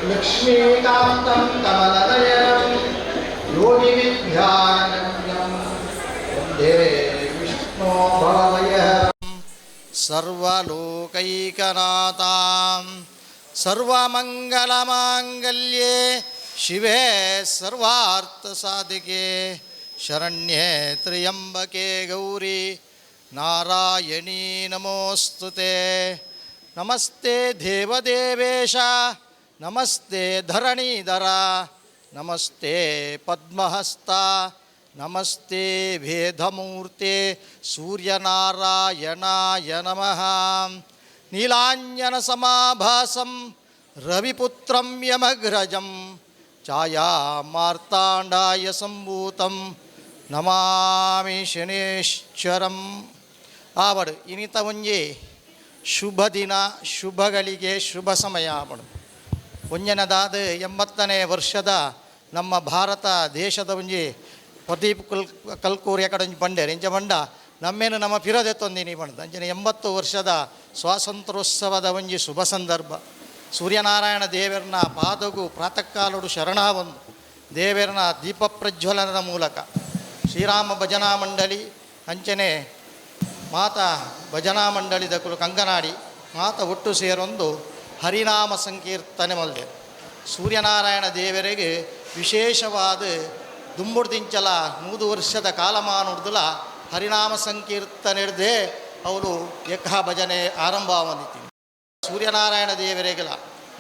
ಲಕ್ಷ್ಮೀಕಾಂತಂ ಕಮಲನಯನಂ ಯೋಗಿ ವಿದ್ಯಾನಗಮ್ಯಂ ವಂದೇ ವಿಷ್ಣು ಭವಯಹರಂ ಸರ್ವಲೋಕೈಕನಾಥಾಂ ಸರ್ವಮಂಗಲಮಾಂಗಲ್ಯೆ ಶಿವೆ ಸರ್ವಾರ್ಥಸಾಧಿಕೆ ಶರಣ್ಯೆ ತ್ರ್ಯಂಬಕೆ ಗೌರಿ ನಾರಾಯಣೀ ನಮೋಸ್ತುತೆ ನಮಸ್ತೆ ದೇವದೇವೇಶ ನಮಸ್ತೆ ಧರಣೀಧರ ನಮಸ್ತೆ ಪದ್ಮಹಸ್ತ ನಮಸ್ತೆ ವೇದಮೂರ್ತೆ ಸೂರ್ಯನಾರಾಯಣಾಯ ನಮಃ ನೀಲಾಂಜನ ಸಮಾಭಾಸಂ ರವಿಪುತ್ರಂ ಯಮಗ್ರಜಂ ಛಾಯಾ ಮಾರ್ತಾಂಡಾಯ ಸಂಭೂತಂ ನಮಾಮಿ ಶನೇಶ್ವರಂ ಆವಡು ಇನಿತ ಒಂಜಿ ಶುಭ ದಿನ ಶುಭಗಳಿಗೆ ಶುಭ ಸಮಯ ಆವಡು ಒಂಜನದಾದ 80ನೇ ವರ್ಷದ ನಮ್ಮ ಭಾರತ ದೇಶದ ಒಂಜಿ ಪ್ರದೀಪ್ ಕಲ್ಕೂರಿ ಕಡೆ ಒಂಜಿ ಪಂಡೇರು ಇಂಚ ಬಂಡ ನಮ್ಮೇನು ನಮ್ಮ ಪಿರದೆತ್ತೊಂದಿನಿ ಬಂದ ಅಂಚನೆ 80 ವರ್ಷದ ಸ್ವಾತಂತ್ರ್ಯೋತ್ಸವದ ಒಂಜಿ ಶುಭ ಸಂದರ್ಭ ಸೂರ್ಯನಾರಾಯಣ ದೇವರನ್ನ ಪಾದಗೂ ಪ್ರಾತಃ ಕಾಲೋಡು ಶರಣ ಬಂದು ದೇವರನ ದೀಪ ಪ್ರಜ್ವಲನದ ಮೂಲಕ ಶ್ರೀರಾಮ ಭಜನಾ ಮಂಡಳಿ ಅಂಚನೆ ಮಾತಾ ಭಜನಾ ಮಂಡಳಿದ ಕುಲು ಕಂಕನಾಡಿ ಮಾತ ಒಟ್ಟು ಸೇರೊಂದು ಹರಿನಾಮ ಸಂಕೀರ್ತನೆ ಮಲ್ದೆ ಸೂರ್ಯನಾರಾಯಣ ದೇವರಿಗೆ ವಿಶೇಷವಾದ ದುಂಬುಡ್ದಿಂಚಲ 100 ವರ್ಷದ ಕಾಲಮಾನುಡ್ದಲ ಹರಿನಾಮ ಸಂಕೀರ್ತನೆಡ್ದೆ ಅವರು ಏಕ ಭಜನೆ ಆರಂಭ ಬಂದಿತ್ತು ಸೂರ್ಯನಾರಾಯಣ ದೇವರಿಗೆಲ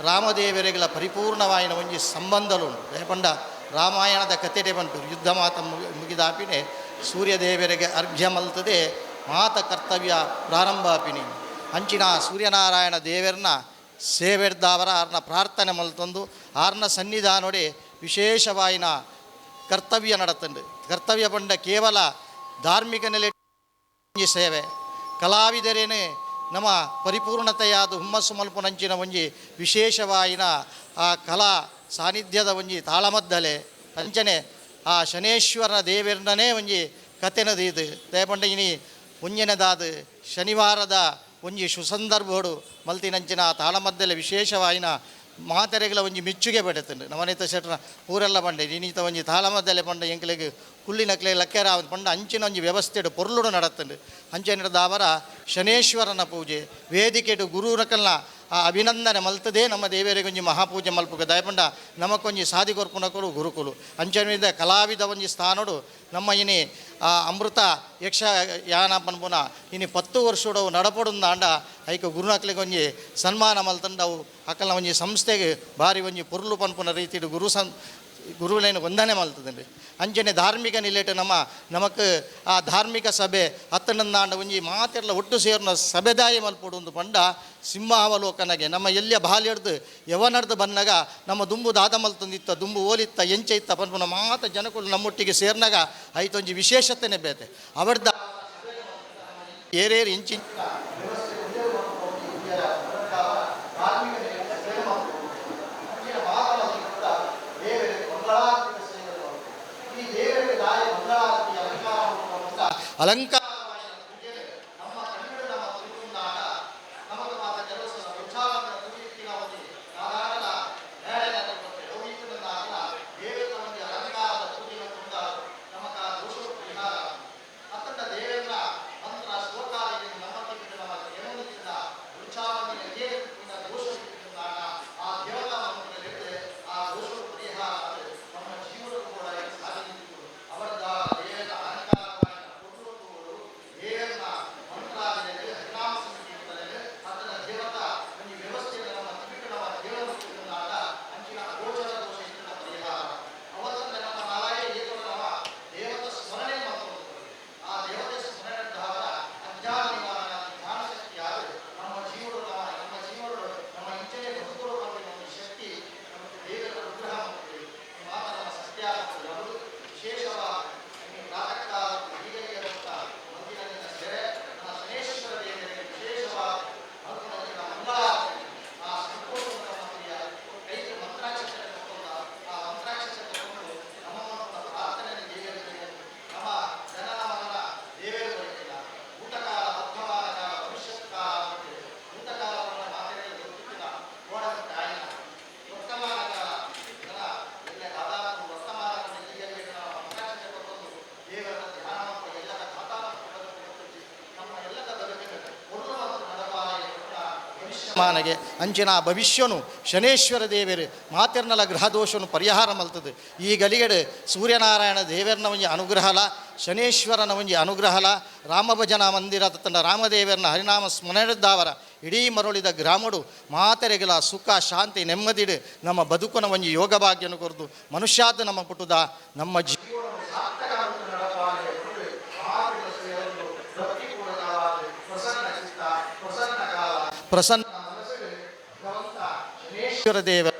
ರಾಮದೇವರಿಗೆಲ ಪರಿಪೂರ್ಣವಾಯಿನ ಒಂಜಿ ಸಂಬಂಧಲುಂಟು ರೇಪಂಡ ರಾಮಾಯಣದ ಕಥೆಡೆ ಬಂತು ಯುದ್ಧ ಮಾತ ಮುಗಿದಾಪಿನೇ ಸೂರ್ಯದೇವರಿಗೆ ಅರ್ಘ್ಯ ಮಲ್ತದೆ ಮಾತ ಕರ್ತವ್ಯ ಪ್ರಾರಂಭ ಆಪಿನಿ ಅಂಚಿನ ಸೂರ್ಯನಾರಾಯಣ ದೇವರನ್ನ ಸೇವೆಡ್ದವರ ಆರ್ನ ಪ್ರಾರ್ಥನೆ ಮಲ್ತಂದು ಆರ್ನ ಸನ್ನಿಧಾನೊಡೆ ವಿಶೇಷವಾಯಿನ ಕರ್ತವ್ಯ ನಡತಂಡು ಕರ್ತವ್ಯ ಪಂಡ ಕೇವಲ ಧಾರ್ಮಿಕ ನೆಲೆ ಸೇವೆ ಕಲಾವಿದರೇನೆ ನಮ್ಮ ಪರಿಪೂರ್ಣತೆಯಾದ ಹುಮ್ಮಸ್ಸು ಮಲ್ಪುನಂಚಿನ ಒಂಜಿ ವಿಶೇಷವಾಯಿನ ಆ ಕಲಾ ಸಾನ್ನಿಧ್ಯದ ಒಂಜಿ ತಾಳಮದ್ದಲೆ ಅಂಚನೆ ಆ ಶನೇಶ್ವರ ದೇವರನ್ನೇ ಒಂಜಿ ಕತೆನದೀದು ದಯಪಂಡ ಇನಿ ಒಂಜನೆದಾದ ಶನಿವಾರದ ಒಂಜಿ ಸುಸಂದರ್ಭೋಡು ಮಲ್ತಿನಂಚಿನ ತಾಳಮದ್ದಲೆ ವಿಶೇಷವಾಯಿನ ಮಾತೆರೆಗಳ ಒಂಜಿ ಮೆಚ್ಚುಗೆ ಪಡೆತಂಡು ನವನೀತ ಶೆಟ್ರ ಊರೆಲ್ಲ ಬಂಡೆ ನೀನೀತ ಒಂಜಿ ತಾಳಮದ್ದಲೆ ಪಂಡ ಎಂಕ್ಲೆಗ್ ಕುಳ್ಳಿನಕ್ಲೆ ಲಕ್ಕೆರ ಪಂಡ ಅಂಚಿನ ಒಂಜಿ ವ್ಯವಸ್ಥೆಡು ಪೊರ್ಲುಡು ನಡತಂಡು ಅಂಚೆನದ ಅವರ ಶನೇಶ್ವರನ ಪೂಜೆ ವೇದಿಕೆಡು ಗುರುರಕಲ್ನ ಆ ಅಭಿನಂದನೆ ಮಲ್ತದೇ ನಮ್ಮ ದೇವರಿಗೆ ಒಂಜಿ ಮಹಾಪೂಜೆ ಮಲ್ಪುಗ ದಯಪಂಡ ನಮಕೊಂಜಿ ಸಾದಿ ಕೊರ್ಪುನಕರು ಗುರುಕುಲು ಅಂಚನಿಂದ ಕಲಾವಿದ ಒಂಜಿ ಸ್ಥಾನಡು ನಮ್ಮ ಇನಿ ಆ ಅಮೃತ ಯಕ್ಷ ಯಾನ ಪನ್ಪುನ ಇನಿ 10 ವರ್ಷಡು ನಡಪಡುಂದ ಅಂಡ ಐಕ ಗುರುನಕ್ಲಿಗೆ ಒಂಜಿ ಸನ್ಮಾನ ಮಲ್ತಂಡವು ಅಕ್ಕಲ್ನ ಒಂಜಿ ಸಂಸ್ಥೆಗೆ ಭಾರಿ ಒಂಜಿ ಪೊರ್ಲು ಪನ್ಪುನ ರೀತಿಡು ಗುರುಗಳೇನು ವಂದನೆ ಮಲ್ತದಂడి ಅಂಚನೆ ಧಾರ್ಮಿಕ ನಿಲೇಟು ನಮಕ್ ಆ ಧಾರ್ಮಿಕ ಸಭೆ ಹತ್ತನಂದಾಂಡ ಒಂಜಿ ಮಾತೆರ್ಲ ಒಟ್ಟು ಸೇರ್ನ ಸಭೆದಾಯಿ ಮಲ್ಪಡು ಒಂದು ಪಂಡ ಸಿಂಹಾವಲೋಕನಗೆ ನಮ್ಮ ಎಲ್ಲಿಯ ಬಾಲ್ಯಡ್ದು ಯವನಡ್ದು ಬನ್ನಗ ನಮ್ಮ ದುಂಬು ದಾದ ಮಲ್ತಂದಿತ್ತ ದುಂಬು ಓಲಿತ್ತ ಎಂಚ ಇತ್ತ ಪನ್ಪುನ ಮಾತ ಜನಗಳು ನಮ್ಮೊಟ್ಟಿಗೆ ಸೇರ್ನಾಗ ಐತೊಂಜಿ ವಿಶೇಷತೆನೇ ಬೇತೆ ಅವರ್ದ ಏರೇರು ಇಂಚಿ ಅಲಂಕಾರ ಮಾನಗೆ ಅಂಚಿನ ಭವಿಷ್ಯನು ಶನೇಶ್ವರ ದೇವರು ಮಾತಿರ್ನಲ ಗ್ರಹದೋಷನು ಪರಿಹಾರ ಮಲ್ತದೆ ಈ ಗಲಿಗಡೆ ಸೂರ್ಯನಾರಾಯಣ ದೇವರನ ಒಂಜಿ ಅನುಗ್ರಹಲ ಶನೇಶ್ವರನ ಒಂಜಿ ಅನುಗ್ರಹಲ ರಾಮಭಜನ ಮಂದಿರ ತನ್ನ ರಾಮದೇವರನ ಹರಿನಾಮ ಸ್ಮರಣದಾವರ ಇಡೀ ಮರಳಿದ ಗ್ರಾಮಡು ಮಾತೆರೆಗಳ ಸುಖ ಶಾಂತಿ ನೆಮ್ಮದಿಡು ನಮ್ಮ ಬದುಕುನ ಒಂಜಿ ಯೋಗ ಭಾಗ್ಯನು ಕೊರದು ಮನುಷ್ಯಾದ ನಮ್ಮ ಪುಟುದ ನಮ್ಮ ಪ್ರಸನ್ನ ದೇವ